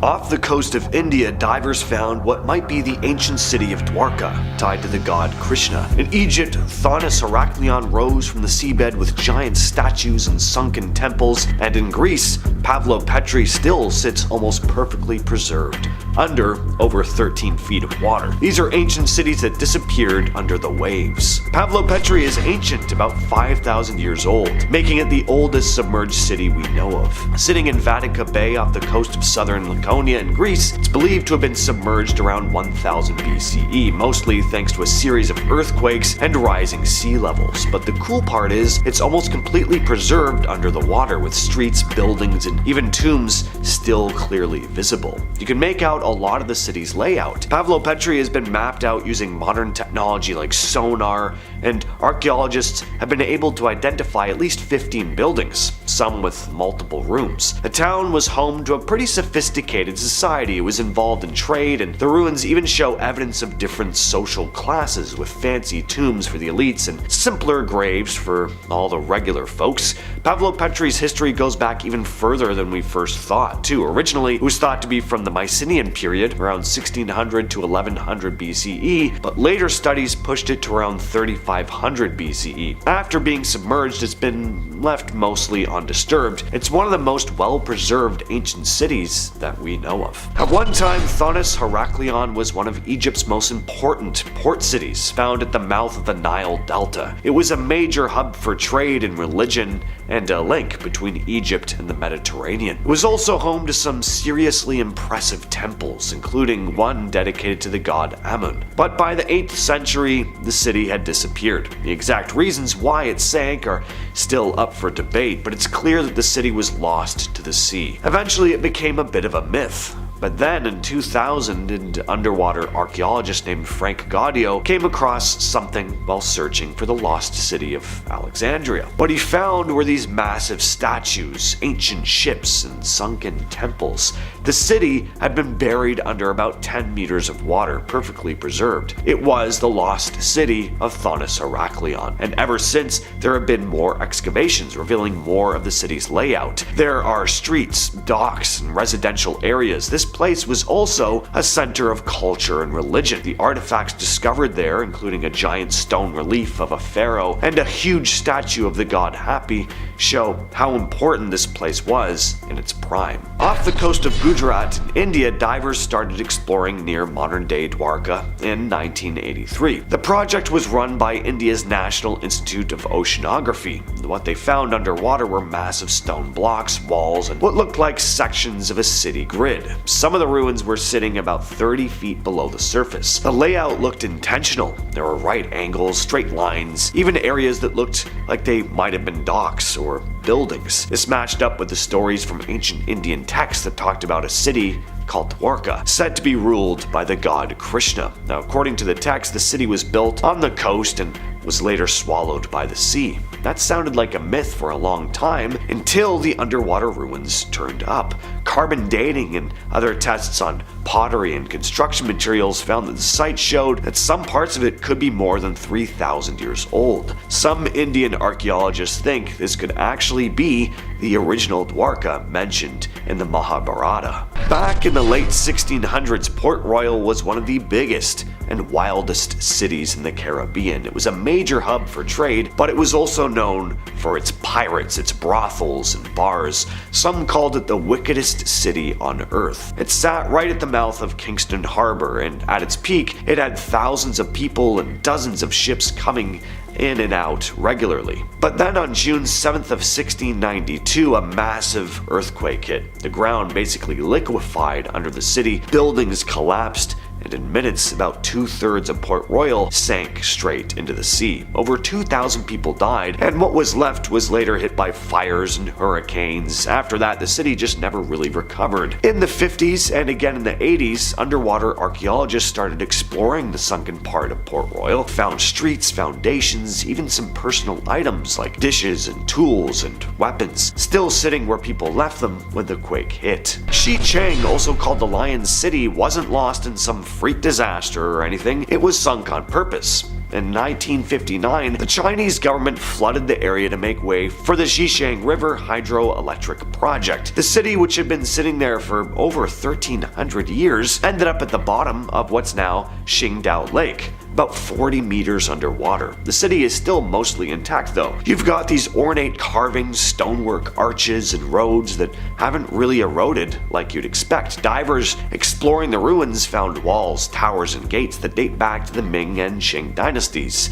Off the coast of India, divers found what might be the ancient city of Dwarka, tied to the god Krishna. In Egypt, Thonis-Heracleion rose from the seabed with giant statues and sunken temples, and in Greece, Pavlo Petri still sits almost perfectly preserved, under over 13 feet of water. These are ancient cities that disappeared under the waves. Pavlo Petri is ancient, about 5,000 years old, making it the oldest submerged city we know of. Sitting in Paganika Bay off the coast of southern Laconia in Greece, it's believed to have been submerged around 1000 BCE, mostly thanks to a series of earthquakes and rising sea levels. But the cool part is, it's almost completely preserved under the water, with streets, buildings, and even tombs still clearly visible. You can make out a lot of the city's layout. Pavlo Petri has been mapped out using modern technology like sonar, and archaeologists have been able to identify at least 15 buildings, some with multiple rooms. The town was home to a pretty sophisticated society. It was involved in trade, and the ruins even show evidence of different social classes, with fancy tombs for the elites and simpler graves for all the regular folks. Pavlo Petri's history goes back even further than we first thought, too. Originally, it was thought to be from the Mycenaean period, around 1600 to 1100 BCE, but later studies pushed it to around 3500 BCE. After being submerged, it's been left mostly undisturbed. It's one of the most well-preserved ancient cities that we know of. At one time, Thonis-Heracleion was one of Egypt's most important port cities, found at the mouth of the Nile Delta. It was a major hub for trade and religion, and a link between Egypt and the Mediterranean. It was also home to some seriously impressive temples, including one dedicated to the god Amun. But by the 8th century, the city had disappeared. The exact reasons why it sank are still up for debate, but it's clear that the city was lost to the sea. Eventually, it became a bit of a myth. But then in 2000, an underwater archaeologist named Frank Gaudio came across something while searching for the lost city of Alexandria. What he found were these massive statues, ancient ships, and sunken temples. The city had been buried under about 10 meters of water, perfectly preserved. It was the lost city of Thonis-Heracleion, and ever since, there have been more excavations revealing more of the city's layout. There are streets, docks, and residential areas. This place was also a center of culture and religion. The artifacts discovered there, including a giant stone relief of a pharaoh and a huge statue of the god Hapi, show how important this place was in its prime. Off the coast of Gujarat in India, divers started exploring near modern-day Dwarka in 1983. The project was run by India's National Institute of Oceanography. What they found underwater were massive stone blocks, walls, and what looked like sections of a city grid. Some of the ruins were sitting about 30 feet below the surface. The layout looked intentional. There were right angles, straight lines, even areas that looked like they might have been docks or buildings. This matched up with the stories from ancient Indian texts that talked about a city called Dwarka, said to be ruled by the god Krishna. Now, according to the text, the city was built on the coast and was later swallowed by the sea. That sounded like a myth for a long time, until the underwater ruins turned up. Carbon dating and other tests on pottery and construction materials found that the site showed that some parts of it could be more than 3,000 years old. Some Indian archaeologists think this could actually be the original Dwarka mentioned in the Mahabharata. Back in the late 1600s, Port Royal was one of the biggest and wildest cities in the Caribbean. It was a major hub for trade, but it was also known for its pirates, its brothels and bars. Some called it the wickedest city on earth. It sat right at the mouth of Kingston Harbor, and at its peak, it had thousands of people and dozens of ships coming in and out regularly. But then on June 7th of 1692, a massive earthquake hit. The ground basically liquefied under the city, buildings collapsed, and in minutes, about 2/3 of Port Royal sank straight into the sea. Over 2,000 people died, and what was left was later hit by fires and hurricanes. After that, the city just never really recovered. In the 50s and again in the 80s, underwater archaeologists started exploring the sunken part of Port Royal, found streets, foundations, even some personal items like dishes and tools and weapons, still sitting where people left them when the quake hit. Shi Chang, also called the Lion City, wasn't lost in some freak disaster or anything. It was sunk on purpose. In 1959, the Chinese government flooded the area to make way for the Shi Chang River hydroelectric project. The city, which had been sitting there for over 1,300 years, ended up at the bottom of what's now Qingdao Lake, about 40 meters underwater. The city is still mostly intact though. You've got these ornate carvings, stonework, arches, and roads that haven't really eroded like you'd expect. Divers exploring the ruins found walls, towers, and gates that date back to the Ming and Qing dynasties.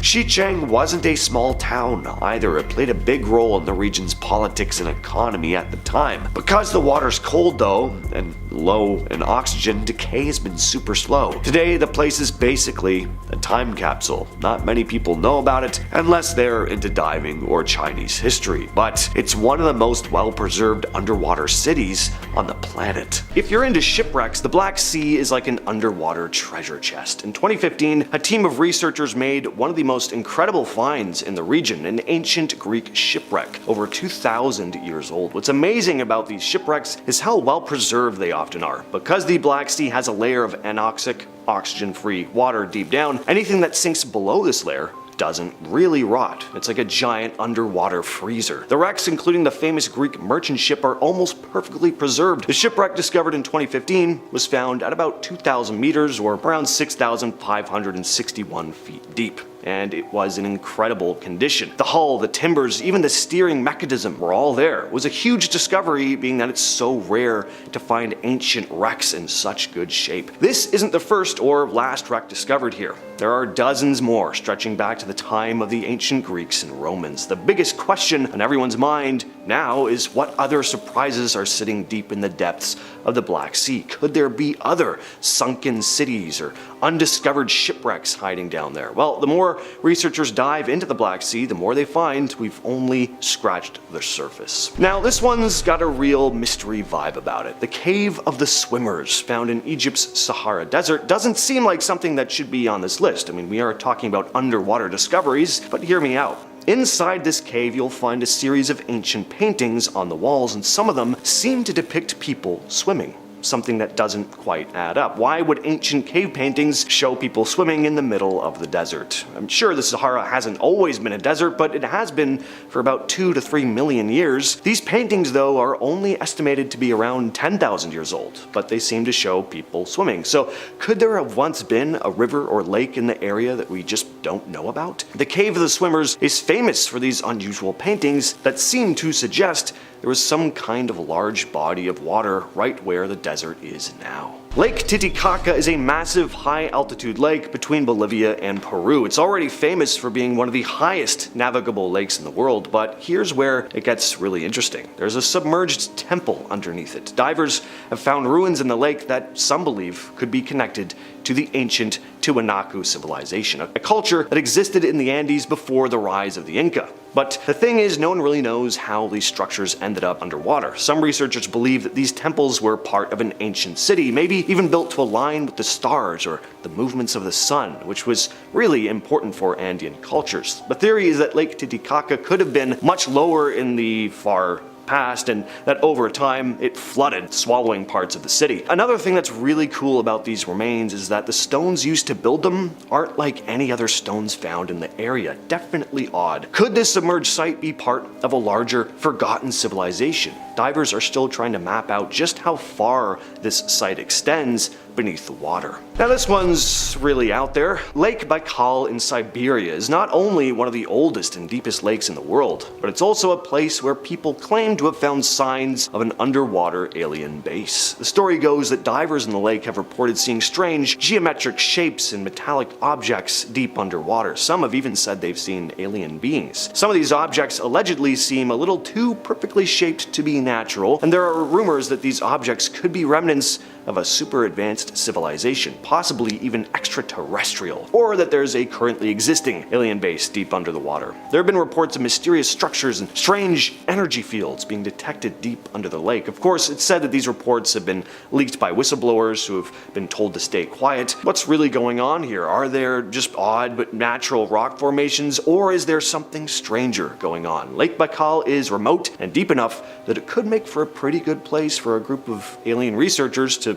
Shi Chang wasn't a small town either. It played a big role in the region's politics and economy at the time. Because the water's cold though, and low in oxygen, decay has been super slow. Today, the place is basically a time capsule. Not many people know about it unless they're into diving or Chinese history, but it's one of the most well-preserved underwater cities on the planet. If you're into shipwrecks, the Black Sea is like an underwater treasure chest. In 2015, a team of researchers made one of the most incredible finds in the region, an ancient Greek shipwreck, over 2,000 years old. What's amazing about these shipwrecks is how well preserved they often are. Because the Black Sea has a layer of anoxic, oxygen-free water deep down, anything that sinks below this layer doesn't really rot. It's like a giant underwater freezer. The wrecks, including the famous Greek merchant ship, are almost perfectly preserved. The shipwreck, discovered in 2015, was found at about 2,000 meters or around 6,561 feet deep, and it was in incredible condition. The hull, the timbers, even the steering mechanism were all there. It was a huge discovery, being that it's so rare to find ancient wrecks in such good shape. This isn't the first or last wreck discovered here. There are dozens more, stretching back to the time of the ancient Greeks and Romans. The biggest question on everyone's mind now is what other surprises are sitting deep in the depths of the Black Sea? Could there be other sunken cities or undiscovered shipwrecks hiding down there? Well, the more researchers dive into the Black Sea, the more they find we've only scratched the surface. Now, this one's got a real mystery vibe about it. The Cave of the Swimmers, found in Egypt's Sahara Desert, doesn't seem like something that should be on this list. I mean, we are talking about underwater discoveries, but hear me out. Inside this cave, you'll find a series of ancient paintings on the walls, and some of them seem to depict people swimming. Something that doesn't quite add up. Why would ancient cave paintings show people swimming in the middle of the desert? I'm sure the Sahara hasn't always been a desert, but it has been for about 2 to 3 million years. These paintings, though, are only estimated to be around 10,000 years old, but they seem to show people swimming. So could there have once been a river or lake in the area that we just don't know about? The Cave of the Swimmers is famous for these unusual paintings that seem to suggest there was some kind of large body of water right where the desert is now. Lake Titicaca is a massive high-altitude lake between Bolivia and Peru. It's already famous for being one of the highest navigable lakes in the world, but here's where it gets really interesting. There's a submerged temple underneath it. Divers have found ruins in the lake that some believe could be connected to the ancient Tiwanaku civilization, a culture that existed in the Andes before the rise of the Inca. But the thing is, no one really knows how these structures ended up underwater. Some researchers believe that these temples were part of an ancient city, maybe even built to align with the stars or the movements of the sun, which was really important for Andean cultures. The theory is that Lake Titicaca could have been much lower in the far past, and that over time it flooded, swallowing parts of the city. Another thing that's really cool about these remains is that the stones used to build them aren't like any other stones found in the area. Definitely odd. Could this submerged site be part of a larger, forgotten civilization? Divers are still trying to map out just how far this site extends beneath the water. Now, this one's really out there. Lake Baikal in Siberia is not only one of the oldest and deepest lakes in the world, but it's also a place where people claim to have found signs of an underwater alien base. The story goes that divers in the lake have reported seeing strange geometric shapes and metallic objects deep underwater. Some have even said they've seen alien beings. Some of these objects allegedly seem a little too perfectly shaped to be natural, and there are rumors that these objects could be remnants of a super advanced civilization, possibly even extraterrestrial, or that there's a currently existing alien base deep under the water. There have been reports of mysterious structures and strange energy fields being detected deep under the lake. Of course, it's said that these reports have been leaked by whistleblowers who have been told to stay quiet. What's really going on here? Are there just odd but natural rock formations, or is there something stranger going on? Lake Baikal is remote and deep enough that it could make for a pretty good place for a group of alien researchers to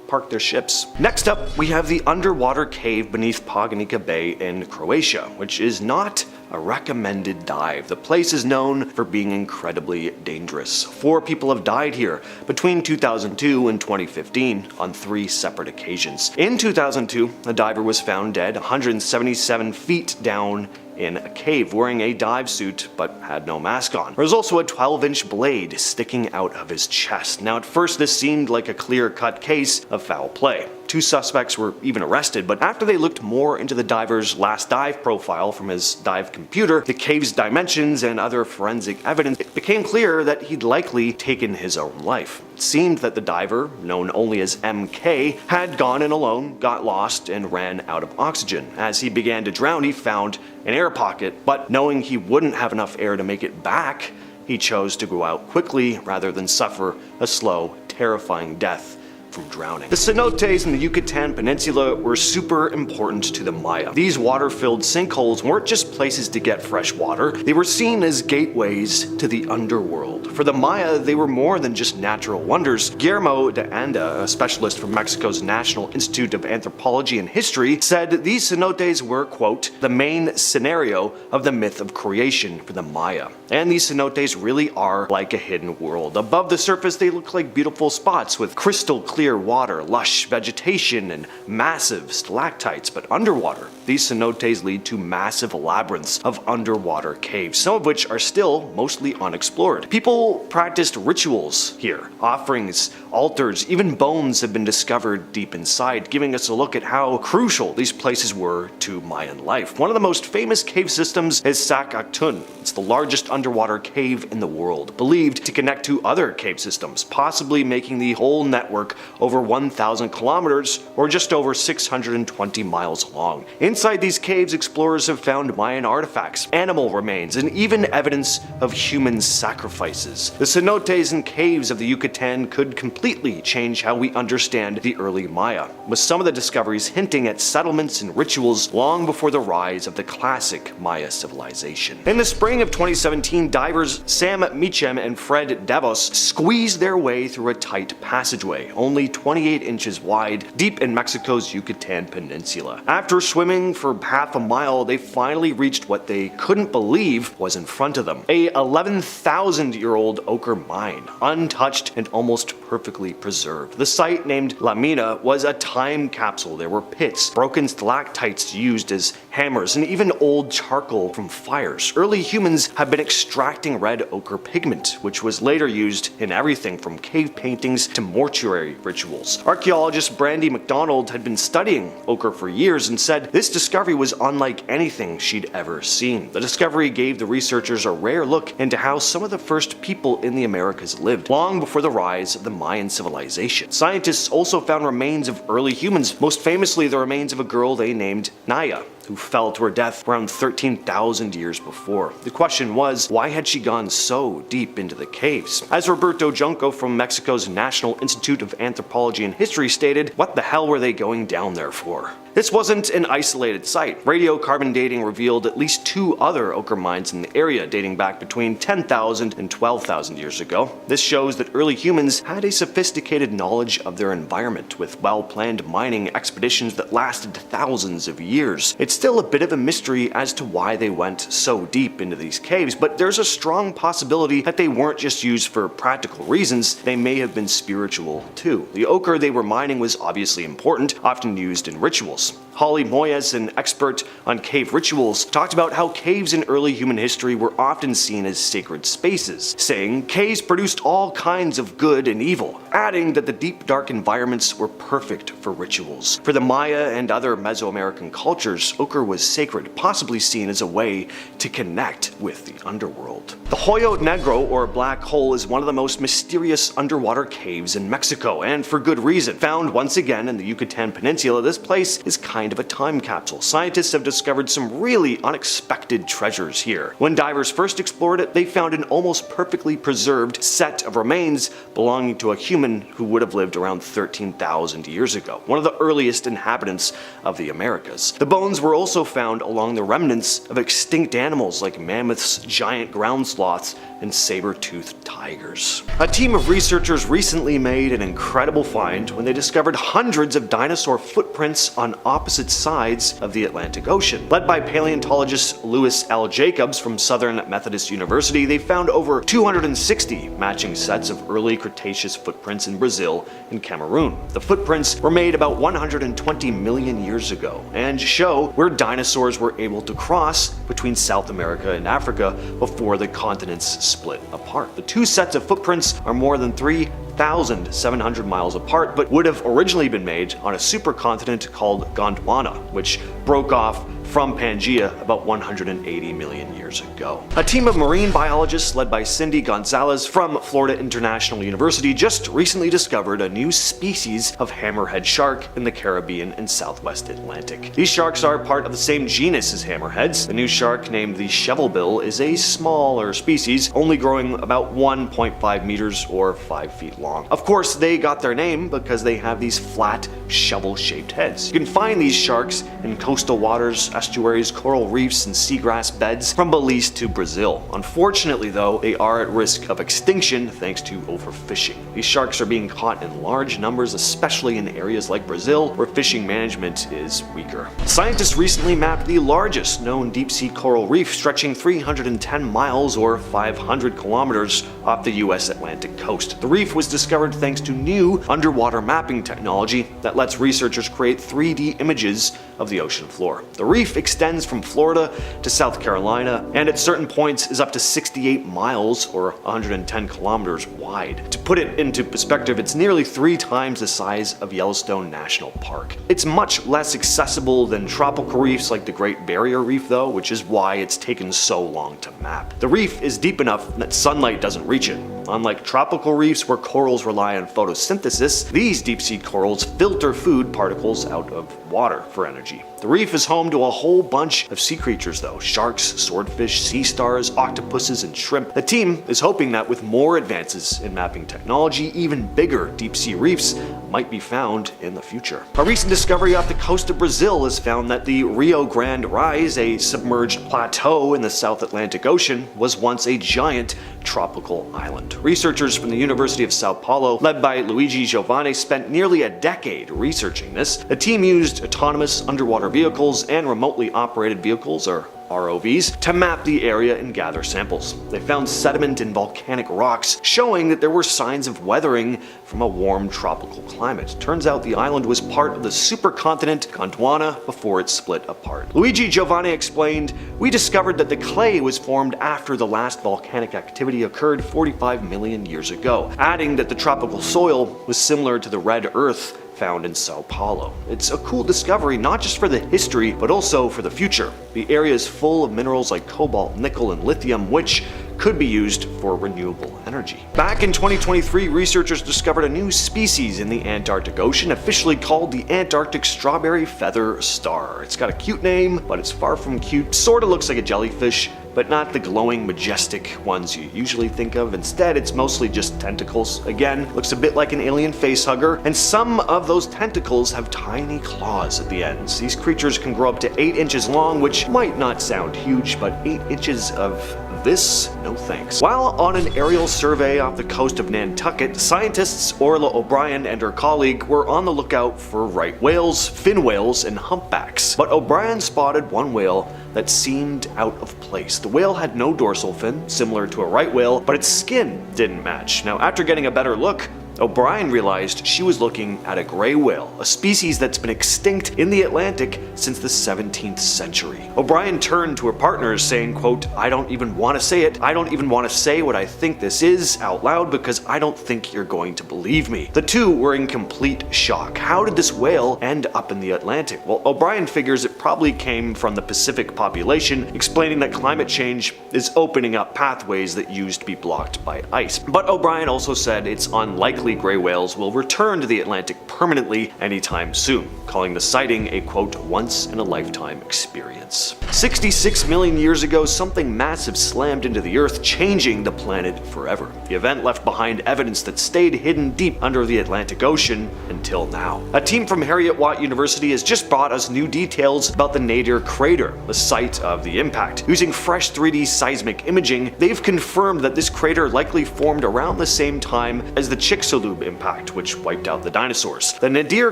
park their ships. Next up, we have the underwater cave beneath Paganika Bay in Croatia, which is not a recommended dive. The place is known for being incredibly dangerous. 4 people have died here between 2002 and 2015 on 3 separate occasions. In 2002, a diver was found dead 177 feet down in a cave wearing a dive suit but had no mask on. There was also a 12-inch blade sticking out of his chest. Now at first this seemed like a clear-cut case of foul play. 2 suspects were even arrested, but after they looked more into the diver's last dive profile from his dive computer, the cave's dimensions and other forensic evidence, it became clear that he'd likely taken his own life. It seemed that the diver, known only as MK, had gone in alone, got lost, and ran out of oxygen. As he began to drown, he found an air pocket, but knowing he wouldn't have enough air to make it back, he chose to go out quickly rather than suffer a slow, terrifying death from drowning. The cenotes in the Yucatan Peninsula were super important to the Maya. These water-filled sinkholes weren't just places to get fresh water, they were seen as gateways to the underworld. For the Maya, they were more than just natural wonders. Guillermo de Anda, a specialist from Mexico's National Institute of Anthropology and History, said these cenotes were, quote, the main scenario of the myth of creation for the Maya. And these cenotes really are like a hidden world. Above the surface, they look like beautiful spots with crystal clear water, lush vegetation, and massive stalactites, but underwater, these cenotes lead to massive labyrinths of underwater caves, some of which are still mostly unexplored. People practiced rituals here. Offerings, altars, even bones have been discovered deep inside, giving us a look at how crucial these places were to Mayan life. One of the most famous cave systems is Sac Actun. It's the largest underwater cave in the world, believed to connect to other cave systems, possibly making the whole network over 1,000 kilometers or just over 620 miles long. Inside these caves, explorers have found Mayan artifacts, animal remains, and even evidence of human sacrifices. The cenotes and caves of the Yucatan could completely change how we understand the early Maya, with some of the discoveries hinting at settlements and rituals long before the rise of the classic Maya civilization. In the spring of 2017, divers Sam Meacham and Fred Davos squeezed their way through a tight passageway, only 28 inches wide, deep in Mexico's Yucatan Peninsula. After swimming for half a mile, they finally reached what they couldn't believe was in front of them. A 11,000-year-old ochre mine, untouched and almost perfectly preserved. The site, named La Mina, was a time capsule. There were pits, broken stalactites used as hammers, and even old charcoal from fires. Early humans have been extracting red ochre pigment, which was later used in everything from cave paintings to mortuary rituals. Archaeologist Brandy MacDonald had been studying ochre for years and said this discovery was unlike anything she'd ever seen. The discovery gave the researchers a rare look into how some of the first people in the Americas lived, long before the rise of the Mayan civilization. Scientists also found remains of early humans, most famously the remains of a girl they named Naya, who fell to her death around 13,000 years before. The question was, why had she gone so deep into the caves? As Roberto Junco from Mexico's National Institute of Anthropology and History stated, what the hell were they going down there for? This wasn't an isolated site. Radiocarbon dating revealed at least 2 other ochre mines in the area dating back between 10,000 and 12,000 years ago. This shows that early humans had a sophisticated knowledge of their environment, with well-planned mining expeditions that lasted thousands of years. It's still a bit of a mystery as to why they went so deep into these caves, but there's a strong possibility that they weren't just used for practical reasons, they may have been spiritual too. The ochre they were mining was obviously important, often used in rituals. Holly Moyes, an expert on cave rituals, talked about how caves in early human history were often seen as sacred spaces, saying caves produced all kinds of good and evil, adding that the deep dark environments were perfect for rituals. For the Maya and other Mesoamerican cultures, ochre was sacred, possibly seen as a way to connect with the underworld. The Hoyote Negro, or Black Hole, is one of the most mysterious underwater caves in Mexico, and for good reason. Found once again in the Yucatan Peninsula, this place is kind of a time capsule. Scientists have discovered some really unexpected treasures here. When divers first explored it, they found an almost perfectly preserved set of remains belonging to a human who would have lived around 13,000 years ago, one of the earliest inhabitants of the Americas. The bones were also found along the remnants of extinct animals like mammoths, giant ground sloths, and saber-toothed tigers. A team of researchers recently made an incredible find when they discovered hundreds of dinosaur footprints on opposite sides of the Atlantic Ocean. Led by paleontologist Louis L. Jacobs from Southern Methodist University, they found over 260 matching sets of early Cretaceous footprints in Brazil and Cameroon. The footprints were made about 120 million years ago and show where dinosaurs were able to cross between South America and Africa before the continents split apart. The two sets of footprints are more than 3,700 miles apart, but would have originally been made on a supercontinent called Gondwana, which broke off from Pangaea about 180 million years ago. A team of marine biologists led by Cindy Gonzalez from Florida International University just recently discovered a new species of hammerhead shark in the Caribbean and Southwest Atlantic. These sharks are part of the same genus as hammerheads. The new shark, named the shovelbill, is a smaller species, only growing about 1.5 meters or 5 feet long. Of course, they got their name because they have these flat, shovel-shaped heads. You can find these sharks in coastal waters, estuaries, coral reefs, and seagrass beds from Belize to Brazil. Unfortunately though, they are at risk of extinction thanks to overfishing. These sharks are being caught in large numbers, especially in areas like Brazil, where fishing management is weaker. Scientists recently mapped the largest known deep-sea coral reef, stretching 310 miles or 500 kilometers off the US Atlantic coast. The reef was discovered thanks to new underwater mapping technology that lets researchers create 3D images of the ocean floor. The reef extends from Florida to South Carolina, and at certain points is up to 68 miles or 110 kilometers wide. To put it into perspective, it's nearly 3 times the size of Yellowstone National Park. It's much less accessible than tropical reefs like the Great Barrier Reef though, which is why it's taken so long to map. The reef is deep enough that sunlight doesn't reach it. Unlike tropical reefs where corals rely on photosynthesis, these deep-sea corals filter food particles out of water for energy. The reef is home to a whole bunch of sea creatures though: sharks, swordfish, sea stars, octopuses, and shrimp. The team is hoping that with more advances in mapping technology, even bigger deep-sea reefs might be found in the future. A recent discovery off the coast of Brazil has found that the Rio Grande Rise, a submerged plateau in the South Atlantic Ocean, was once a giant tropical island. Researchers from the University of Sao Paulo, led by Luigi Giovanni, spent nearly a decade researching this. The team used autonomous underwater vehicles and remotely operated vehicles, or ROVs, to map the area and gather samples. They found sediment and volcanic rocks, showing that there were signs of weathering from a warm tropical climate. Turns out the island was part of the supercontinent Gondwana before it split apart. Luigi Giovanni explained, "We discovered that the clay was formed after the last volcanic activity occurred 45 million years ago," adding that the tropical soil was similar to the red earth found in Sao Paulo. It's a cool discovery not just for the history, but also for the future. The area is full of minerals like cobalt, nickel, and lithium, which could be used for renewable energy. Back in 2023, researchers discovered a new species in the Antarctic Ocean, officially called the Antarctic strawberry feather star. It's got a cute name, but it's far from cute. Sorta looks like a jellyfish, but not the glowing, majestic ones you usually think of. Instead, it's mostly just tentacles. Again, looks a bit like an alien facehugger, and some of those tentacles have tiny claws at the ends. These creatures can grow up to 8 inches long, which might not sound huge, but 8 inches of this? No thanks. While on an aerial survey off the coast of Nantucket, scientists Orla O'Brien and her colleague were on the lookout for right whales, fin whales, and humpbacks. But O'Brien spotted one whale that seemed out of place. The whale had no dorsal fin, similar to a right whale, but its skin didn't match. Now, after getting a better look, O'Brien realized she was looking at a gray whale, a species that's been extinct in the Atlantic since the 17th century. O'Brien turned to her partners saying, quote, "I don't even want to say it. I don't even want to say what I think this is out loud because I don't think you're going to believe me." The two were in complete shock. How did this whale end up in the Atlantic? Well, O'Brien figures it probably came from the Pacific population, explaining that climate change is opening up pathways that used to be blocked by ice. But O'Brien also said it's unlikely likely gray whales will return to the Atlantic permanently anytime soon, calling the sighting a quote, once-in-a-lifetime experience. 66 million years ago, something massive slammed into the Earth, changing the planet forever. The event left behind evidence that stayed hidden deep under the Atlantic Ocean until now. A team from Heriot-Watt University has just brought us new details about the Nadier Crater, the site of the impact. Using fresh 3D seismic imaging, they've confirmed that this crater likely formed around the same time as the Chicxulub impact, which wiped out the dinosaurs. The Nadier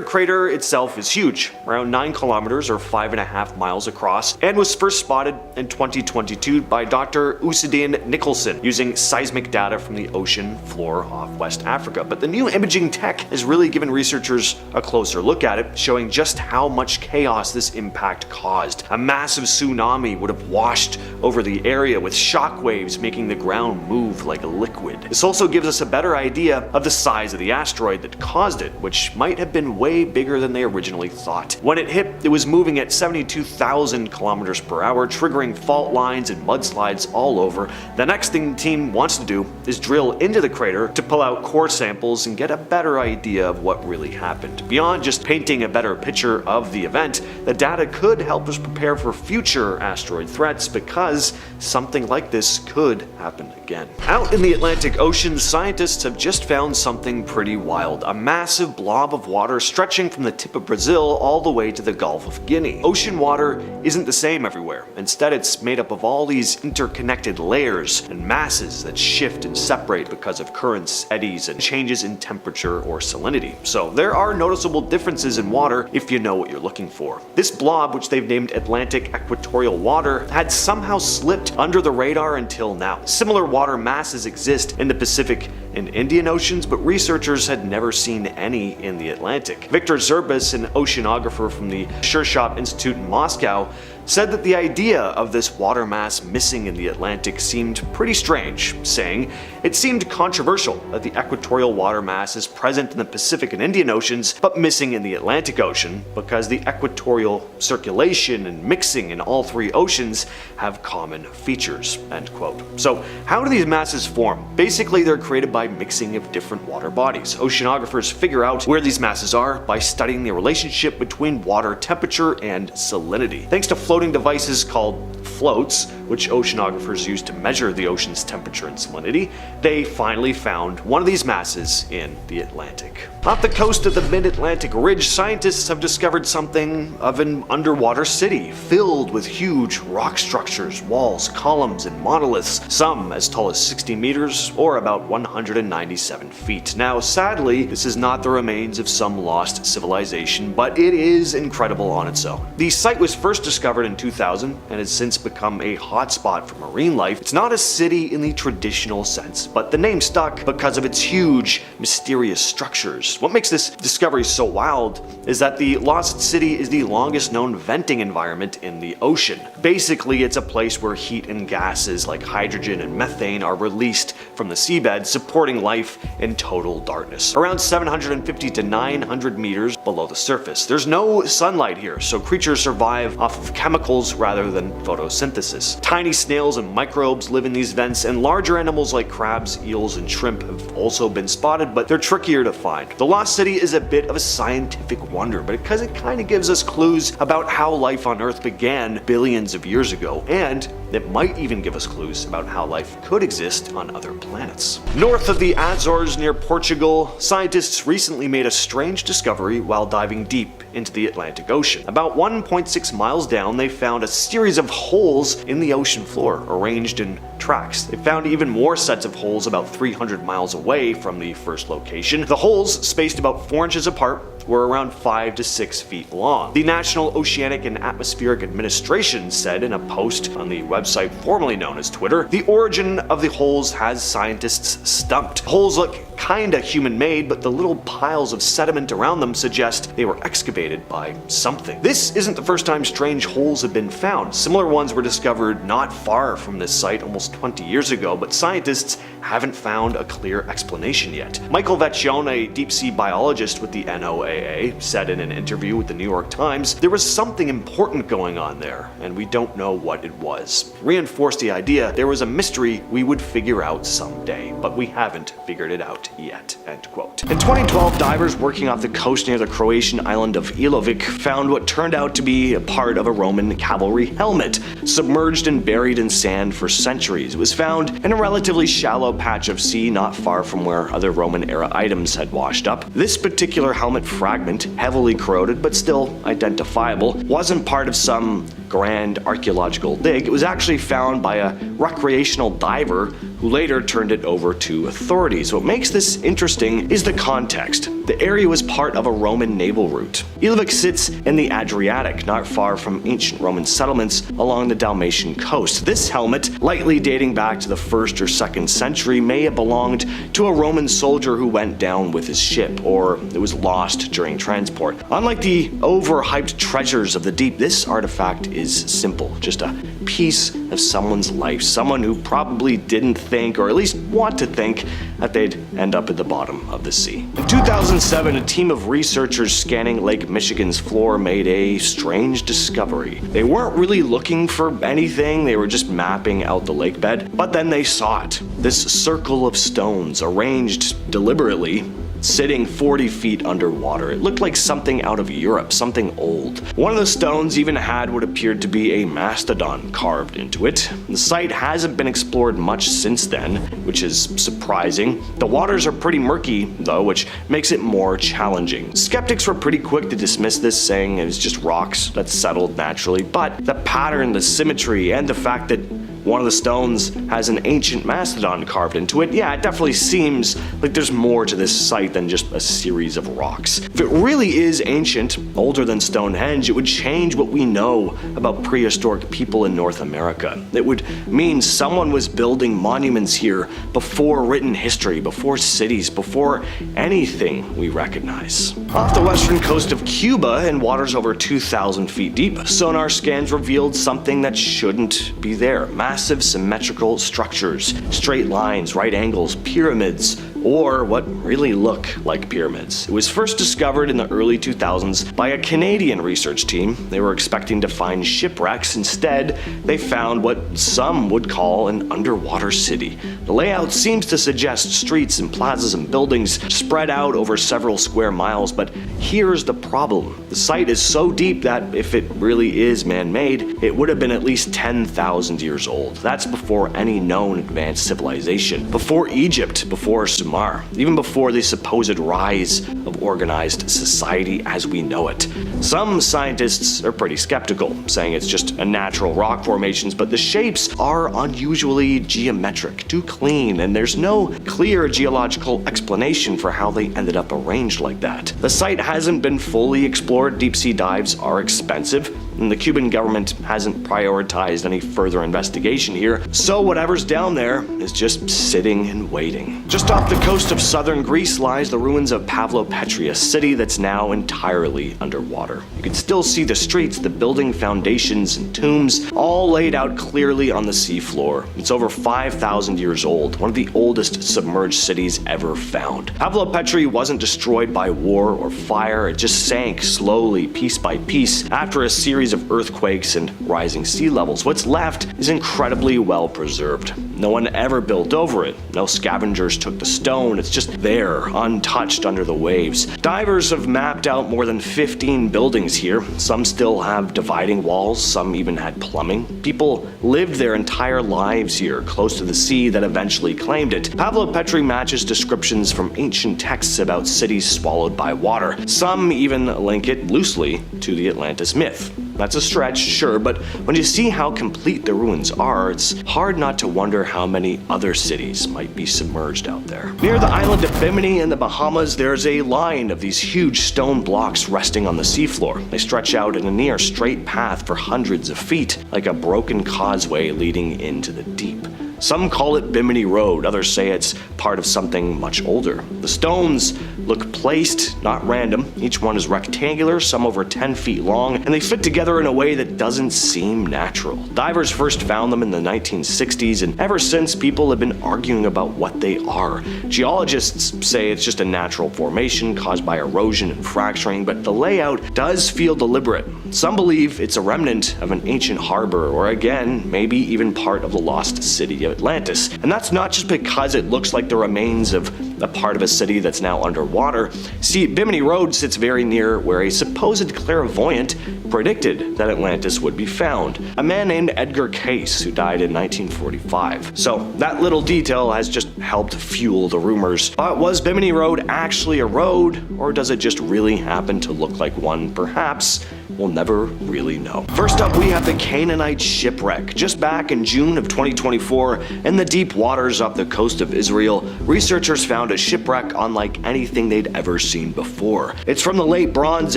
Crater itself is huge, around 9 kilometers or 5.5 miles across, and was first spotted in 2022 by Dr. Usadin Nicholson using seismic data from the ocean floor off West Africa. But the new imaging tech has really given researchers a closer look at it, showing just how much chaos this impact caused. A massive tsunami would have washed over the area with shock waves making the ground move like a liquid. This also gives us a better idea of the size of the asteroid that caused it, which might have been way bigger than they originally thought. When it hit, it was moving at 72,000 kilometers per hour, triggering fault lines and mudslides all over. The next thing the team wants to do is drill into the crater to pull out core samples and get a better idea of what really happened. Beyond just painting a better picture of the event, the data could help us prepare for future asteroid threats because something like this could happen again. Out in the Atlantic Ocean, scientists have just found something pretty wild. A massive blob of water stretching from the tip of Brazil all the way to the Gulf of Guinea. Ocean water isn't the same everywhere. Instead, it's made up of all these interconnected layers and masses that shift and separate because of currents, eddies, and changes in temperature or salinity. So there are noticeable differences in water if you know what you're looking for. This blob, which they've named Atlantic Equatorial Water, had somehow slipped under the radar until now. Similar water masses exist in the Pacific and Indian Oceans, but researchers had never seen any in the Atlantic. Victor Zerbis, an oceanographer from the Shirshov Institute in Moscow, said that the idea of this water mass missing in the Atlantic seemed pretty strange, saying, "It seemed controversial that the equatorial water mass is present in the Pacific and Indian Oceans but missing in the Atlantic Ocean because the equatorial circulation and mixing in all three oceans have common features." End quote. So how do these masses form? Basically, they're created by mixing of different water bodies. Oceanographers figure out where these masses are by studying the relationship between water temperature and salinity. Thanks to floating devices called floats, which oceanographers use to measure the ocean's temperature and salinity, they finally found one of these masses in the Atlantic. Off the coast of the Mid-Atlantic Ridge, scientists have discovered something of an underwater city filled with huge rock structures, walls, columns, and monoliths, some as tall as 60 meters or about 197 feet. Now, sadly, this is not the remains of some lost civilization, but it is incredible on its own. The site was first discovered in 2000 and has since become a hotspot for marine life. It's not a city in the traditional sense, but the name stuck because of its huge, mysterious structures. What makes this discovery so wild is that the lost city is the longest known venting environment in the ocean. Basically, it's a place where heat and gases like hydrogen and methane are released from the seabed, supporting life in total darkness. Around 750 to 900 meters below the surface. There's no sunlight here, so creatures survive off of chemicals rather than photosynthesis. Tiny snails and microbes live in these vents, and larger animals like crabs, eels, and shrimp have also been spotted, but they're trickier to find. The lost city is a bit of a scientific wonder, but because it kind of gives us clues about how life on Earth began billions of years ago, and it might even give us clues about how life could exist on other planets. North of the Azores near Portugal, scientists recently made a strange discovery while diving deep into the Atlantic Ocean. About 1.6 miles down, they found a series of holes in the ocean floor, arranged in tracks. They found even more sets of holes about 300 miles away from the first location. The holes, spaced about 4 inches apart, were around 5 to 6 feet long. The National Oceanic and Atmospheric Administration said in a post on the website formerly known as Twitter, the origin of the holes has scientists stumped. The holes look kinda human-made, but the little piles of sediment around them suggest they were excavated by something. This isn't the first time strange holes have been found. Similar ones were discovered not far from this site almost 20 years ago, but scientists haven't found a clear explanation yet. Michael Vecchione, a deep-sea biologist with the NOAA, said in an interview with the New York Times, there was something important going on there, and we don't know what it was. Reinforced the idea there was a mystery we would figure out someday, but we haven't figured it out yet, end quote. In 2012, divers working off the coast near the Croatian island of Ilovik found what turned out to be a part of a Roman cavalry helmet, submerged and buried in sand for centuries. It was found in a relatively shallow patch of sea not far from where other Roman-era items had washed up. This particular helmet fragment, heavily corroded but still identifiable, wasn't part of some grand archaeological dig. It was actually found by a recreational diver who later turned it over to authorities. What makes this interesting is the context. The area was part of a Roman naval route. Ilovik sits in the Adriatic, not far from ancient Roman settlements along the Dalmatian coast. This helmet, likely dating back to the 1st or 2nd century, may have belonged to a Roman soldier who went down with his ship, or it was lost during transport. Unlike the overhyped treasures of the deep, this artifact is simple, just a piece of someone's life, someone who probably didn't think, or at least want to think, that they'd end up at the bottom of the sea. In 2007, a team of researchers scanning Lake Michigan's floor made a strange discovery. They weren't really looking for anything, they were just mapping out the lake bed, but then they saw it. This circle of stones, arranged deliberately, sitting 40 feet underwater. It looked like something out of Europe, something old. One of the stones even had what appeared to be a mastodon carved into it. The site hasn't been explored much since then, which is surprising. The waters are pretty murky, though, which makes it more challenging. Skeptics were pretty quick to dismiss this, saying it was just rocks that settled naturally, but the pattern, the symmetry, and the fact that one of the stones has an ancient mastodon carved into it, yeah, it definitely seems like there's more to this site than just a series of rocks. If it really is ancient, older than Stonehenge, it would change what we know about prehistoric people in North America. It would mean someone was building monuments here before written history, before cities, before anything we recognize. Off the western coast of Cuba, in waters over 2,000 feet deep, sonar scans revealed something that shouldn't be there. Massive symmetrical structures, straight lines, right angles, pyramids, or what really look like pyramids. It was first discovered in the early 2000s by a Canadian research team. They were expecting to find shipwrecks. Instead, they found what some would call an underwater city. The layout seems to suggest streets and plazas and buildings spread out over several square miles, but here's the problem. The site is so deep that if it really is man-made, it would have been at least 10,000 years old. That's before any known advanced civilization, before Egypt, before Sumer, even before the supposed rise of organized society as we know it. Some scientists are pretty skeptical, saying it's just a natural rock formations, but the shapes are unusually geometric, too clean, and there's no clear geological explanation for how they ended up arranged like that. The site hasn't been fully explored. Deep sea dives are expensive, and the Cuban government hasn't prioritized any further investigation here, so whatever's down there is just sitting and waiting. Just off the coast of southern Greece lies the ruins of Pavlo Petri, a city that's now entirely underwater. You can still see the streets, the building foundations and tombs, all laid out clearly on the seafloor. It's over 5,000 years old, one of the oldest submerged cities ever found. Pavlo Petri wasn't destroyed by war or fire, it just sank slowly, piece by piece, after a series of earthquakes and rising sea levels. What's left is incredibly well preserved. No one ever built over it. No scavengers took the stone. It's just there, untouched under the waves. Divers have mapped out more than 15 buildings here. Some still have dividing walls, some even had plumbing. People lived their entire lives here, close to the sea that eventually claimed it. Pavlo Petri matches descriptions from ancient texts about cities swallowed by water. Some even link it loosely to the Atlantis myth. That's a stretch, sure, but when you see how complete the ruins are, it's hard not to wonder how many other cities might be submerged out there. Near the island of Bimini in the Bahamas, there's a line of these huge stone blocks resting on the seafloor. They stretch out in a near straight path for hundreds of feet, like a broken causeway leading into the deep. Some call it Bimini Road, others say it's part of something much older. The stones look placed, not random. Each one is rectangular, some over 10 feet long, and they fit together in a way that doesn't seem natural. Divers first found them in the 1960s, and ever since people have been arguing about what they are. Geologists say it's just a natural formation caused by erosion and fracturing, but the layout does feel deliberate. Some believe it's a remnant of an ancient harbor, or again, maybe even part of the lost city of Atlantis. And that's not just because it looks like the remains of a part of a city that's now underwater. See, Bimini Road sits very near where a supposed clairvoyant predicted that Atlantis would be found, a man named Edgar Cayce, who died in 1945. So that little detail has just helped fuel the rumors. But was Bimini Road actually a road, or does it just really happen to look like one? Perhaps. We'll never really know. First up, we have the Canaanite shipwreck. Just back in June of 2024, in the deep waters off the coast of Israel, researchers found a shipwreck unlike anything they'd ever seen before. It's from the late Bronze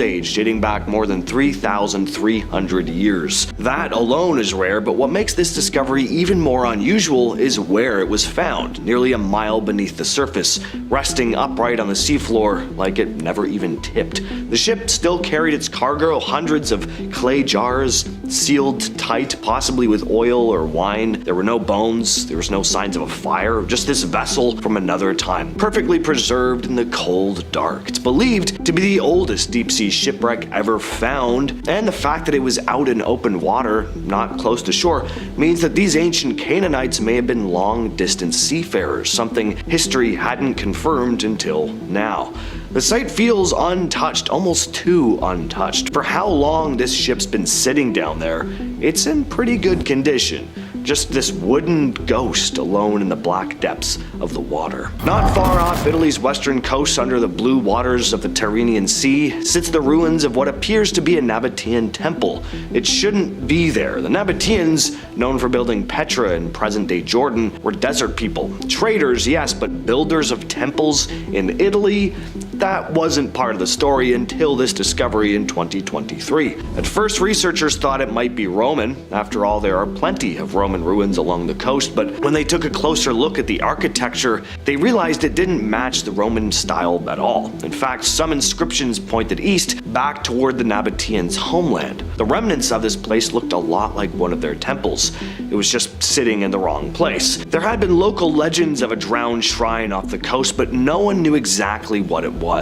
Age, dating back more than 3,300 years. That alone is rare, but what makes this discovery even more unusual is where it was found, nearly a mile beneath the surface, resting upright on the seafloor like it never even tipped. The ship still carried its cargo, hundreds of clay jars, sealed tight, possibly with oil or wine. There were no bones, there was no signs of a fire, just this vessel from another time, perfectly preserved in the cold dark. It's believed to be the oldest deep-sea shipwreck ever found, and the fact that it was out in open water, not close to shore, means that these ancient Canaanites may have been long-distance seafarers, something history hadn't confirmed until now. The site feels untouched, almost too untouched. For how long this ship's been sitting down there, it's in pretty good condition. Just this wooden ghost alone in the black depths of the water. Not far off Italy's western coast, under the blue waters of the Tyrrhenian Sea, sits the ruins of what appears to be a Nabatean temple. It shouldn't be there. The Nabateans, known for building Petra in present-day Jordan, were desert people. Traders, yes, but builders of temples in Italy? That wasn't part of the story until this discovery in 2023. At first, researchers thought it might be Roman. After all, there are plenty of Roman ruins along the coast, but when they took a closer look at the architecture, they realized it didn't match the Roman style at all. In fact, some inscriptions pointed east, back toward the Nabateans' homeland. The remnants of this place looked a lot like one of their temples. It was just sitting in the wrong place. There had been local legends of a drowned shrine off the coast, but no one knew exactly what it was.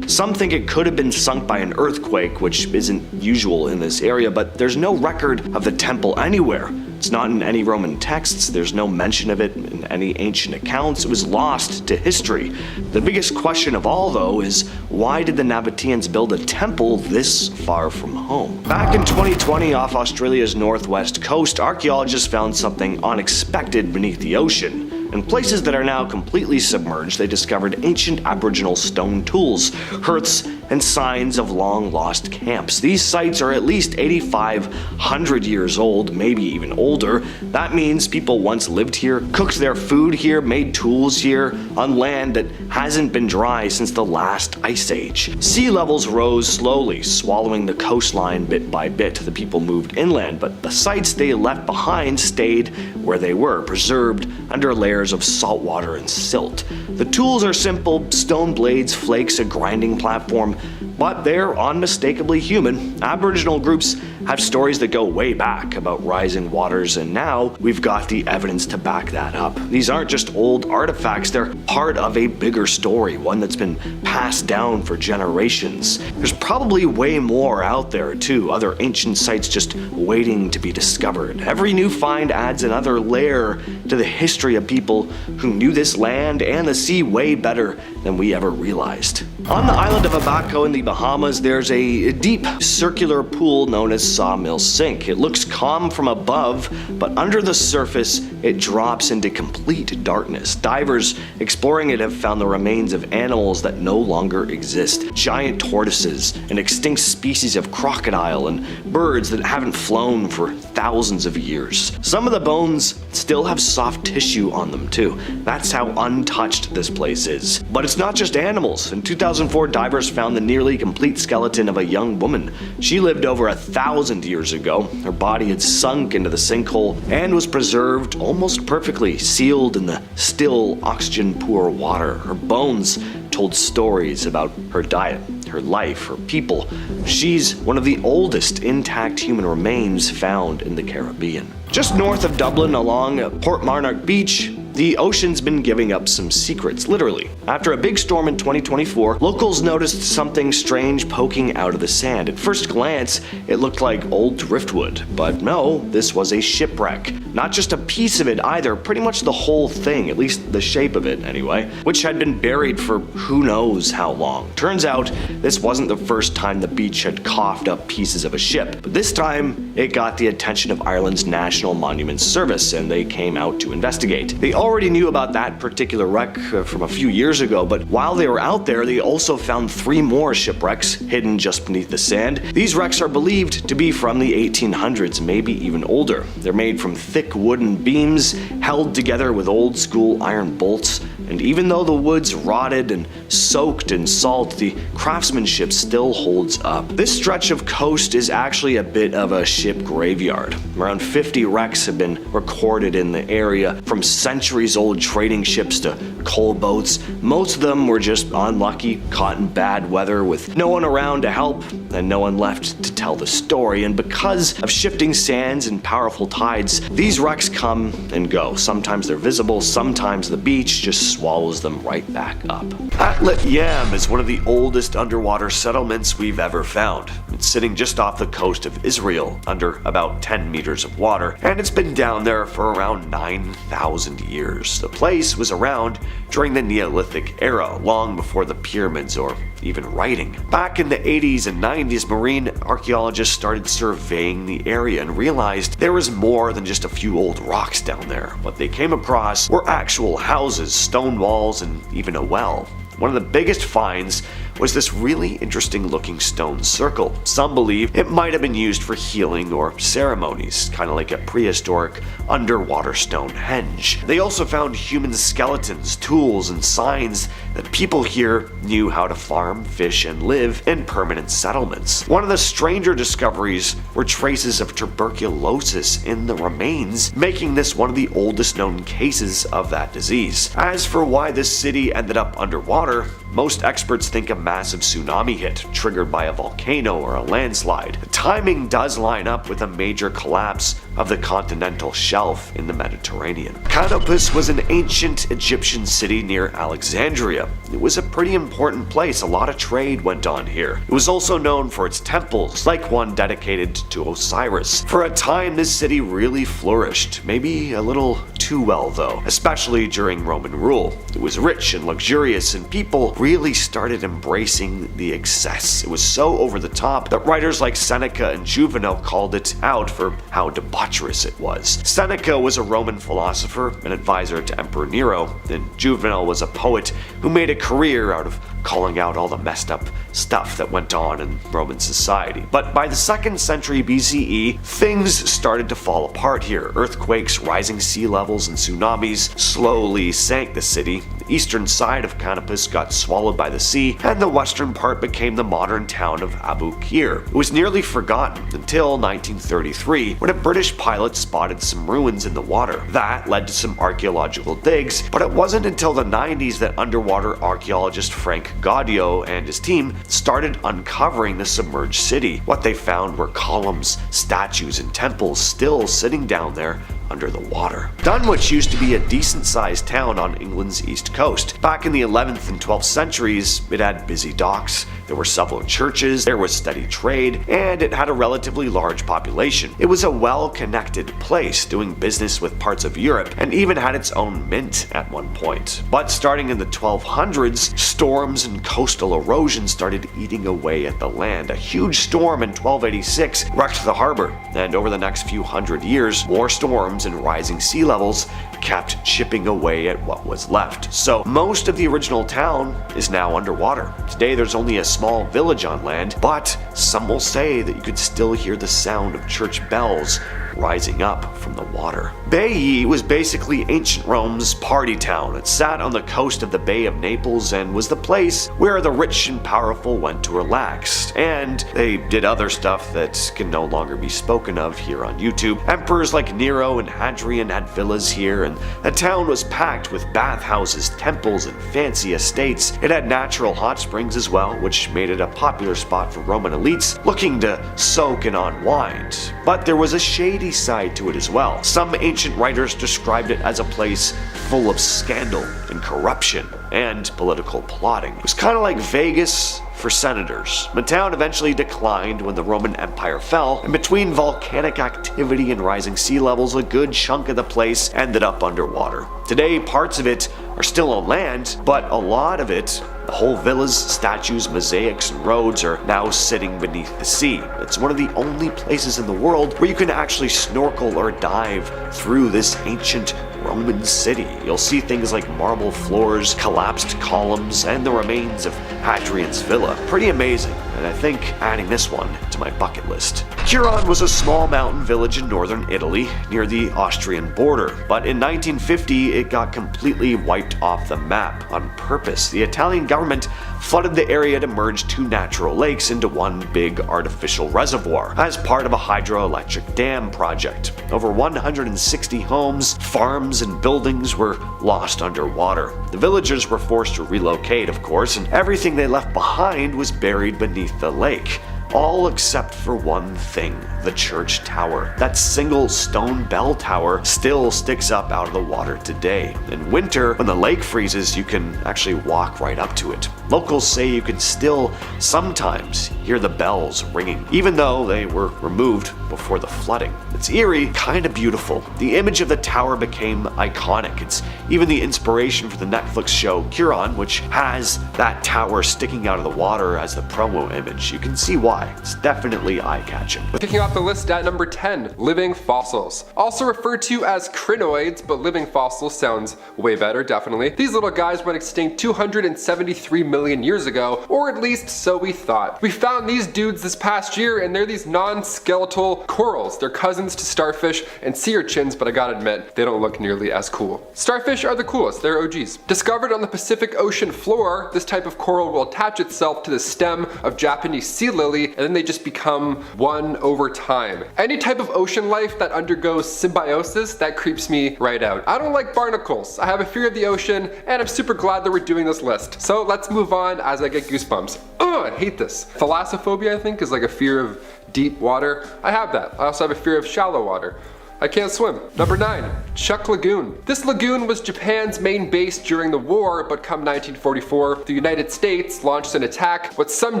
Some think it could have been sunk by an earthquake, which isn't usual in this area, but there's no record of the temple anywhere. It's not in any Roman texts, there's no mention of it in any ancient accounts. It was lost to history. The biggest question of all, though, is why did the Nabateans build a temple this far from home? Back in 2020, off Australia's northwest coast, archaeologists found something unexpected beneath the ocean. In places that are now completely submerged, they discovered ancient Aboriginal stone tools, hearths, and signs of long-lost camps. These sites are at least 8,500 years old, maybe even older. That means people once lived here, cooked their food here, made tools here, on land that hasn't been dry since the last ice age. Sea levels rose slowly, swallowing the coastline bit by bit. The people moved inland, but the sites they left behind stayed where they were, preserved under layers of salt water and silt. The tools are simple: stone blades, flakes, a grinding platform, but they're unmistakably human. Aboriginal groups have stories that go way back about rising waters, and now we've got the evidence to back that up. These aren't just old artifacts, they're part of a bigger story, one that's been passed down for generations. There's probably way more out there too, other ancient sites just waiting to be discovered. Every new find adds another layer to the history of people who knew this land and the sea way better than we ever realized. On the island of Abaco in the Bahamas, there's a deep circular pool known as Sawmill Sink. It looks calm from above, but under the surface, it drops into complete darkness. Divers exploring it have found the remains of animals that no longer exist. Giant tortoises, an extinct species of crocodile, and birds that haven't flown for thousands of years. Some of the bones still have soft tissue on them too. That's how untouched this place is. But it's not just animals. In 2004, divers found the nearly nearly complete skeleton of a young woman. She lived over 1,000 years ago. Her body had sunk into the sinkhole and was preserved almost perfectly, sealed in the still, oxygen-poor water. Her bones told stories about her diet, her life, her people. She's one of the oldest intact human remains found in the Caribbean. Just north of Dublin, along Portmarnock Beach, the ocean's been giving up some secrets, literally. After a big storm in 2024, locals noticed something strange poking out of the sand. At first glance, it looked like old driftwood, but no, this was a shipwreck. Not just a piece of it either, pretty much the whole thing, at least the shape of it anyway, which had been buried for who knows how long. Turns out, this wasn't the first time the beach had coughed up pieces of a ship, but this time, it got the attention of Ireland's National Monuments Service, and they came out to investigate. They already knew about that particular wreck from a few years ago, but while they were out there, they also found 3 more shipwrecks hidden just beneath the sand. These wrecks are believed to be from the 1800s, maybe even older. They're made from thick wooden beams held together with old school iron bolts, and even though the wood's rotted and soaked in salt, the craftsmanship still holds up. This stretch of coast is actually a bit of a ship graveyard. Around 50 wrecks have been recorded in the area, from centuries-old trading ships to coal boats. Most of them were just unlucky, caught in bad weather with no one around to help and no one left to tell the story. And because of shifting sands and powerful tides, these wrecks come and go. Sometimes they're visible, sometimes the beach just swallows them right back up. Atlit Yam is one of the oldest underwater settlements we've ever found. It's sitting just off the coast of Israel, under about 10 meters of water, and it's been down there for around 9,000 years. The place was around during the Neolithic era, long before the pyramids or even writing. Back in the 80s and 90s, marine archaeologists started surveying the area and realized there was more than just a few old rocks down there. What they came across were actual houses, stone walls, and even a well. One of the biggest finds was this really interesting looking stone circle. Some believe it might have been used for healing or ceremonies, kind of like a prehistoric underwater Stonehenge. They also found human skeletons, tools, and signs that people here knew how to farm, fish, and live in permanent settlements. One of the stranger discoveries were traces of tuberculosis in the remains, making this one of the oldest known cases of that disease. As for why this city ended up underwater, most experts think a massive tsunami hit, triggered by a volcano or a landslide. The timing does line up with a major collapse of the continental shelf in the Mediterranean. Canopus was an ancient Egyptian city near Alexandria. It was a pretty important place, a lot of trade went on here. It was also known for its temples, like one dedicated to Osiris. For a time, this city really flourished, maybe a little too well though, especially during Roman rule. It was rich and luxurious, and people really started embracing the excess. It was so over the top that writers like Seneca and Juvenal called it out for how debaucherous it was. Seneca was a Roman philosopher and advisor to Emperor Nero, and Juvenal was a poet who made a career out of calling out all the messed up stuff that went on in Roman society. But by the 2nd century BCE, things started to fall apart here. Earthquakes, rising sea levels, and tsunamis slowly sank the city. The eastern side of Canopus got swallowed by the sea, and the western part became the modern town of Abu Qir. It was nearly forgotten until 1933, when a British pilot spotted some ruins in the water. That led to some archaeological digs, but it wasn't until the 90s that underwater archaeologist Frank Gaudio and his team started uncovering the submerged city. What they found were columns, statues, and temples still sitting down there under the water. Dunwich used to be a decent-sized town on England's east coast. Back in the 11th and 12th centuries, it had busy docks, there were several churches, there was steady trade, and it had a relatively large population. It was a well-connected place, doing business with parts of Europe, and even had its own mint at one point. But starting in the 1200s, storms and coastal erosion started eating away at the land. A huge storm in 1286 wrecked the harbor, and over the next few hundred years, more storms and rising sea levels kept chipping away at what was left. So most of the original town is now underwater. Today there's only a small village on land, but Some will say that you could still hear the sound of church bells rising up from the water. Baiae was basically ancient Rome's party town. It sat on the coast of the Bay of Naples and was the place where the rich and powerful went to relax. And they did other stuff that can no longer be spoken of here on YouTube. Emperors like Nero and Hadrian had villas here, and the town was packed with bathhouses, temples, and fancy estates. It had natural hot springs as well, which made it a popular spot for Roman elites looking to soak and unwind. But there was a shady side to it as well. Some ancient writers described it as a place full of scandal and corruption and political plotting. It was kind of like Vegas for senators. The town eventually declined when the Roman Empire fell, and between volcanic activity and rising sea levels, a good chunk of the place ended up underwater. Today, parts of it are still on land, but a lot of it, the whole villas, statues, mosaics, and roads, are now sitting beneath the sea. It's one of the only places in the world where you can actually snorkel or dive through this ancient Roman city. You'll see things like marble floors, collapsed columns, and the remains of Hadrian's villa. Pretty amazing, and I think adding this one to my bucket list. Curon was a small mountain village in northern Italy near the Austrian border, but in 1950 it got completely wiped off the map on purpose. The Italian government flooded the area to merge two natural lakes into one big artificial reservoir as part of a hydroelectric dam project. Over 160 homes, farms, and buildings were lost underwater. The villagers were forced to relocate, of course, and everything they left behind was buried beneath the lake. All except for one thing, the church tower. That single stone bell tower still sticks up out of the water today. In winter, when the lake freezes, you can actually walk right up to it. Locals say you can still sometimes hear the bells ringing, even though they were removed before the flooding. It's eerie, kind of beautiful. The image of the tower became iconic. It's even the inspiration for the Netflix show Curon, which has that tower sticking out of the water as the promo image. You can see why. It's definitely eye-catching. Kicking off the list at number 10, living fossils. Also referred to as crinoids, but living fossils sounds way better, definitely. These little guys went extinct 273 million years ago, or at least so we thought. We found these dudes this past year, and they're these non-skeletal corals. They're cousins to starfish and sea urchins, but I gotta admit, they don't look nearly as cool. Starfish are the coolest, they're OGs. Discovered on the Pacific Ocean floor, this type of coral will attach itself to the stem of Japanese sea lily, and then they just become one over time. Any type of ocean life that undergoes symbiosis, that creeps me right out. I don't like barnacles, I have a fear of the ocean, and I'm super glad that we're doing this list. So let's move on as I get goosebumps. Ugh, I hate this. Thalassophobia, I think, is like a fear of deep water. I have that. I also have a fear of shallow water. I can't swim. Number 9, Chuuk Lagoon. This lagoon was Japan's main base during the war, but come 1944, the United States launched an attack, what some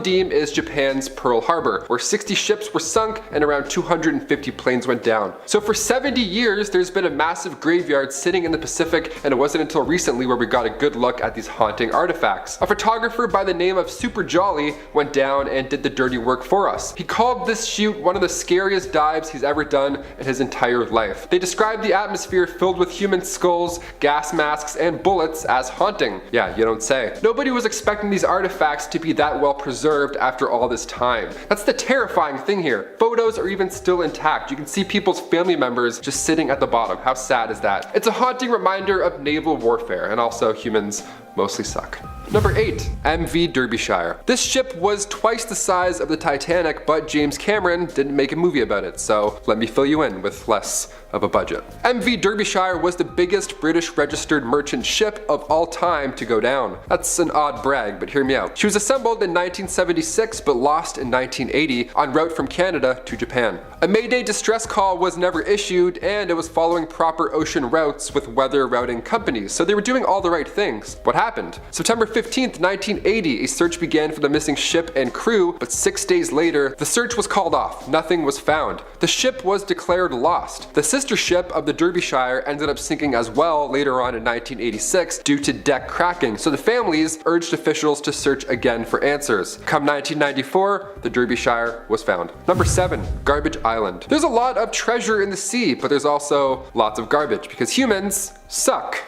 deem is Japan's Pearl Harbor, where 60 ships were sunk and around 250 planes went down. So for 70 years, there's been a massive graveyard sitting in the Pacific, and it wasn't until recently where we got a good look at these haunting artifacts. A photographer by the name of Super Jolly went down and did the dirty work for us. He called this shoot one of the scariest dives he's ever done in his entire life. They described the atmosphere filled with human skulls, gas masks, and bullets as haunting. Yeah, you don't say. Nobody was expecting these artifacts to be that well preserved after all this time. That's the terrifying thing here. Photos are even still intact. You can see people's family members just sitting at the bottom. How sad is that? It's a haunting reminder of naval warfare, and also humans mostly suck. Number 8, MV Derbyshire. This ship was twice the size of the Titanic, but James Cameron didn't make a movie about it, so let me fill you in with less of a budget. MV Derbyshire was the biggest British registered merchant ship of all time to go down. That's an odd brag, but hear me out. She was assembled in 1976 but lost in 1980 en route from Canada to Japan. A Mayday distress call was never issued, and it was following proper ocean routes with weather routing companies, so they were doing all the right things. What happened? September 15th, 1980, a search began for the missing ship and crew, but 6 days later, the search was called off. Nothing was found. The ship was declared lost. The sister ship of the Derbyshire ended up sinking as well later on in 1986 due to deck cracking, so the families urged officials to search again for answers. Come 1994, the Derbyshire was found. Number 7, Garbage Island. There's a lot of treasure in the sea, but there's also lots of garbage because humans suck.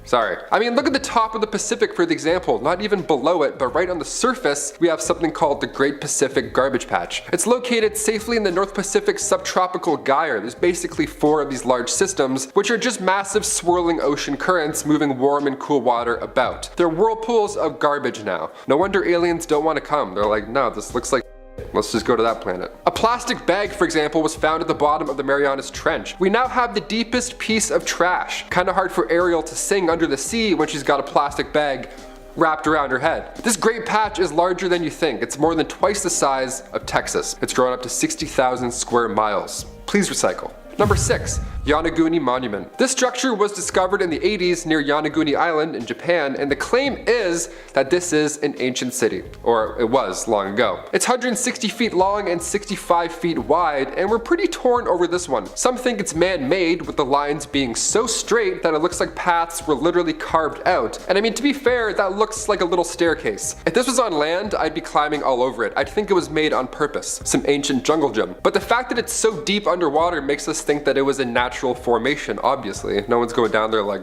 Sorry. I mean, look at the top of the Pacific for the example, not even below it, but right on the surface, we have something called the Great Pacific Garbage Patch. It's located safely in the North Pacific subtropical gyre. There's basically 4 of these large systems, which are just massive swirling ocean currents moving warm and cool water about. They're whirlpools of garbage now. No wonder aliens don't want to come. They're like, no, this looks like let's just go to that planet. A plastic bag, for example, was found at the bottom of the Marianas Trench. We now have the deepest piece of trash. Kinda hard for Ariel to sing under the sea when she's got a plastic bag wrapped around her head. This great patch is larger than you think. It's more than twice the size of Texas. It's grown up to 60,000 square miles. Please recycle. Number 6. Yonaguni Monument. This structure was discovered in the 80s near Yonaguni Island in Japan, and the claim is that this is an ancient city, or it was long ago. It's 160 feet long and 65 feet wide, and we're pretty torn over this one. Some think it's man-made, with the lines being so straight that it looks like paths were literally carved out. And I mean, to be fair, that looks like a little staircase. If this was on land, I'd be climbing all over it. I'd think it was made on purpose, some ancient jungle gym. But the fact that it's so deep underwater makes us think that it was a natural formation, obviously. No one's going down there like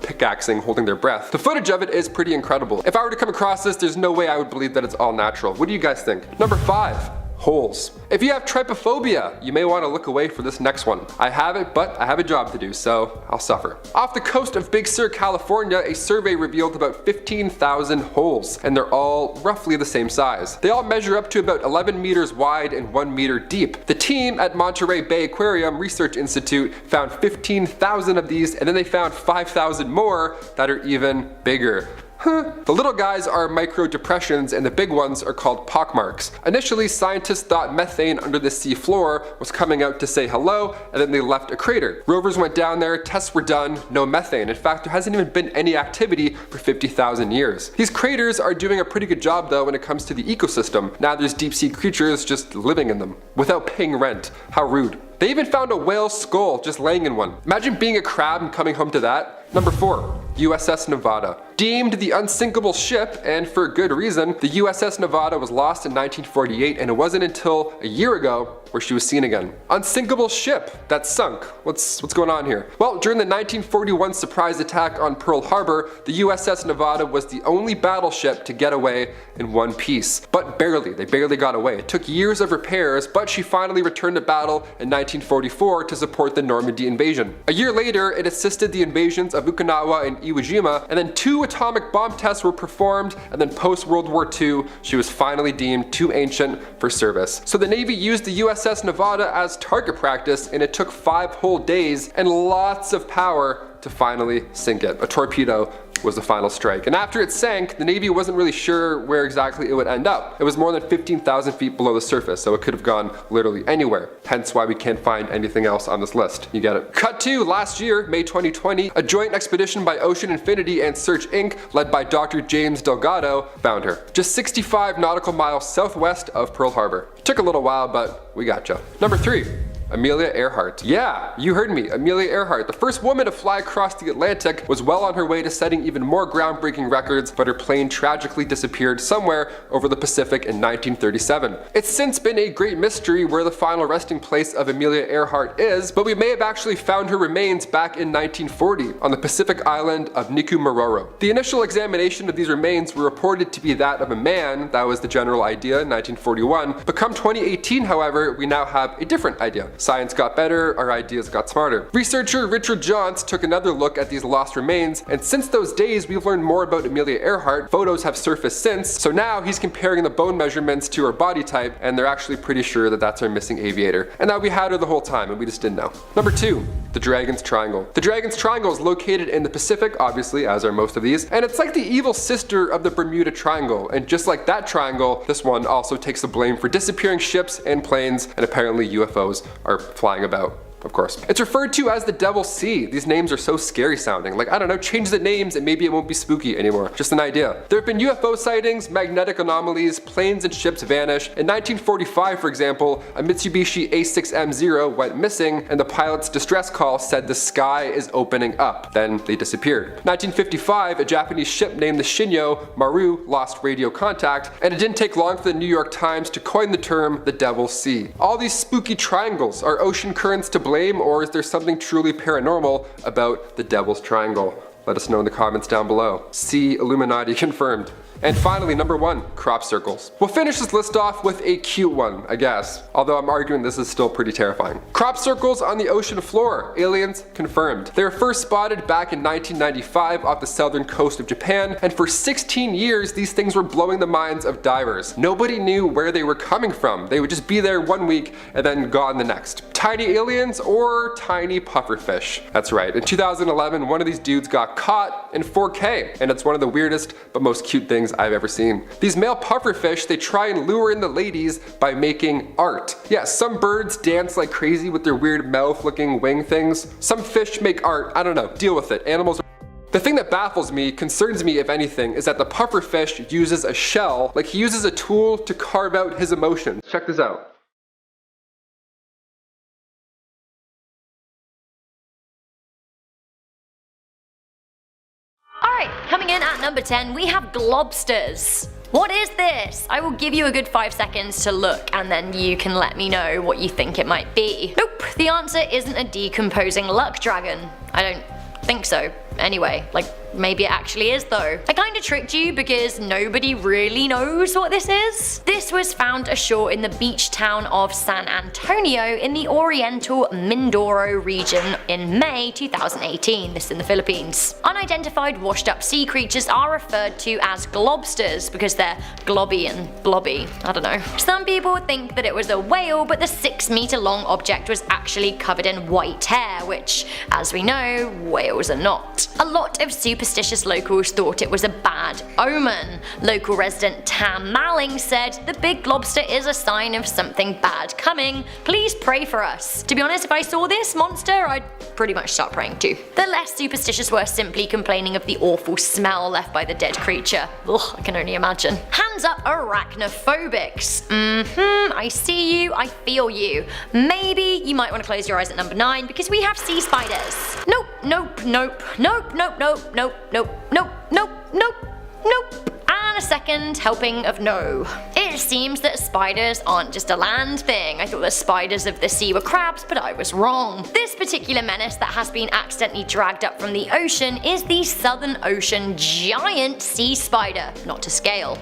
pickaxing, holding their breath. The footage of it is pretty incredible. If I were to come across this, there's no way I would believe that it's all natural. What do you guys think? Number 5. Holes. If you have trypophobia, you may want to look away for this next one. I have it, but I have a job to do, so I'll suffer. Off the coast of Big Sur, California, a survey revealed about 15,000 holes, and they're all roughly the same size. They all measure up to about 11 meters wide and 1 meter deep. The team at Monterey Bay Aquarium Research Institute found 15,000 of these, and then they found 5,000 more that are even bigger. The little guys are micro depressions and the big ones are called pockmarks. Initially, scientists thought methane under the sea floor was coming out to say hello, and then they left a crater. Rovers went down there, tests were done, no methane. In fact, there hasn't even been any activity for 50,000 years. These craters are doing a pretty good job though when it comes to the ecosystem. Now there's deep sea creatures just living in them without paying rent. How rude. They even found a whale skull just laying in one. Imagine being a crab and coming home to that. Number 4. USS Nevada. Deemed the unsinkable ship, and for good reason, the USS Nevada was lost in 1948, and it wasn't until a year ago where she was seen again. Unsinkable ship that sunk. What's going on here? Well, during the 1941 surprise attack on Pearl Harbor, the USS Nevada was the only battleship to get away in one piece. But barely. They barely got away. It took years of repairs, but she finally returned to battle in 1944 to support the Normandy invasion. A year later, it assisted the invasions of Okinawa and Iwo Jima, and then 2 atomic bomb tests were performed, and then post-World War II, she was finally deemed too ancient for service. So the Navy used the USS Nevada as target practice, and it took 5 whole days and lots of power to finally sink it. A torpedo was the final strike. And after it sank, the Navy wasn't really sure where exactly it would end up. It was more than 15,000 feet below the surface, so it could have gone literally anywhere. Hence why we can't find anything else on this list. You get it. Cut to last year, May 2020, a joint expedition by Ocean Infinity and Search Inc., led by Dr. James Delgado, found her. Just 65 nautical miles southwest of Pearl Harbor. Took a little while, but we gotcha. Number 3. Amelia Earhart. Yeah, you heard me, Amelia Earhart. The first woman to fly across the Atlantic was well on her way to setting even more groundbreaking records, but her plane tragically disappeared somewhere over the Pacific in 1937. It's since been a great mystery where the final resting place of Amelia Earhart is, but we may have actually found her remains back in 1940 on the Pacific island of Nikumaroro. The initial examination of these remains were reported to be that of a man. That was the general idea in 1941, but come 2018, however, we now have a different idea. Science got better, our ideas got smarter. Researcher Richard Johns took another look at these lost remains, and since those days we've learned more about Amelia Earhart. Photos have surfaced since, so now he's comparing the bone measurements to her body type, and they're actually pretty sure that that's our missing aviator, and that we had her the whole time and we just didn't know. Number 2. The Dragon's Triangle. The Dragon's Triangle is located in the Pacific, obviously, as are most of these, and it's like the evil sister of the Bermuda Triangle, and just like that triangle, this one also takes the blame for disappearing ships and planes, and apparently UFOs are flying about. Of course. It's referred to as the Devil's Sea. These names are so scary sounding. Like, I don't know, change the names and maybe it won't be spooky anymore. Just an idea. There have been UFO sightings, magnetic anomalies, planes and ships vanish. In 1945, for example, a Mitsubishi A6M0 went missing and the pilot's distress call said the sky is opening up. Then they disappeared. 1955, a Japanese ship named the Shinyo Maru lost radio contact, and it didn't take long for the New York Times to coin the term the Devil's Sea. All these spooky triangles are ocean currents to blame, or is there something truly paranormal about the Devil's Triangle? Let us know in the comments down below. See Illuminati confirmed. And finally, number 1, crop circles. We'll finish this list off with a cute one, I guess. Although I'm arguing this is still pretty terrifying. Crop circles on the ocean floor. Aliens confirmed. They were first spotted back in 1995 off the southern coast of Japan, and for 16 years these things were blowing the minds of divers. Nobody knew where they were coming from. They would just be there one week and then gone the next. Tiny aliens or tiny pufferfish. That's right. In 2011, one of these dudes got caught in 4K, and it's one of the weirdest but most cute things I've ever seen. These male pufferfish, they try and lure in the ladies by making art. Yeah, some birds dance like crazy with their weird mouth looking wing things. Some fish make art. I don't know. Deal with it. Animals. The thing that baffles me, concerns me if anything, is that the pufferfish uses a shell, like he uses a tool to carve out his emotions. Check this out. Alright, coming in at number 10, we have globsters. What is this? I will give you a good 5 seconds to look and then you can let me know what you think it might be. Nope, the answer isn't a decomposing luck dragon. I don't think so. Anyway, like maybe it actually is though. I kinda tricked you because nobody really knows what this is. This was found ashore in the beach town of San Antonio in the Oriental Mindoro region in May 2018, this in the Philippines. Unidentified washed up sea creatures are referred to as globsters because they're globby and blobby, I don't know. Some people think that it was a whale, but the 6-meter long object was actually covered in white hair, which, as we know, whales are not. A lot of superstitious locals thought it was a bad omen. Local resident Tam Malling said, "The big lobster is a sign of something bad coming. Please pray for us." To be honest, if I saw this monster, I'd pretty much start praying too. The less superstitious were simply complaining of the awful smell left by the dead creature. Ugh, I can only imagine. Hands up arachnophobics. I see you, I feel you. Maybe you might want to close your eyes at number 9 because we have sea spiders. Nope, nope, nope, nope, nope, nope, nope, nope, nope, nope, nope, nope. And a second helping of no. It seems that spiders aren't just a land thing. I thought the spiders of the sea were crabs, but I was wrong. This particular menace that has been accidentally dragged up from the ocean is the Southern Ocean giant sea spider, not to scale.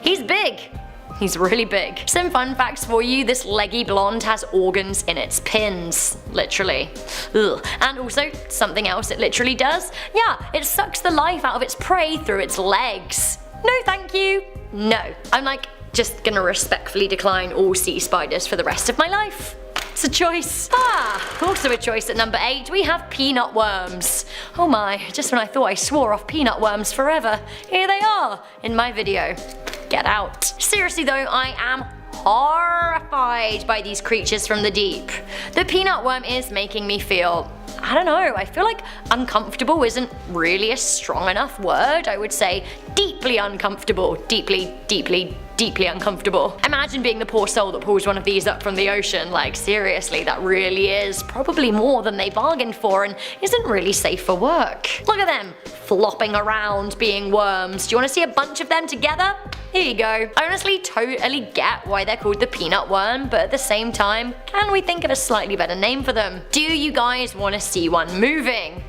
He's big. He's really big. Some fun facts for you, this leggy blonde has organs in its pins. Literally. Ugh. And also, something else it literally does. Yeah, it sucks the life out of its prey through its legs. No thank you. No. I'm like, just gonna respectfully decline all sea spiders for the rest of my life. It's a choice. Also a choice at number 8, we have peanut worms. Oh my, just when I thought I swore off peanut worms forever, here they are in my video. Get out. Seriously though, I am horrified by these creatures from the deep. The peanut worm is making me feel, I don't know, I feel like uncomfortable isn't really a strong enough word. I would say deeply uncomfortable. Deeply, deeply, deeply uncomfortable. Imagine being the poor soul that pulls one of these up from the ocean. Like seriously, that really is probably more than they bargained for and isn't really safe for work. Look at them, flopping around being worms. Do you want to see a bunch of them together? Here you go. I honestly totally get why they're called the peanut worm, but at the same time, can we think of a slightly better name for them? Do you guys want to see one moving?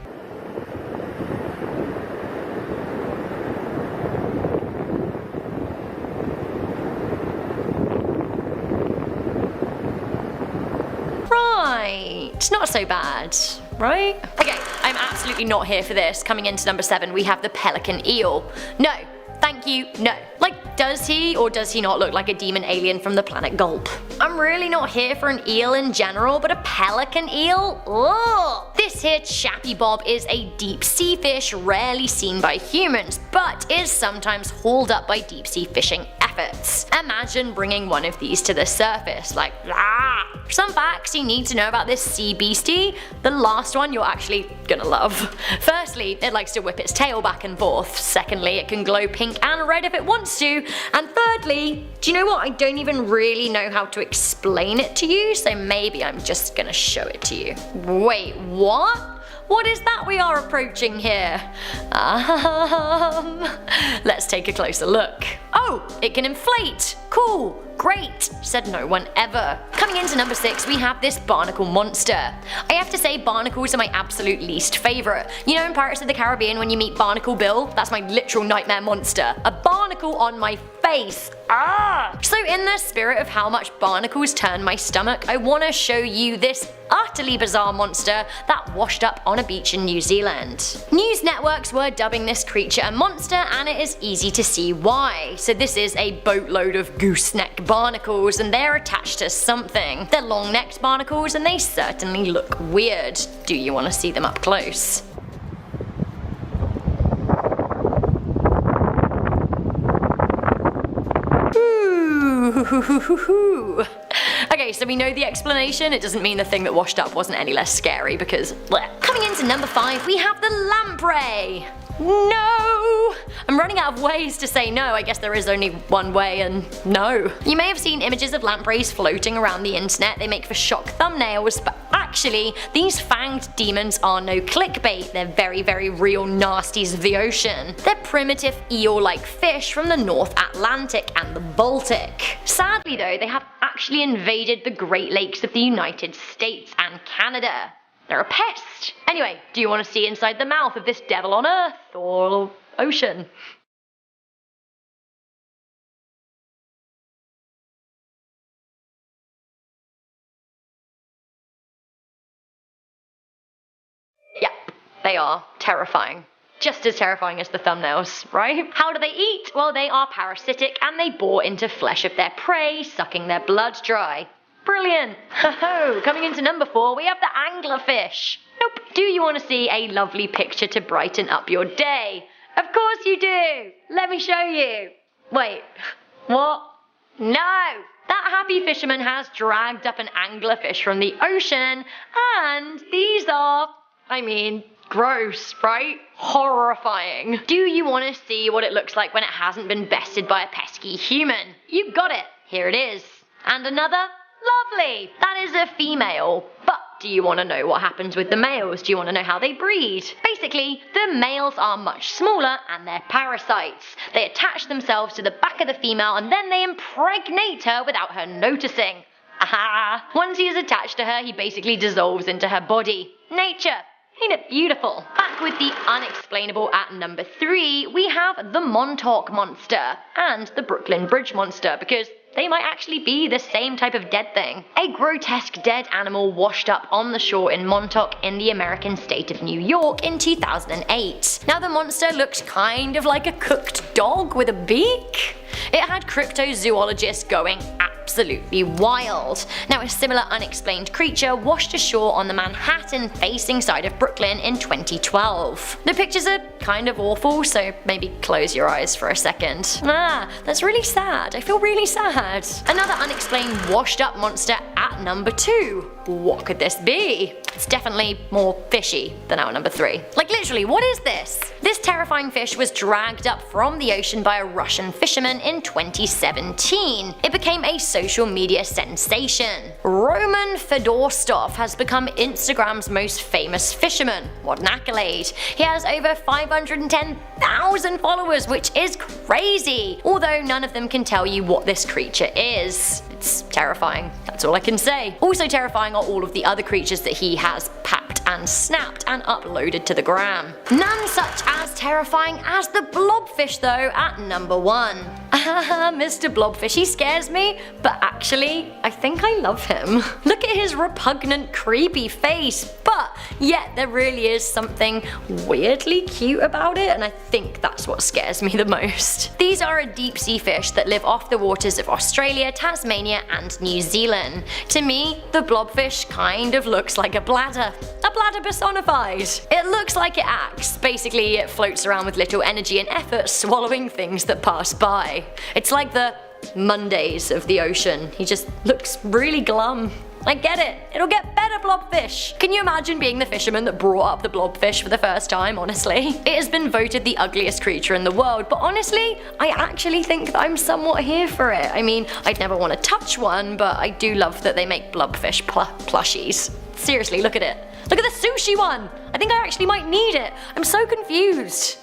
Right, not so bad, right? Okay, I'm absolutely not here for this. Coming into number 7, we have the pelican eel. No, thank you, no. Like, does he or does he not look like a demon alien from the planet Gulp? I'm really not here for an eel in general, but a pelican eel? Ugh. This here chappy bob is a deep sea fish rarely seen by humans, but is sometimes hauled up by deep sea fishing efforts. Imagine bringing one of these to the surface, like ah. Some facts you need to know about this sea beastie. The last one you're actually gonna love. Firstly, it likes to whip its tail back and forth. Secondly, it can glow pink and red if it wants to. And thirdly, do you know what? I don't even really know how to explain it to you, so maybe I'm just gonna show it to you. Wait, what? what is that we are approaching here? Let's take a closer look. Oh, it can inflate. Cool. Great, said no one ever. Coming into number 6, we have this barnacle monster. I have to say barnacles are my absolute least favourite. You know in Pirates of the Caribbean when you meet Barnacle Bill? That's my literal nightmare monster. A barnacle on my face. Ah! So in the spirit of how much barnacles turn my stomach, I want to show you this utterly bizarre monster that washed up on a beach in New Zealand. News networks were dubbing this creature a monster, and it is easy to see why. So this is a boatload of gooseneck barnacles, and they're attached to something. They're long-necked barnacles, and they certainly look weird. Do you want to see them up close? Okay, so we know the explanation. It doesn't mean the thing that washed up wasn't any less scary because bleh. Coming into number 5, we have the lamprey. No! I'm running out of ways to say no. I guess there is only one way, and no. You may have seen images of lampreys floating around the internet. They make for shock thumbnails, but actually, these fanged demons are no clickbait. They're very, very real nasties of the ocean. They're primitive eel-like fish from the North Atlantic and the Baltic. Sadly though, they have actually invaded the Great Lakes of the United States and Canada. They're a pest. Anyway, do you want to see inside the mouth of this devil on Earth or ocean? Yep, they are terrifying. Just as terrifying as the thumbnails, right? How do they eat? Well, they are parasitic and they bore into flesh of their prey, sucking their blood dry. Brilliant! Ho-ho! Coming into number 4, we have the anglerfish. Nope. Do you want to see a lovely picture to brighten up your day? Of course you do! Let me show you. Wait, what? No! That happy fisherman has dragged up an anglerfish from the ocean, and these are, gross, right? Horrifying. Do you want to see what it looks like when it hasn't been bested by a pesky human? You got it. Here it is. And another. Lovely! That is a female. But do you want to know what happens with the males? Do you want to know how they breed? Basically, the males are much smaller and they're parasites. They attach themselves to the back of the female and then they impregnate her without her noticing. Aha! Once he is attached to her, he basically dissolves into her body. Nature! Ain't it beautiful? Back with the unexplainable at number 3, we have the Montauk Monster and the Brooklyn Bridge Monster, because they might actually be the same type of dead thing. A grotesque dead animal washed up on the shore in Montauk in the American state of New York in 2008. Now the monster looked kind of like a cooked dog with a beak. It had cryptozoologists going absolutely wild. Now a similar unexplained creature washed ashore on the Manhattan facing side of Brooklyn in 2012. The pictures are kind of awful, so maybe close your eyes for a second. That's really sad. I feel really sad. Another unexplained washed up monster at number 2. What could this be? It's definitely more fishy than our number 3. Like literally, what is this? This terrifying fish was dragged up from the ocean by a Russian fisherman in 2017. It became a social media sensation. Roman Fedorstov has become Instagram's most famous fisherman. What an accolade. He has over 510,000 followers, which is crazy. Although none of them can tell you what this creature is. It's terrifying. That's all I can say. Also terrifying are all of the other creatures that he has papped and snapped and uploaded to the gram. None such as terrifying as the blobfish though at number 1. Mr. Blobfish, he scares me, but actually, I think I love him. Look at his repugnant, creepy face, but yet there really is something weirdly cute about it, and I think that's what scares me the most. These are a deep sea fish that live off the waters of Australia, Tasmania, and New Zealand. To me, the blobfish kind of looks like a bladder personified. It looks like it acts. Basically, it floats around with little energy and effort, swallowing things that pass by. It's like the Mondays of the ocean. He just looks really glum. I get it. It'll get better, blobfish. Can you imagine being the fisherman that brought up the blobfish for the first time, honestly? It has been voted the ugliest creature in the world, but honestly, I actually think that I'm somewhat here for it. I'd never want to touch one, but I do love that they make blobfish plushies. Seriously, look at it. Look at the sushi one! I think I actually might need it. I'm so confused.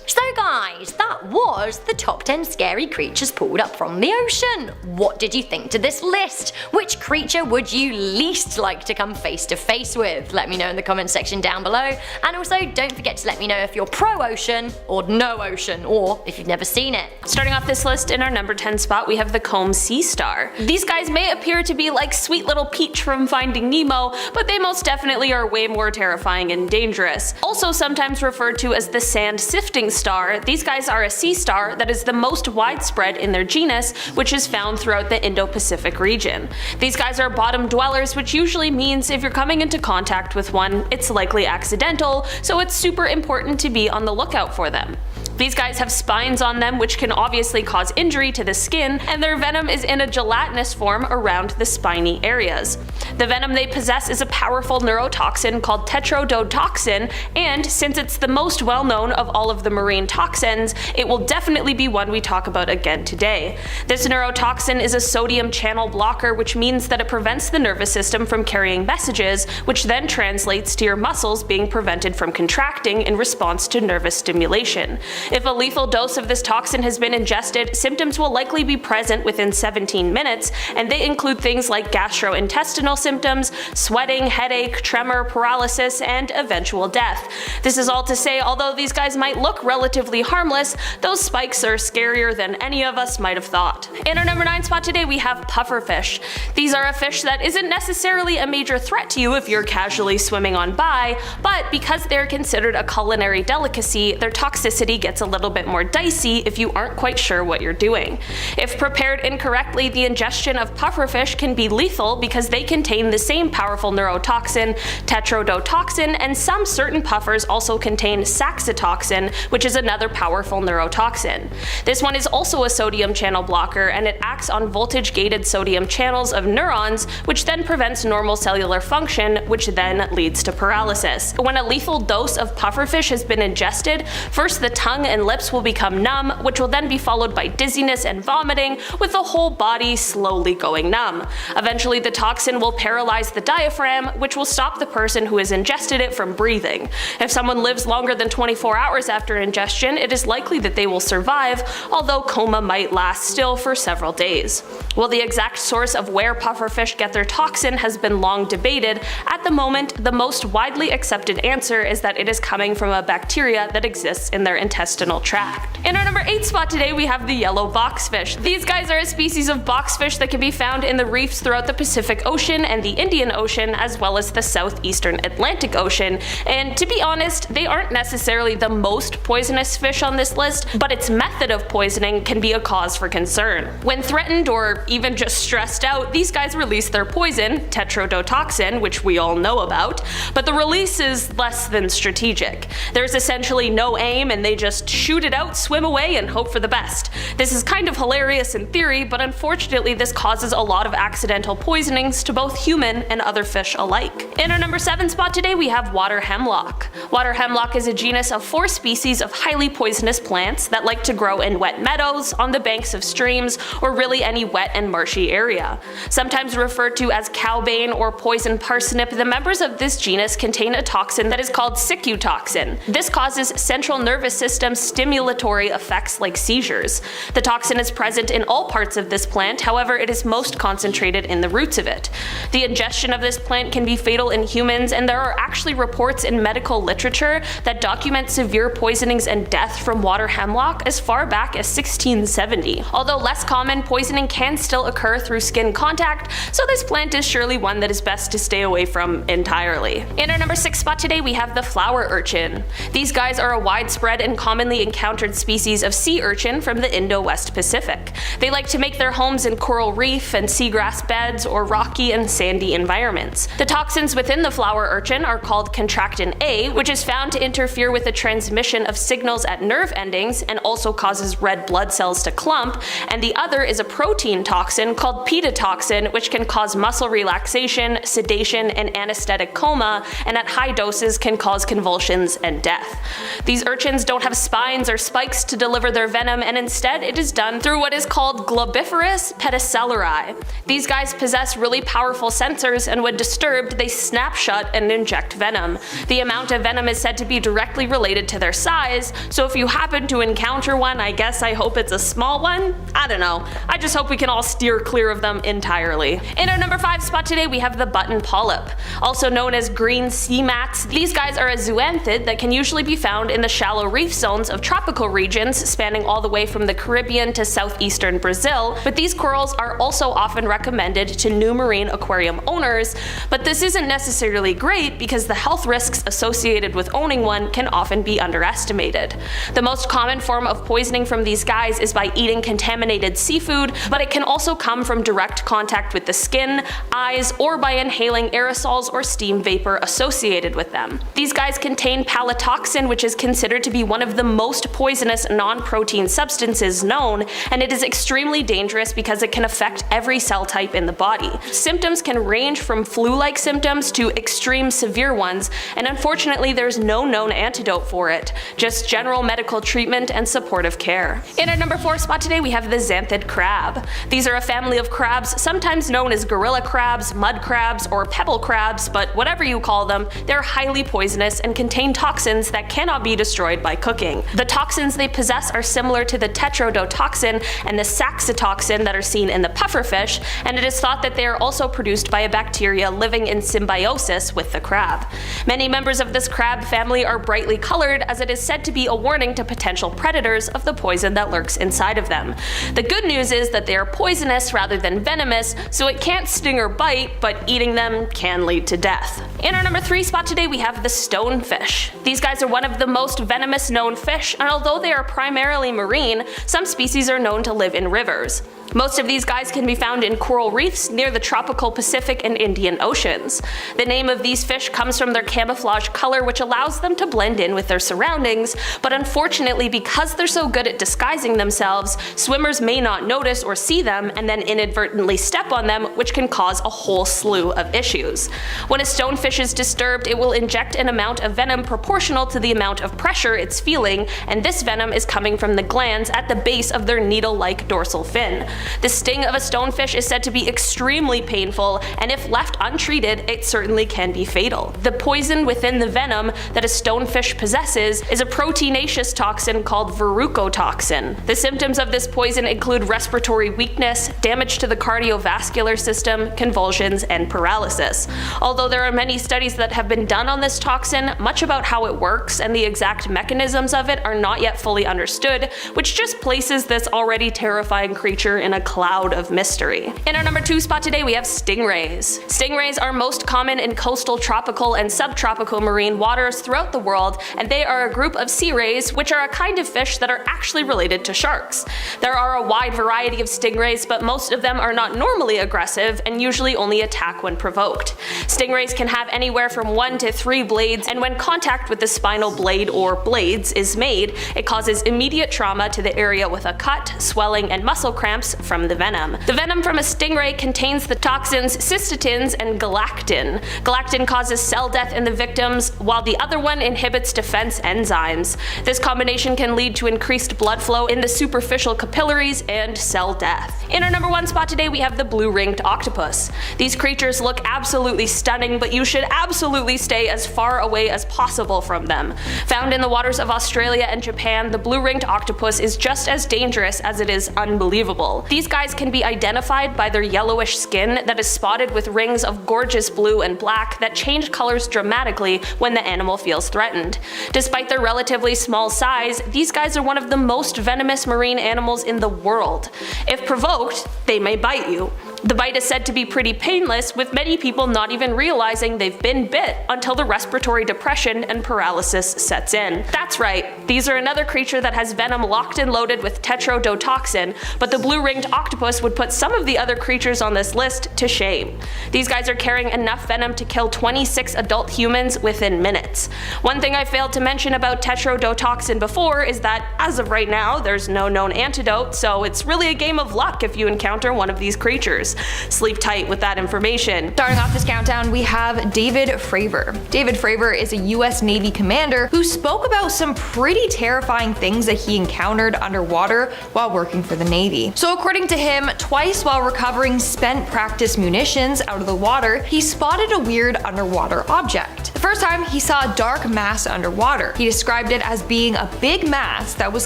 So guys, that was the top 10 scary creatures pulled up from the ocean. What did you think to this list? Which creature would you least like to come face to face with? Let me know in the comment section down below. And also don't forget to let me know if you're pro ocean or no ocean, or if you've never seen it. Starting off this list, in our number 10 spot we have the comb sea star. These guys may appear to be like sweet little Peach from Finding Nemo, but they most definitely are way more terrifying and dangerous. Also sometimes referred to as the sand sifting star, these guys are a sea star that is the most widespread in their genus, which is found throughout the Indo-Pacific region. These guys are bottom dwellers, which usually means if you're coming into contact with one, it's likely accidental, so it's super important to be on the lookout for them. These guys have spines on them, which can obviously cause injury to the skin, and their venom is in a gelatinous form around the spiny areas. The venom they possess is a powerful neurotoxin called tetrodotoxin, and since it's the most well-known of all of the marine toxins, it will definitely be one we talk about again today. This neurotoxin is a sodium channel blocker, which means that it prevents the nervous system from carrying messages, which then translates to your muscles being prevented from contracting in response to nervous stimulation. If a lethal dose of this toxin has been ingested, symptoms will likely be present within 17 minutes, and they include things like gastrointestinal symptoms, sweating, headache, tremor, paralysis, and eventual death. This is all to say, although these guys might look relatively harmless, those spikes are scarier than any of us might have thought. In our number 9 spot today we have pufferfish. These are a fish that isn't necessarily a major threat to you if you're casually swimming on by, but because they're considered a culinary delicacy, their toxicity gets a little bit more dicey if you aren't quite sure what you're doing. If prepared incorrectly, the ingestion of pufferfish can be lethal because they contain the same powerful neurotoxin, tetrodotoxin, and some certain puffers also contain saxitoxin, which is another powerful neurotoxin. This one is also a sodium channel blocker, and it acts on voltage-gated sodium channels of neurons, which then prevents normal cellular function, which then leads to paralysis. When a lethal dose of pufferfish has been ingested, first the tongue and lips will become numb, which will then be followed by dizziness and vomiting, with the whole body slowly going numb. Eventually the toxin will paralyze the diaphragm, which will stop the person who has ingested it from breathing. If someone lives longer than 24 hours after ingestion, it is likely that they will survive, although coma might last still for several days. While the exact source of where pufferfish get their toxin has been long debated, at the moment the most widely accepted answer is that it is coming from a bacteria that exists in their intestinal tract. In our number 8 spot today we have the yellow boxfish. These guys are a species of boxfish that can be found in the reefs throughout the Pacific Ocean and the Indian Ocean, as well as the southeastern Atlantic Ocean, and to be honest, they aren't necessarily the most poisonous fish on this list, but its method of poisoning can be a cause for concern. When threatened or even just stressed out, these guys release their poison, tetrodotoxin, which we all know about, but the release is less than strategic. There's essentially no aim and they just shoot it out, swim away, and hope for the best. This is kind of hilarious in theory, but unfortunately this causes a lot of accidental poisonings to both human and other fish alike. In our number 7 spot today we have water hemlock. Water hemlock is a genus of 4 species of highly poisonous plants that like to grow in wet meadows, on the banks of streams, or really any wet and marshy area. Sometimes referred to as cowbane or poison parsnip, the members of this genus contain a toxin that is called sicutoxin. This causes central nervous system stimulatory effects like seizures. The toxin is present in all parts of this plant, however it is most concentrated in the roots of it. The ingestion of this plant can be fatal in humans, and there are actually reports in medical literature that document severe poisonings and death from water hemlock as far back as 1670. Although less common, poisoning can still occur through skin contact, so this plant is surely one that is best to stay away from entirely. In our number 6 spot today we have the flower urchin. These guys are a widespread and commonly encountered species of sea urchin from the Indo-West Pacific. They like to make their homes in coral reef and seagrass beds or rocky and sandy environments. The toxins within the flower urchin are called contractin A, which is found to interfere with the transmission of signals at nerve endings and also causes red blood cells to clump, and the other is a protein toxin called petotoxin, which can cause muscle relaxation, sedation, and anesthetic coma, and at high doses can cause convulsions and death. These urchins don't have spines or spikes to deliver their venom, and instead it is done through what is called globiferous pedicellari. These guys possess really powerful sensors, and when disturbed they snap shut and inject venom. The amount of venom is said to be directly related to their size, so if you happen to encounter one, I guess I hope it's a small one? I don't know. I just hope we can all steer clear of them entirely. In our number 5 spot today we have the button polyp. Also known as green sea mats, these guys are a zoanthid that can usually be found in the shallow reef zones of tropical regions spanning all the way from the Caribbean to southeastern Brazil, but these corals are also often recommended to new marine aquarium owners, but this isn't necessarily great because the health risks associated with owning one can often be underestimated. The most common form of poisoning from these guys is by eating contaminated seafood, but it can also come from direct contact with the skin, eyes, or by inhaling aerosols or steam vapor associated with them. These guys contain palytoxin, which is considered to be one of the most poisonous non-protein substances known, and it is extremely dangerous because it can affect every cell type in the body. Symptoms can range from flu-like symptoms to extreme severe ones, and unfortunately there's no known antidote for it, just general medical treatment and supportive care. In our number 4 spot today we have the xanthid crab. These are a family of crabs, sometimes known as gorilla crabs, mud crabs, or pebble crabs, but whatever you call them, they're highly poisonous and contain toxins that cannot be destroyed by cooking. The toxins they possess are similar to the tetrodotoxin and the saxitoxin that are seen in the pufferfish, and it is thought that they are also produced by a bacteria living in symbiosis with the crab. Many members of this crab family are brightly colored, as it is said to be a warning to potential predators of the poison that lurks inside of them. The good news is that they are poisonous rather than venomous, so it can't sting or bite, but eating them can lead to death. In our number 3 spot today we have the stonefish. These guys are one of the most venomous known fish, and although they are primarily marine, some species are known to live in rivers. Most of these guys can be found in coral reefs near the tropical Pacific and Indian Oceans. The name of these fish comes from their camouflage color, which allows them to blend in with their surroundings, but unfortunately because they're so good at disguising themselves, swimmers may not notice or see them and then inadvertently step on them, which can cause a whole slew of issues. When a stonefish is disturbed, it will inject an amount of venom proportional to the amount of pressure it's feeling, and this venom is coming from the glands at the base of their needle-like dorsal fin. The sting of a stonefish is said to be extremely painful, and if left untreated, it certainly can be fatal. The poison within the venom that a stonefish possesses is a proteinaceous toxin called verrucotoxin. The symptoms of this poison include respiratory weakness, damage to the cardiovascular system, convulsions, and paralysis. Although there are many studies that have been done on this toxin, much about how it works and the exact mechanisms of it are not yet fully understood, which just places this already terrifying creature in a cloud of mystery. In our number 2 spot today we have stingrays. Stingrays are most common in coastal, tropical, and subtropical marine waters throughout the world, and they are a group of sea rays, which are a kind of fish that are actually related to sharks. There are a wide variety of stingrays, but most of them are not normally aggressive and usually only attack when provoked. Stingrays can have anywhere from 1 to 3 blades, and when contact with the spinal blade or blades is made, it causes immediate trauma to the area with a cut, swelling, and muscle cramps from the venom. The venom from a stingray contains the toxins cystatins and galactin. Galactin causes cell death in the victims, while the other one inhibits defense enzymes. This combination can lead to increased blood flow in the superficial capillaries and cell death. In our number 1 spot today we have the blue-ringed octopus. These creatures look absolutely stunning, but you should absolutely stay as far away as possible from them. Found in the waters of Australia and Japan, the blue-ringed octopus is just as dangerous as it is unbelievable. These guys can be identified by their yellowish skin that is spotted with rings of gorgeous blue and black that change colors dramatically when the animal feels threatened. Despite their relatively small size, these guys are one of the most venomous marine animals in the world. If provoked, they may bite you. The bite is said to be pretty painless, with many people not even realizing they've been bit until the respiratory depression and paralysis sets in. That's right, these are another creature that has venom locked and loaded with tetrodotoxin, but the blue-ringed octopus would put some of the other creatures on this list to shame. These guys are carrying enough venom to kill 26 adult humans within minutes. One thing I failed to mention about tetrodotoxin before is that, as of right now, there's no known antidote, so it's really a game of luck if you encounter one of these creatures. years. Sleep tight with that information. Starting off this countdown, we have David Fravor. David Fravor is a US Navy commander who spoke about some pretty terrifying things that he encountered underwater while working for the Navy. So according to him, twice while recovering spent practice munitions out of the water, he spotted a weird underwater object. The first time, he saw a dark mass underwater. He described it as being a big mass that was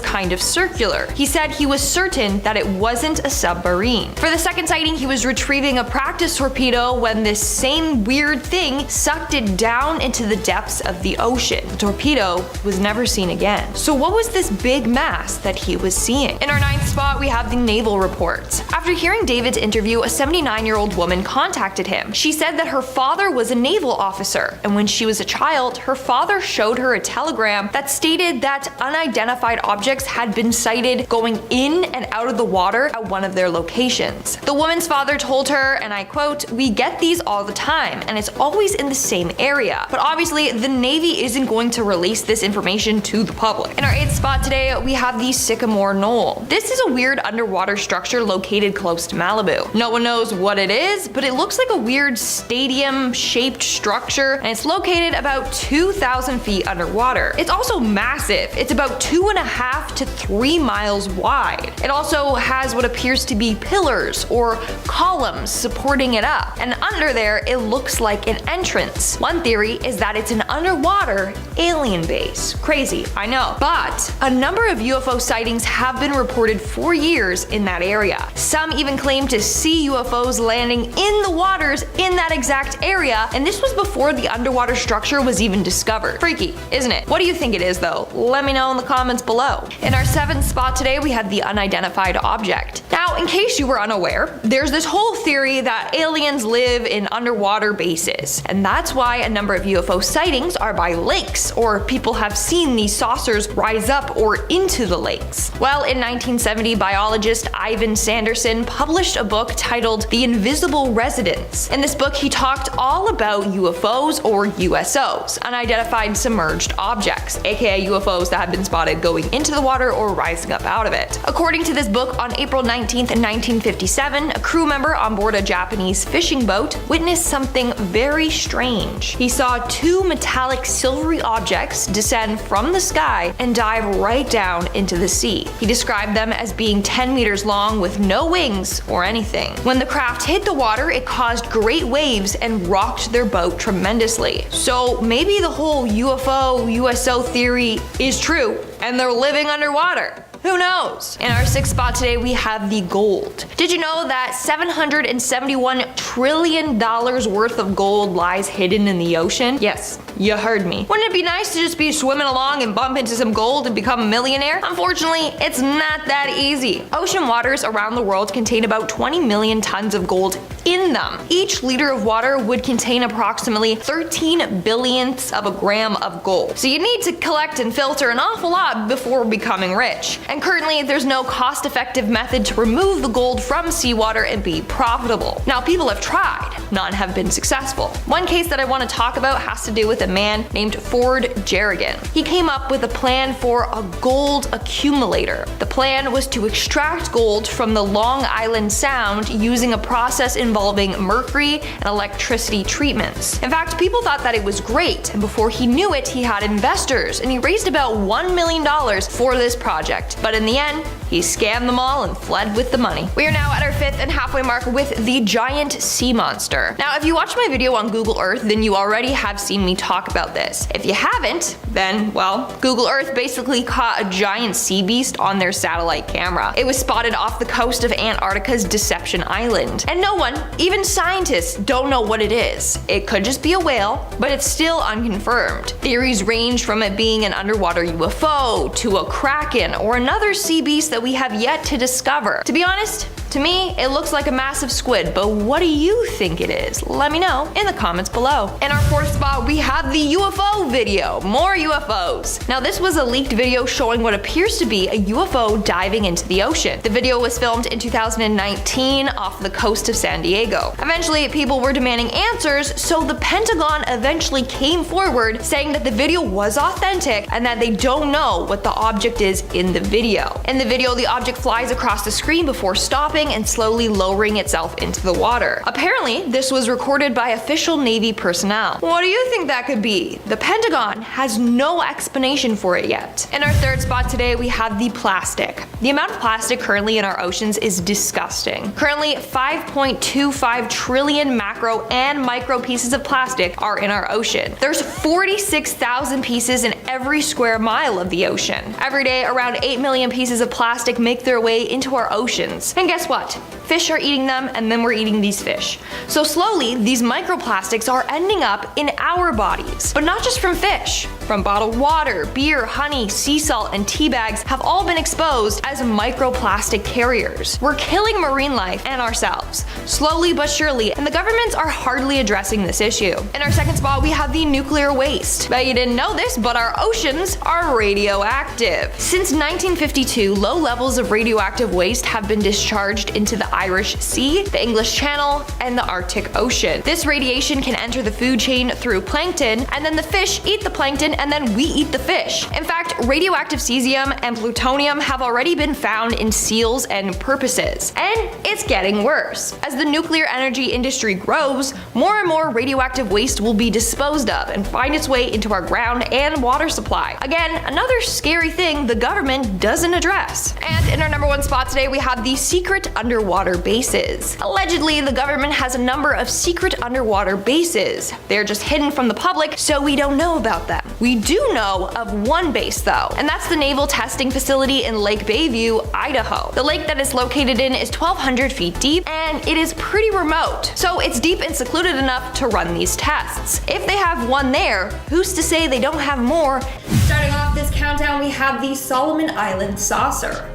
kind of circular. He said he was certain that it wasn't a submarine. For the second sighting, he was retrieving a practice torpedo when this same weird thing sucked it down into the depths of the ocean. The torpedo was never seen again. So what was this big mass that he was seeing? In our 9th spot, we have the naval report. After hearing David's interview, a 79-year-old woman contacted him. She said that her father was a naval officer, and when she was a child, her father showed her a telegram that stated that unidentified objects had been sighted going in and out of the water at one of their locations. The woman's father told her, and I quote, "We get these all the time, and it's always in the same area." But obviously, the Navy isn't going to release this information to the public. In our 8th spot today, we have the Sycamore Knoll. This is a weird underwater structure located close to Malibu. No one knows what it is, but it looks like a weird stadium-shaped structure, and it's located about 2,000 feet underwater. It's also massive. It's about 2.5 to 3 miles wide. It also has what appears to be pillars or columns supporting it up, and under there it looks like an entrance. One theory is that it's an underwater alien base. Crazy, I know. But a number of UFO sightings have been reported for years in that area. Some even claim to see UFOs landing in the waters in that exact area, and this was before the underwater structure was even discovered. Freaky, isn't it? What do you think it is though? Let me know in the comments below. In our 7th spot today, we have the unidentified object. Now, in case you were unaware, there's this whole theory that aliens live in underwater bases, and that's why a number of UFO sightings are by lakes, or people have seen these saucers rise up or into the lakes. Well, in 1970, biologist Ivan Sanderson published a book titled The Invisible Residence. In this book, he talked all about UFOs or USOs, unidentified submerged objects, aka UFOs that have been spotted going into the water or rising up out of it. According to this book, on April 19th, 1957, a crew member on board a Japanese fishing boat witnessed something very strange. He saw 2 metallic silvery objects descend from the sky and dive right down into the sea. He described them as being 10 meters long with no wings or anything. When the craft hit the water, it caused great waves and rocked their boat tremendously. So maybe the whole UFO, USO theory is true, and they're living underwater. Who knows? In our 6th spot today, we have the gold. Did you know that $771 trillion worth of gold lies hidden in the ocean? Yes, you heard me. Wouldn't it be nice to just be swimming along and bump into some gold and become a millionaire? Unfortunately, it's not that easy. Ocean waters around the world contain about 20 million tons of gold in them. Each liter of water would contain approximately 13 billionths of a gram of gold. So you need to collect and filter an awful lot before becoming rich. And currently, there's no cost-effective method to remove the gold from seawater and be profitable. Now, people have tried. None have been successful. One case that I want to talk about has to do with a man named Ford Jerrigan. He came up with a plan for a gold accumulator. The plan was to extract gold from the Long Island Sound using a process involving mercury and electricity treatments. In fact, people thought that it was great, and before he knew it, he had investors, and he raised about $1 million for this project. But in the end, he scammed them all and fled with the money. We are now at our 5th and halfway mark with the giant sea monster. Now, if you watched my video on Google Earth, then you already have seen me talk about this. If you haven't, then, well, Google Earth basically caught a giant sea beast on their satellite camera. It was spotted off the coast of Antarctica's Deception Island. And no one, even scientists, don't know what it is. It could just be a whale, but it's still unconfirmed. Theories range from it being an underwater UFO to a kraken or another sea beast that we have yet to discover. To be honest, to me, it looks like a massive squid, but what do you think it is? Let me know in the comments below. In our 4th spot, we have the UFO video. More UFOs. Now, this was a leaked video showing what appears to be a UFO diving into the ocean. The video was filmed in 2019 off the coast of San Diego. Eventually, people were demanding answers, so the Pentagon eventually came forward saying that the video was authentic and that they don't know what the object is in the video. In the video, the object flies across the screen before stopping exploding and slowly lowering itself into the water. Apparently, this was recorded by official Navy personnel. What do you think that could be? The Pentagon has no explanation for it yet. In our third spot today, we have the plastic. The amount of plastic currently in our oceans is disgusting. Currently, 5.25 trillion macro and micro pieces of plastic are in our ocean. There's 46,000 pieces in every square mile of the ocean. Every day, around 8 million pieces of plastic make their way into our oceans. And guess what? Fish are eating them, and then we're eating these fish. So slowly, these microplastics are ending up in our bodies. But not just from fish. From bottled water, beer, honey, sea salt, and tea bags have all been exposed as microplastic carriers. We're killing marine life and ourselves, slowly but surely, and the governments are hardly addressing this issue. In our second spot, we have the nuclear waste. Bet you didn't know this, but our oceans are radioactive. Since 1952, low levels of radioactive waste have been discharged into the Irish Sea, the English Channel, and the Arctic Ocean. This radiation can enter the food chain through plankton, and then the fish eat the plankton, and then we eat the fish. In fact, radioactive cesium and plutonium have already been found in seals and porpoises. And it's getting worse. As the nuclear energy industry grows, more and more radioactive waste will be disposed of and find its way into our ground and water supply. Again, another scary thing the government doesn't address. And in our number one spot today, we have the secret underwater bases. Allegedly, the government has a number of secret underwater bases. They're just hidden from the public, so we don't know about them. We do know of one base though, and that's the Naval Testing Facility in Lake Bayview, Idaho. The lake that it's located in is 1,200 feet deep, and it is pretty remote, so it's deep and secluded enough to run these tests. If they have one there, who's to say they don't have more? Starting off this countdown, we have the Solomon Island saucer.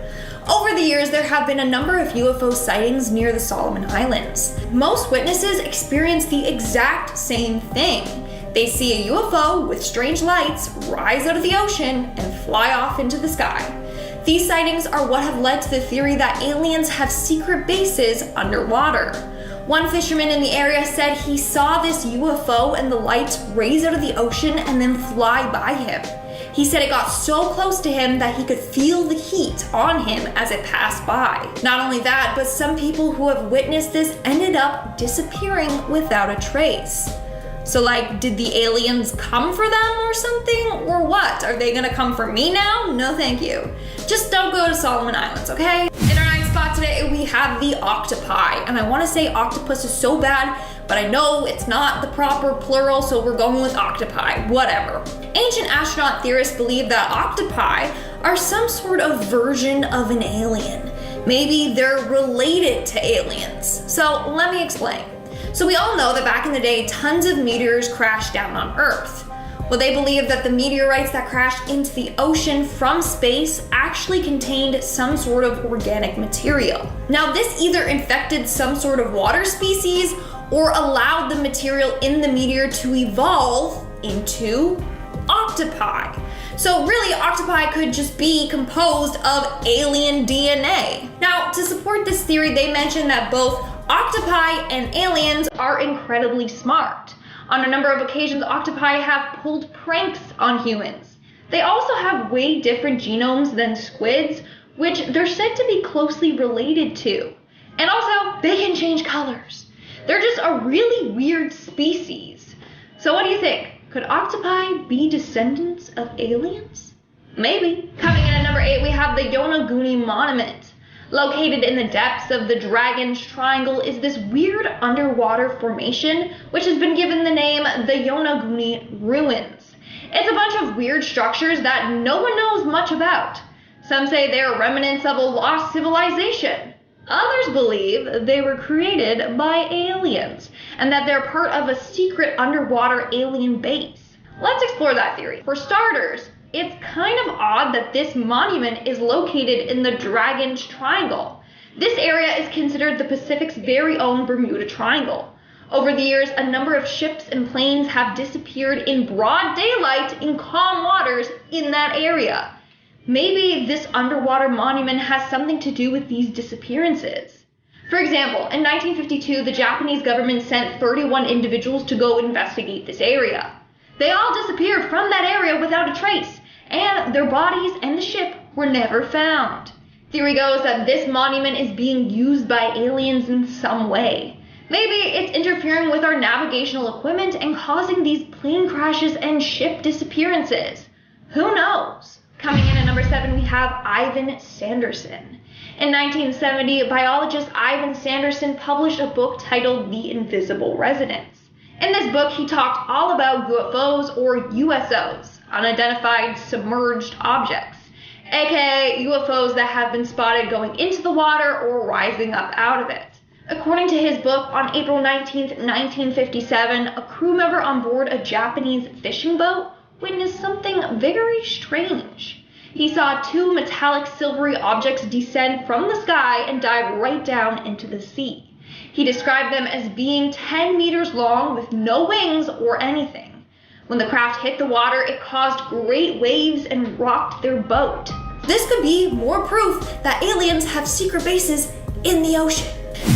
Over the years, there have been a number of UFO sightings near the Solomon Islands. Most witnesses experience the exact same thing. They see a UFO with strange lights rise out of the ocean and fly off into the sky. These sightings are what have led to the theory that aliens have secret bases underwater. One fisherman in the area said he saw this UFO and the lights raise out of the ocean and then fly by him. He said it got so close to him that he could feel the heat on him as it passed by. Not only that, but some people who have witnessed this ended up disappearing without a trace. So like, did the aliens come for them or something? Or what? Are they gonna come for me now? No thank you. Just don't go to Solomon Islands, okay? In our ninth spot today, we have the octopi. And I wanna say octopus is so bad, but I know it's not the proper plural, so we're going with octopi, whatever. Ancient astronaut theorists believe that octopi are some sort of version of an alien. Maybe they're related to aliens. So let me explain. So we all know that back in the day, tons of meteors crashed down on Earth. Well, they believe that the meteorites that crashed into the ocean from space actually contained some sort of organic material. Now, this either infected some sort of water species or allowed the material in the meteor to evolve into octopi. So really, octopi could just be composed of alien DNA. Now, to support this theory, they mention that both octopi and aliens are incredibly smart. On a number of occasions, octopi have pulled pranks on humans. They also have way different genomes than squids, which they're said to be closely related to. And also, they can change colors. They're just a really weird species. So what do you think? Could octopi be descendants of aliens? Maybe. Coming in at number 8, we have the Yonaguni Monument. Located in the depths of the Dragon's Triangle is this weird underwater formation, which has been given the name the Yonaguni Ruins. It's a bunch of weird structures that no one knows much about. Some say they are remnants of a lost civilization. Others believe they were created by aliens, and that they're part of a secret underwater alien base. Let's explore that theory. For starters, it's kind of odd that this monument is located in the Dragon's Triangle. This area is considered the Pacific's very own Bermuda Triangle. Over the years, a number of ships and planes have disappeared in broad daylight in calm waters in that area. Maybe this underwater monument has something to do with these disappearances. For example, in 1952, the Japanese government sent 31 individuals to go investigate this area. They all disappeared from that area without a trace, and their bodies and the ship were never found. Theory goes that this monument is being used by aliens in some way. Maybe it's interfering with our navigational equipment and causing these plane crashes and ship disappearances. Who knows? Coming in at number 7, we have Ivan Sanderson. In 1970, biologist Ivan Sanderson published a book titled The Invisible Residence. In this book, he talked all about UFOs or USOs, unidentified submerged objects, aka UFOs that have been spotted going into the water or rising up out of it. According to his book, on April 19, 1957, a crew member on board a Japanese fishing boat witnessed something very strange. He saw 2 metallic silvery objects descend from the sky and dive right down into the sea. He described them as being 10 meters long with no wings or anything. When the craft hit the water, it caused great waves and rocked their boat. This could be more proof that aliens have secret bases in the ocean.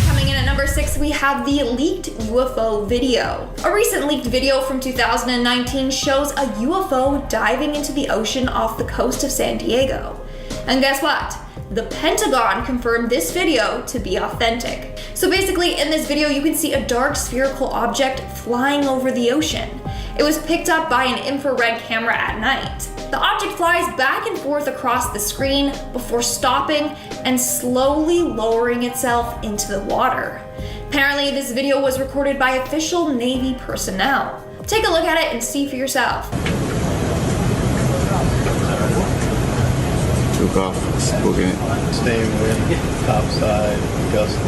Coming in at number 6, we have the leaked UFO video. A recent leaked video from 2019 shows a UFO diving into the ocean off the coast of San Diego. And guess what? The Pentagon confirmed this video to be authentic. So basically, in this video, you can see a dark spherical object flying over the ocean. It was picked up by an infrared camera at night. The object flies back and forth across the screen before stopping and slowly lowering itself into the water. Apparently, this video was recorded by official Navy personnel. Take a look at it and see for yourself. Took off, booking it. Same wind, topside, gust of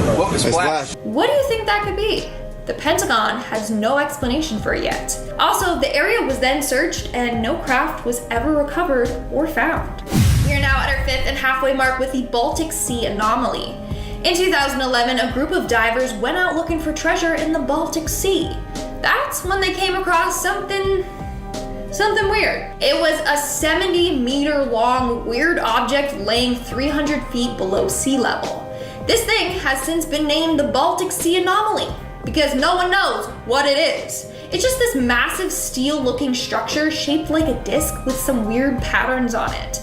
40. What was splash? What do you think that could be? The Pentagon has no explanation for it yet. Also, the area was then searched and no craft was ever recovered or found. We are now at our 5th and halfway mark with the Baltic Sea anomaly. In 2011, a group of divers went out looking for treasure in the Baltic Sea. That's when they came across something weird. It was a 70-meter long weird object laying 300 feet below sea level. This thing has since been named the Baltic Sea anomaly because no one knows what it is. It's just this massive steel-looking structure shaped like a disc with some weird patterns on it.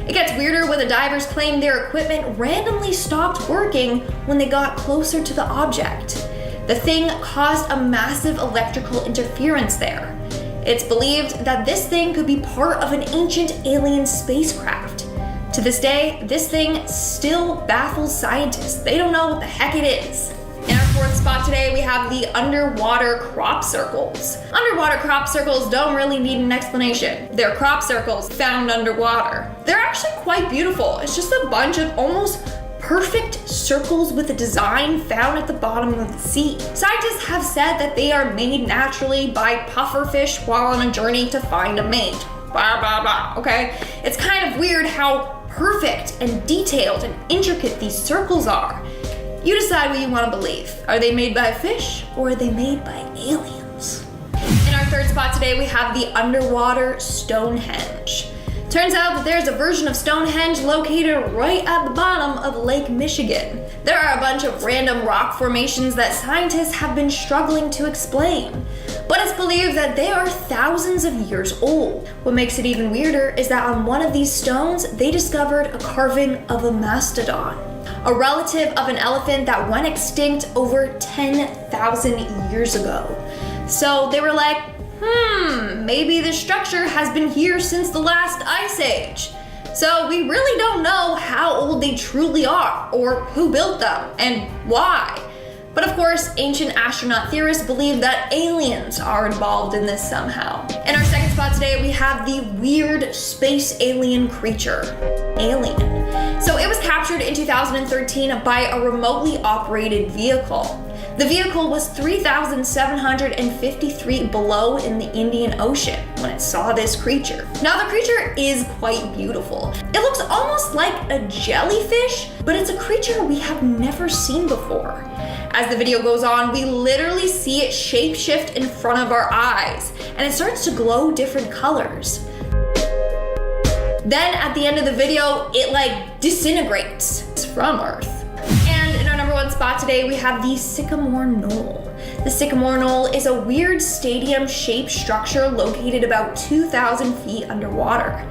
It gets weirder when the divers claim their equipment randomly stopped working when they got closer to the object. The thing caused a massive electrical interference there. It's believed that this thing could be part of an ancient alien spacecraft. To this day, this thing still baffles scientists. They don't know what the heck it is. In our 4th spot today, we have the underwater crop circles. Underwater crop circles don't really need an explanation. They're crop circles found underwater. They're actually quite beautiful. It's just a bunch of almost perfect circles with a design found at the bottom of the sea. Scientists have said that they are made naturally by pufferfish while on a journey to find a mate. Blah, blah, blah, okay? It's kind of weird how perfect and detailed and intricate these circles are. You decide what you want to believe. Are they made by a fish or are they made by aliens? In our 3rd spot today, we have the underwater Stonehenge. Turns out that there's a version of Stonehenge located right at the bottom of Lake Michigan. There are a bunch of random rock formations that scientists have been struggling to explain, but it's believed that they are thousands of years old. What makes it even weirder is that on one of these stones, they discovered a carving of a mastodon, a relative of an elephant that went extinct over 10,000 years ago. So they were like, maybe this structure has been here since the last ice age. So we really don't know how old they truly are, or who built them, and why. But of course, ancient astronaut theorists believe that aliens are involved in this somehow. In our 2nd spot today, we have the weird space alien creature, Alien. So it was captured in 2013 by a remotely operated vehicle. The vehicle was 3,753 below in the Indian Ocean when it saw this creature. Now the creature is quite beautiful. It looks almost like a jellyfish, but it's a creature we have never seen before. As the video goes on, we literally see it shapeshift in front of our eyes, and it starts to glow different colors. Then at the end of the video, it disintegrates from Earth. And in our number 1 spot today, we have the Sycamore Knoll. The Sycamore Knoll is a weird stadium-shaped structure located about 2,000 feet underwater.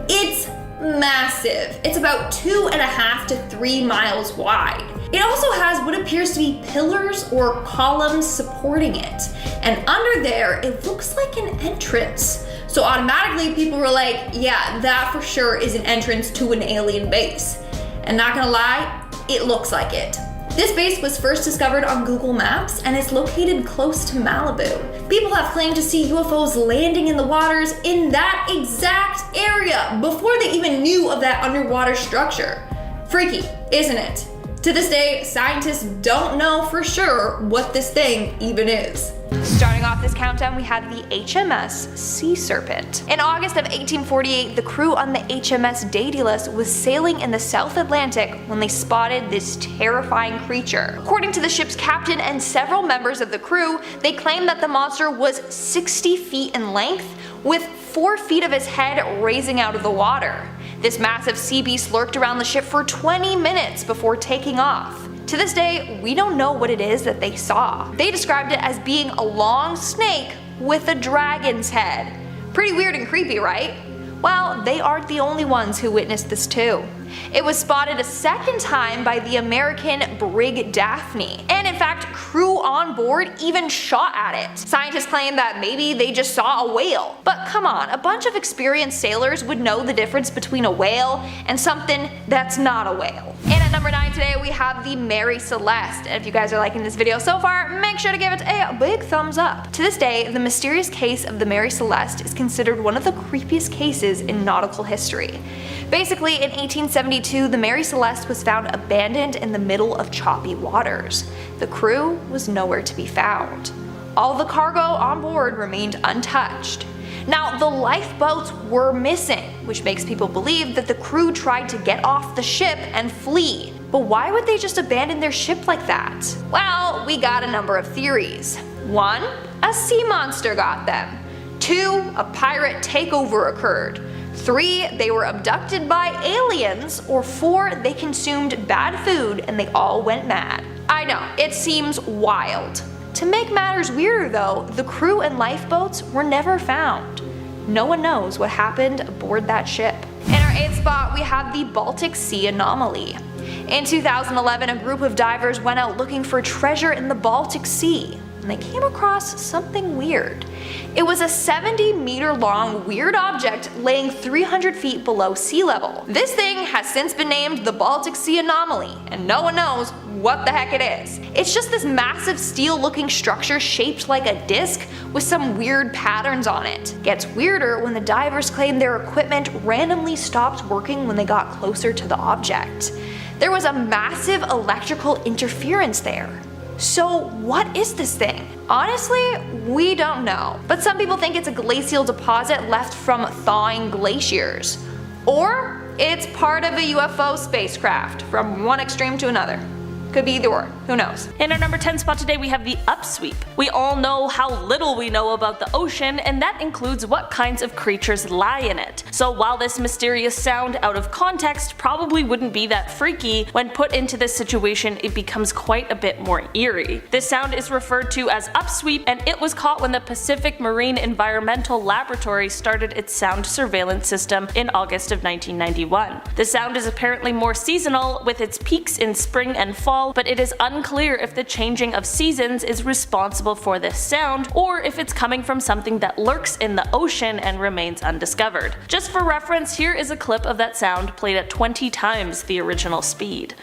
It's massive. It's about 2.5 to 3 miles wide. It also has what appears to be pillars or columns supporting it. And under there, it looks like an entrance. So automatically people were like, yeah, that for sure is an entrance to an alien base. And not gonna lie, it looks like it. This base was first discovered on Google Maps and is located close to Malibu. People have claimed to see UFOs landing in the waters in that exact area before they even knew of that underwater structure. Freaky, isn't it? To this day, scientists don't know for sure what this thing even is. Starting off this countdown, we have the HMS Sea Serpent. In August of 1848, the crew on the HMS Daedalus was sailing in the South Atlantic when they spotted this terrifying creature. According to the ship's captain and several members of the crew, they claimed that the monster was 60 feet in length, with 4 feet of his head raising out of the water. This massive sea beast lurked around the ship for 20 minutes before taking off. To this day, we don't know what it is that they saw. They described it as being a long snake with a dragon's head. Pretty weird and creepy, right? Well, they aren't the only ones who witnessed this too. It was spotted a second time by the American brig Daphne, and in fact, crew on board even shot at it. Scientists claim that maybe they just saw a whale. But come on, a bunch of experienced sailors would know the difference between a whale and something that's not a whale. And at number 9 today, we have the Mary Celeste. And if you guys are liking this video so far, make sure to give it a big thumbs up. To this day, the mysterious case of the Mary Celeste is considered one of the creepiest cases in nautical history. Basically, in 1872, the Mary Celeste was found abandoned in the middle of choppy waters. The crew was nowhere to be found. All the cargo on board remained untouched. Now, the lifeboats were missing, which makes people believe that the crew tried to get off the ship and flee. But why would they just abandon their ship like that? Well, we got a number of theories. 1, a sea monster got them. 2, a pirate takeover occurred. 3, they were abducted by aliens, or 4, they consumed bad food and they all went mad. I know, it seems wild. To make matters weirder though, the crew and lifeboats were never found. No one knows what happened aboard that ship. In our 8th spot, we have the Baltic Sea Anomaly. In 2011, a group of divers went out looking for treasure in the Baltic Sea, and they came across something weird. It was a 70-meter long weird object laying 300 feet below sea level. This thing has since been named the Baltic Sea Anomaly, and no one knows what the heck it is. It's just this massive steel-looking structure shaped like a disc with some weird patterns on it. Gets weirder when the divers claim their equipment randomly stopped working when they got closer to the object. There was a massive electrical interference there. So what is this thing? Honestly, we don't know. But some people think it's a glacial deposit left from thawing glaciers. Or it's part of a UFO spacecraft from one extreme to another. Could be either or, who knows. In our number 10 spot today, we have the upsweep. We all know how little we know about the ocean, and that includes what kinds of creatures lie in it. So while this mysterious sound out of context probably wouldn't be that freaky, when put into this situation it becomes quite a bit more eerie. This sound is referred to as upsweep, and it was caught when the Pacific Marine Environmental Laboratory started its sound surveillance system in August of 1991. The sound is apparently more seasonal, with its peaks in spring and fall, but it is unclear if the changing of seasons is responsible for this sound, or if it's coming from something that lurks in the ocean and remains undiscovered. Just for reference, here is a clip of that sound played at 20 times the original speed.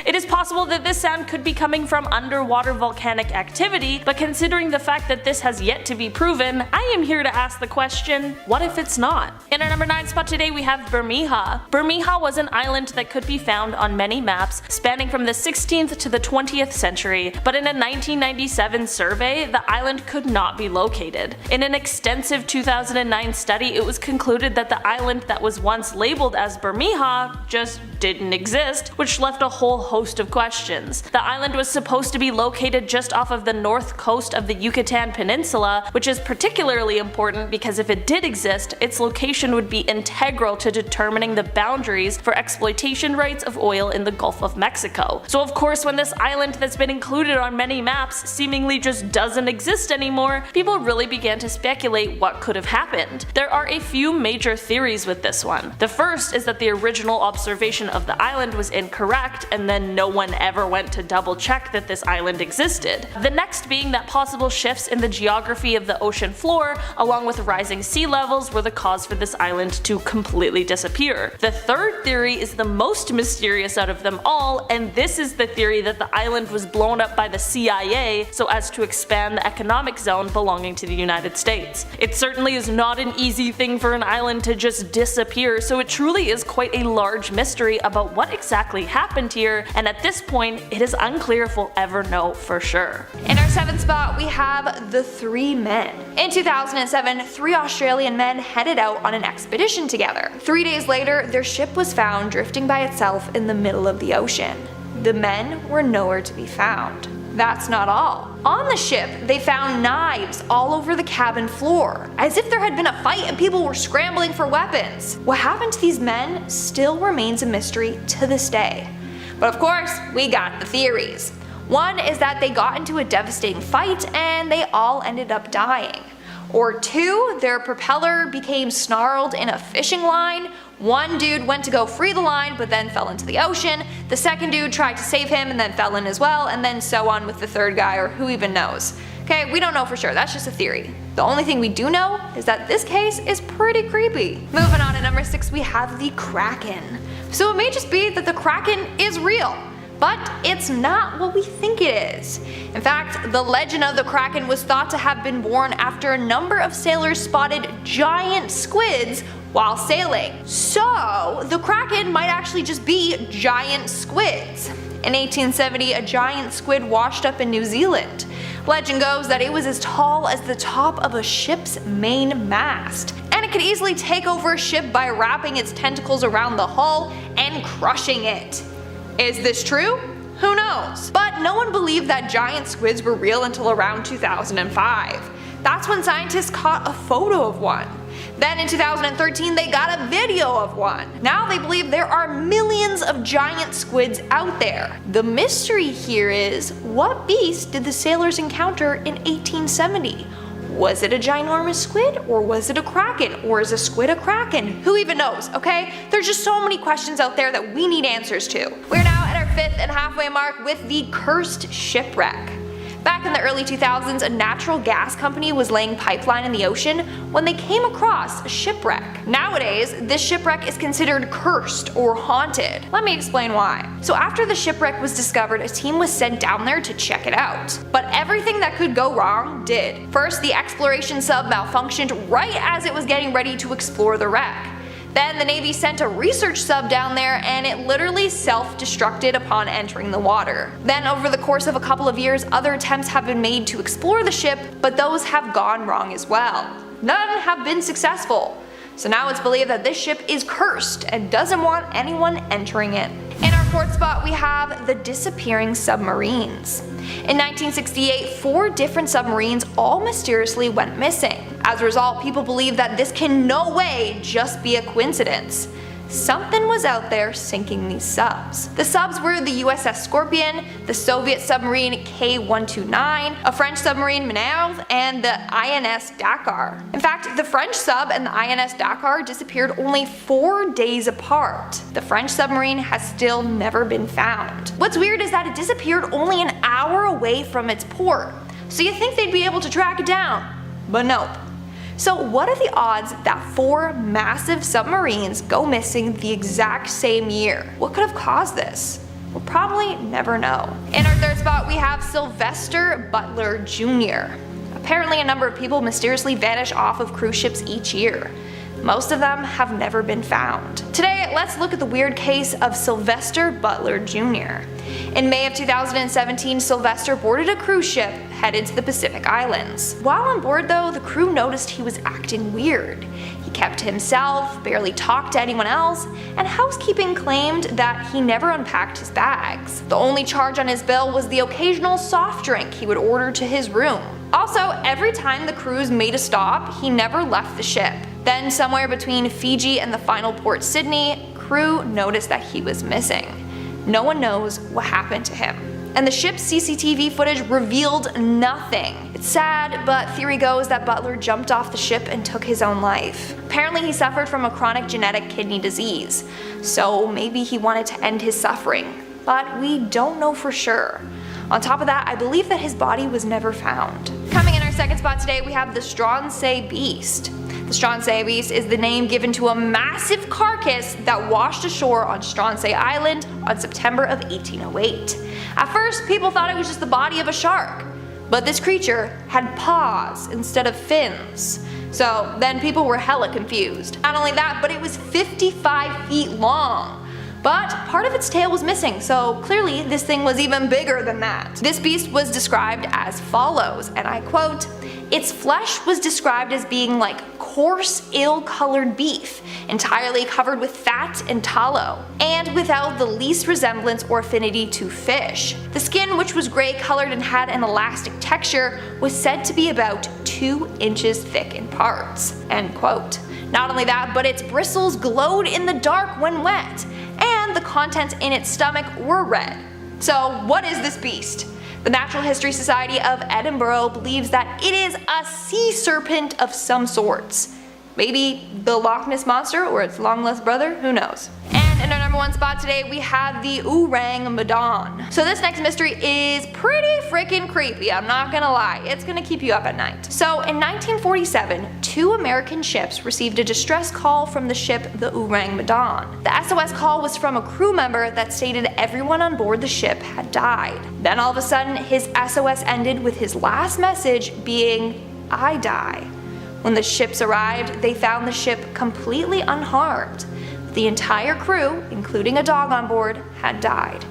It is possible that this sound could be coming from underwater volcanic activity, but considering the fact that this has yet to be proven, I am here to ask the question, what if it's not? In our number 9 spot today, we have Bermeja. Bermeja was an island that could be found on many maps spanning from the 16th to the 20th century, but in a 1997 survey, the island could not be located. In an extensive 2009 study, it was concluded that the island that was once labeled as Bermeja just didn't exist, which left a whole host of questions. The island was supposed to be located just off of the north coast of the Yucatan Peninsula, which is particularly important because if it did exist, its location exploration would be integral to determining the boundaries for exploitation rights of oil in the Gulf of Mexico. So of course, when this island that's been included on many maps seemingly just doesn't exist anymore, people really began to speculate what could have happened. There are a few major theories with this one. The first is that the original observation of the island was incorrect, and then no one ever went to double check that this island existed. The next being that possible shifts in the geography of the ocean floor, along with rising sea levels, were the cause for this island to completely disappear. The third theory is the most mysterious out of them all, and this is the theory that the island was blown up by the CIA so as to expand the economic zone belonging to the United States. It certainly is not an easy thing for an island to just disappear, so it truly is quite a large mystery about what exactly happened here, and at this point, it is unclear if we'll ever know for sure. In our 7th spot, we have the 3 men. In 2007, 3 Australian men headed out on an expedition together. 3 days later, their ship was found drifting by itself in the middle of the ocean. The men were nowhere to be found. That's not all. On the ship, they found knives all over the cabin floor, as if there had been a fight and people were scrambling for weapons. What happened to these men still remains a mystery to this day. But of course, we got the theories. One is that they got into a devastating fight and they all ended up dying. Or 2, their propeller became snarled in a fishing line. One dude went to go free the line but then fell into the ocean. The second dude tried to save him and then fell in as well, and then so on with the third guy, or who even knows. Okay, we don't know for sure, that's just a theory. The only thing we do know is that this case is pretty creepy. Moving on to number 6, we have the Kraken. So it may just be that the Kraken is real, but it's not what we think it is. In fact, the legend of the Kraken was thought to have been born after a number of sailors spotted giant squids while sailing. So the Kraken might actually just be giant squids. In 1870, a giant squid washed up in New Zealand. Legend goes that it was as tall as the top of a ship's main mast, and it could easily take over a ship by wrapping its tentacles around the hull and crushing it. Is this true? Who knows? But no one believed that giant squids were real until around 2005. That's when scientists caught a photo of one. Then in 2013 they got a video of one. Now they believe there are millions of giant squids out there. The mystery here is, what beast did the sailors encounter in 1870? Was it a ginormous squid, or was it a kraken, or is a squid a kraken? Who even knows, okay? There's just so many questions out there that we need answers to. We're now at our 5th and halfway mark with the cursed shipwreck. Back in the early 2000s, a natural gas company was laying pipeline in the ocean when they came across a shipwreck. Nowadays, this shipwreck is considered cursed or haunted. Let me explain why. So after the shipwreck was discovered, a team was sent down there to check it out. But everything that could go wrong did. First, the exploration sub malfunctioned right as it was getting ready to explore the wreck. Then the Navy sent a research sub down there and it literally self-destructed upon entering the water. Then over the course of a couple of years, other attempts have been made to explore the ship, but those have gone wrong as well. None have been successful. So now it's believed that this ship is cursed and doesn't want anyone entering it. In our 4th spot, we have the disappearing submarines. In 1968, 4 different submarines all mysteriously went missing. As a result, people believe that this can no way just be a coincidence. Something was out there sinking these subs. The subs were the USS Scorpion, the Soviet submarine K-129, a French submarine Minerve, and the INS Dakar. In fact, the French sub and the INS Dakar disappeared only 4 days apart. The French submarine has still never been found. What's weird is that it disappeared only an hour away from its port, so you think they'd be able to track it down, but nope. So what are the odds that 4 massive submarines go missing the exact same year? What could have caused this? We'll probably never know. In our 3rd spot, we have Sylvester Butler Jr. Apparently a number of people mysteriously vanish off of cruise ships each year. Most of them have never been found. Today, let's look at the weird case of Sylvester Butler Jr. In May of 2017, Sylvester boarded a cruise ship headed to the Pacific Islands. While on board though, the crew noticed he was acting weird. He kept to himself, barely talked to anyone else, and housekeeping claimed that he never unpacked his bags. The only charge on his bill was the occasional soft drink he would order to his room. Also, every time the cruise made a stop, he never left the ship. Then somewhere between Fiji and the final port Sydney, crew noticed that he was missing. No one knows what happened to him. And the ship's CCTV footage revealed nothing. It's sad, but theory goes that Butler jumped off the ship and took his own life. Apparently he suffered from a chronic genetic kidney disease, so maybe he wanted to end his suffering, but we don't know for sure. On top of that, I believe that his body was never found. Coming in our second spot today, we have the Stronsay Beast. The Stronsay Beast is the name given to a massive carcass that washed ashore on Stronsay Island on September of 1808. At first, people thought it was just the body of a shark, but this creature had paws instead of fins. So then people were hella confused. Not only that, but it was 55 feet long. But part of its tail was missing, so clearly this thing was even bigger than that. This beast was described as follows, and I quote, "Its flesh was described as being like coarse, ill-colored beef, entirely covered with fat and tallow, and without the least resemblance or affinity to fish. The skin, which was gray-colored and had an elastic texture, was said to be about 2 inches thick in parts." End quote. Not only that, but its bristles glowed in the dark when wet, and the contents in its stomach were red. So what is this beast? The Natural History Society of Edinburgh believes that it is a sea serpent of some sorts. Maybe the Loch Ness Monster or its long-lost brother, who knows. And in our number 1 spot today, we have the Orang Medan. So this next mystery is pretty freaking creepy, I'm not gonna lie. It's gonna keep you up at night. So in 1947, 2 American ships received a distress call from the ship the Orang Medan. The SOS call was from a crew member that stated everyone on board the ship had died. Then all of a sudden, his SOS ended with his last message being, "I die." When the ships arrived, they found the ship completely unharmed. The entire crew, including a dog on board, had died.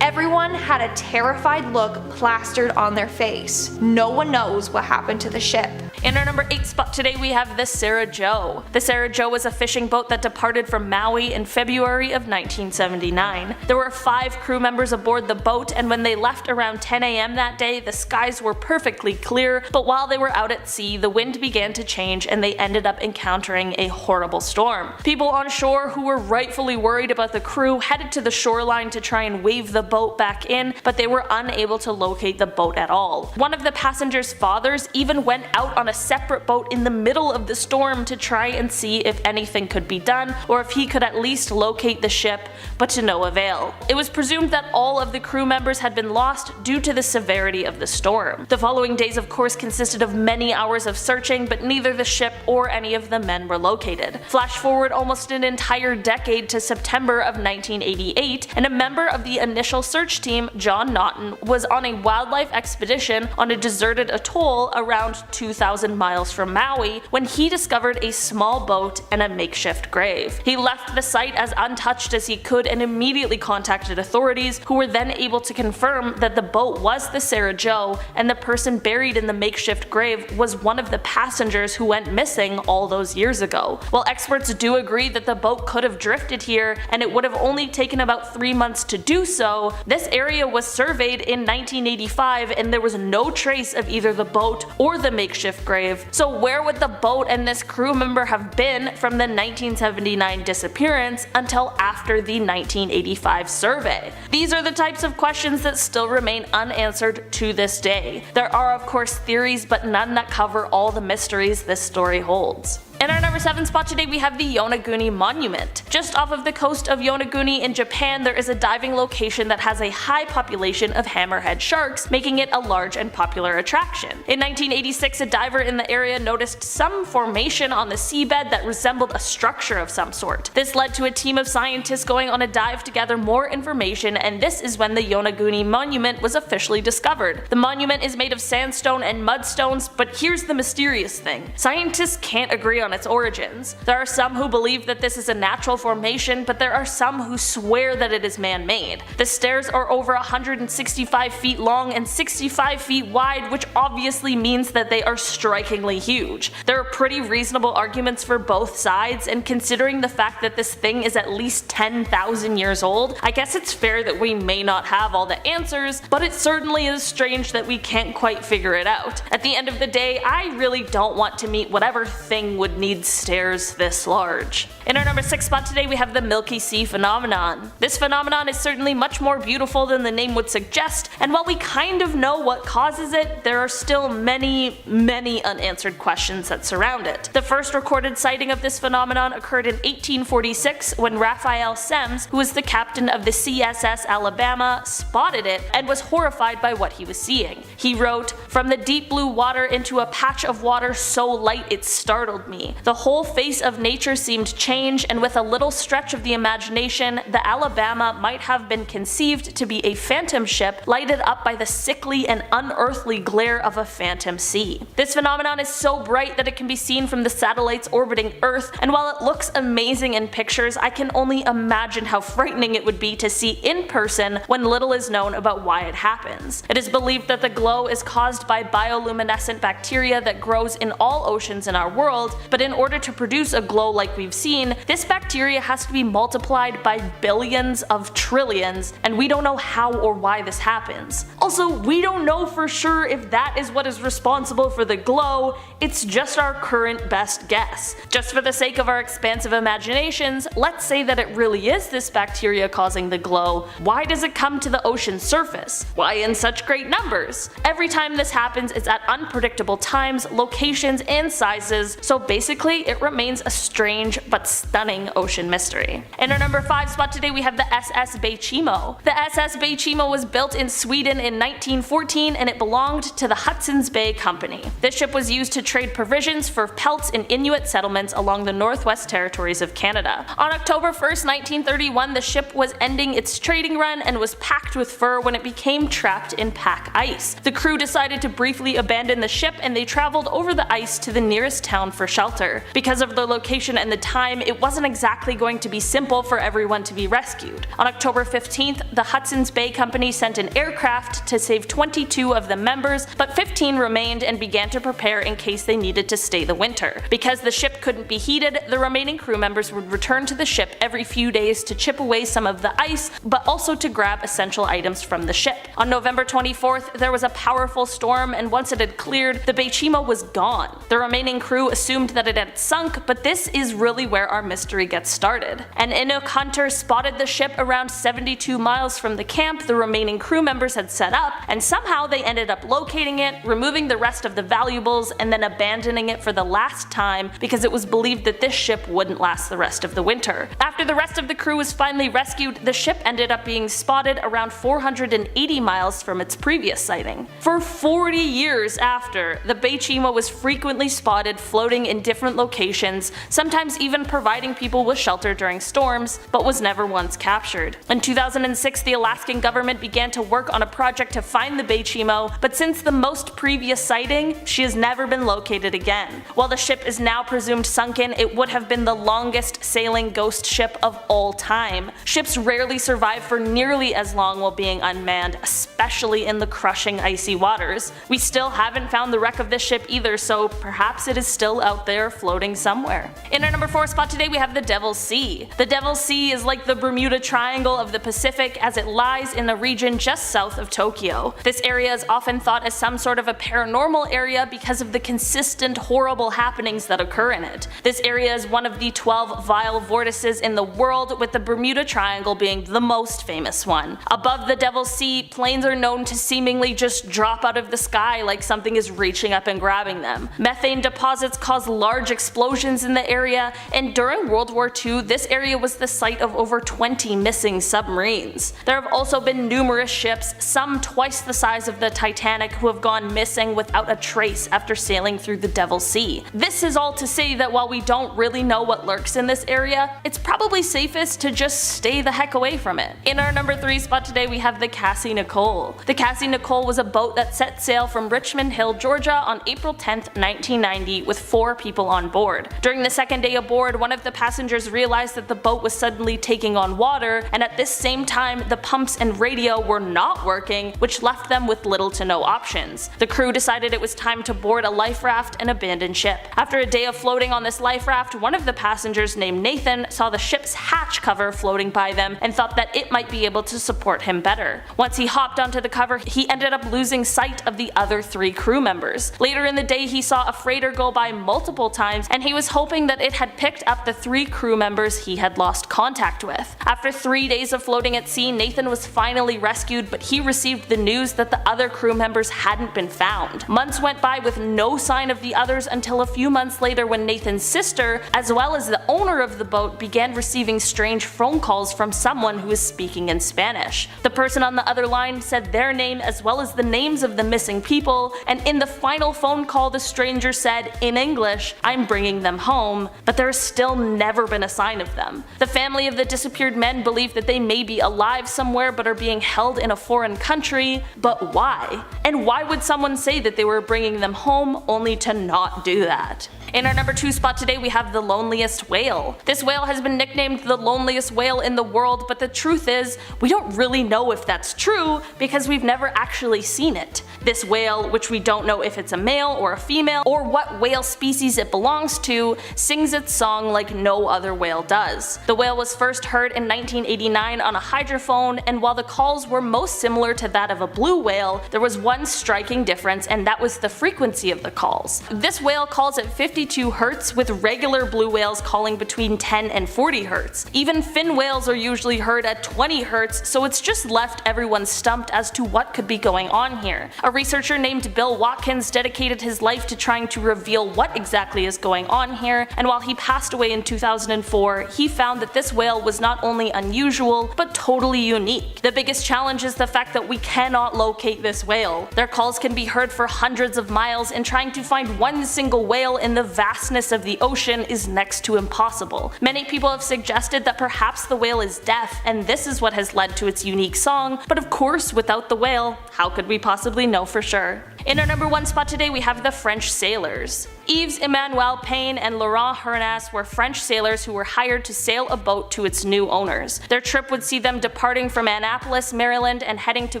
Everyone had a terrified look plastered on their face. No one knows what happened to the ship. In our number 8 spot today, we have the Sarah Joe. The Sarah Joe was a fishing boat that departed from Maui in February of 1979. There were 5 crew members aboard the boat, and when they left around 10 a.m. that day, the skies were perfectly clear, but while they were out at sea, the wind began to change and they ended up encountering a horrible storm. People on shore who were rightfully worried about the crew headed to the shoreline to try and wave the boat back in, but they were unable to locate the boat at all. One of the passengers' fathers even went out on a separate boat in the middle of the storm to try and see if anything could be done or if he could at least locate the ship, but to no avail. It was presumed that all of the crew members had been lost due to the severity of the storm. The following days of course consisted of many hours of searching, but neither the ship or any of the men were located. Flash forward almost an entire decade to September of 1988, and a member of the initial search team, John Naughton, was on a wildlife expedition on a deserted atoll around 2,000 miles from Maui when he discovered a small boat and a makeshift grave. He left the site as untouched as he could and immediately contacted authorities, who were then able to confirm that the boat was the Sarah Joe and the person buried in the makeshift grave was one of the passengers who went missing all those years ago. While experts do agree that the boat could have drifted here and it would have only taken about 3 months to do so, this area was surveyed in 1985 and there was no trace of either the boat or the makeshift grave. So where would the boat and this crew member have been from the 1979 disappearance until after the 1985 survey? These are the types of questions that still remain unanswered to this day. There are of course theories, but none that cover all the mysteries this story holds. In our number 7 spot today, we have the Yonaguni Monument. Just off of the coast of Yonaguni in Japan, there is a diving location that has a high population of hammerhead sharks, making it a large and popular attraction. In 1986, a diver in the area noticed some formation on the seabed that resembled a structure of some sort. This led to a team of scientists going on a dive to gather more information, and this is when the Yonaguni Monument was officially discovered. The monument is made of sandstone and mudstones, but here's the mysterious thing. Scientists can't agree on its origins. There are some who believe that this is a natural natural formation, but there are some who swear that it is man-made. The stairs are over 165 feet long and 65 feet wide, which obviously means that they are strikingly huge. There are pretty reasonable arguments for both sides, and considering the fact that this thing is at least 10,000 years old, I guess it's fair that we may not have all the answers, but it certainly is strange that we can't quite figure it out. At the end of the day, I really don't want to meet whatever thing would need stairs this large. In our number 6 spot today, we have the Milky Sea phenomenon. This phenomenon is certainly much more beautiful than the name would suggest, and while we kind of know what causes it, there are still many unanswered questions that surround it. The first recorded sighting of this phenomenon occurred in 1846 when Raphael Semmes, who was the captain of the CSS Alabama, spotted it and was horrified by what he was seeing. He wrote, "From the deep blue water into a patch of water so light it startled me. The whole face of nature seemed changed, and with a little stretch of the imagination, the Alabama might have been conceived to be a phantom ship lighted up by the sickly and unearthly glare of a phantom sea." This phenomenon is so bright that it can be seen from the satellites orbiting Earth, and while it looks amazing in pictures, I can only imagine how frightening it would be to see in person when little is known about why it happens. It is believed that the glow is caused by bioluminescent bacteria that grows in all oceans in our world, but in order to produce a glow like we've seen, this bacteria has to be multiplied by billions of trillions, and we don't know how or why this happens. Also, we don't know for sure if that is what is responsible for the glow, it's just our current best guess. Just for the sake of our expansive imaginations, let's say that it really is this bacteria causing the glow. Why does it come to the ocean surface? Why in such great numbers? Every time this happens, it's at unpredictable times, locations, and sizes, so basically it remains a strange but stunning ocean mystery. In our number 5 spot today, we have the SS Beichimo. The SS Beichimo was built in Sweden in 1914 and it belonged to the Hudson's Bay Company. This ship was used to trade provisions for pelts in Inuit settlements along the Northwest Territories of Canada. On October 1st, 1931, the ship was ending its trading run and was packed with fur when it became trapped in pack ice. The crew decided to briefly abandon the ship and they traveled over the ice to the nearest town for shelter. Because of the location and the time, it wasn't exactly going to be simple for everyone to be rescued. On October 15th, the Hudson's Bay Company sent an aircraft to save 22 of the members, but 15 remained and began to prepare in case they needed to stay the winter. Because the ship couldn't be heated, the remaining crew members would return to the ship every few days to chip away some of the ice, but also to grab essential items from the ship. On November 24th, there was a powerful storm, and once it had cleared, the Beichimo was gone. The remaining crew assumed that it had sunk, but this is really where our mystery gets started. An Inuk hunter spotted the ship around 72 miles from the camp the remaining crew members had set up, and somehow they ended up locating it, removing the rest of the valuables, and then abandoning it for the last time because it was believed that this ship wouldn't last the rest of the winter. After the rest of the crew was finally rescued, the ship ended up being spotted around 480 miles from its previous sighting. For 40 years after, the Beichimo was frequently spotted floating in different locations, sometimes even providing people with shelter during storms, but was never once captured. In 2006, the Alaskan government began to work on a project to find the Beichimo, but since the most previous sighting, she has never been located again. While the ship is now presumed sunken, it would have been the longest sailing ghost ship of all time. Ships rarely survive for nearly as long while being unmanned, especially in the crushing icy waters. We still haven't found the wreck of this ship either, so perhaps it is still out there floating somewhere. In our number 4 spot today, we have the Devil's Sea. The Devil's Sea is like the Bermuda Triangle of the Pacific, as it lies in a region just south of Tokyo. This area is often thought as some sort of a paranormal area because of the consistent horrible happenings that occur in it. This area is one of the 12 vile vortices in the world, with the Bermuda Triangle being the most famous one. Above the Devil's Sea, planes are known to seemingly just drop out of the sky like something is reaching up and grabbing them. Methane deposits cause large explosions in the area, and during World War II, this area was the site of over 20 missing submarines. There have also been numerous ships, some become twice the size of the Titanic who have gone missing without a trace after sailing through the Devil's Sea. This is all to say that while we don't really know what lurks in this area, it's probably safest to just stay the heck away from it. In our number 3 spot today we have the Cassie Nicole. The Cassie Nicole was a boat that set sail from Richmond Hill, Georgia on April 10th, 1990 with 4 people on board. During the second day aboard, one of the passengers realized that the boat was suddenly taking on water, and at this same time the pumps and radio were not working, which left them with little to no options. The crew decided it was time to board a life raft and abandon ship. After a day of floating on this life raft, one of the passengers named Nathan saw the ship's hatch cover floating by them and thought that it might be able to support him better. Once he hopped onto the cover, he ended up losing sight of the other 3 crew members. Later in the day he saw a freighter go by multiple times, and he was hoping that it had picked up the 3 crew members he had lost contact with. After 3 days of floating at sea, Nathan was finally rescued, but he received the news that the other crew members hadn't been found. Months went by with no sign of the others until a few months later when Nathan's sister, as well as the owner of the boat, began receiving strange phone calls from someone who was speaking in Spanish. The person on the other line said their name as well as the names of the missing people, and in the final phone call the stranger said, in English, "I'm bringing them home," but there has still never been a sign of them. The family of the disappeared men believe that they may be alive somewhere but are being held in a foreign country, but why? And why would someone say that they were bringing them home only to not do that? In our number 2 spot today we have the loneliest whale. This whale has been nicknamed the loneliest whale in the world, but the truth is, we don't really know if that's true because we've never actually seen it. This whale, which we don't know if it's a male or a female or what whale species it belongs to, sings its song like no other whale does. The whale was first heard in 1989 on a hydrophone, and while the calls were most similar to that of a blue whale, there was one striking difference, and that was the frequency of the calls. This whale calls at 52 Hz, with regular blue whales calling between 10 and 40 Hz. Even fin whales are usually heard at 20 Hz, so it's just left everyone stumped as to what could be going on here. A researcher named Bill Watkins dedicated his life to trying to reveal what exactly is going on here, and while he passed away in 2004, he found that this whale was not only unusual, but totally unique. The biggest challenge is the fact that we cannot locate this whale. Their calls can be heard for hundreds of miles, and trying to find one single whale in the vastness of the ocean is next to impossible. Many people have suggested that perhaps the whale is deaf, and this is what has led to its unique song, but of course without the whale, how could we possibly know for sure? In our number 1 spot today we have the French sailors. Yves Emmanuel Payne and Laurent Hernas were French sailors who were hired to sail a boat to its new owners. Their trip would see them departing from Annapolis, Maryland and heading to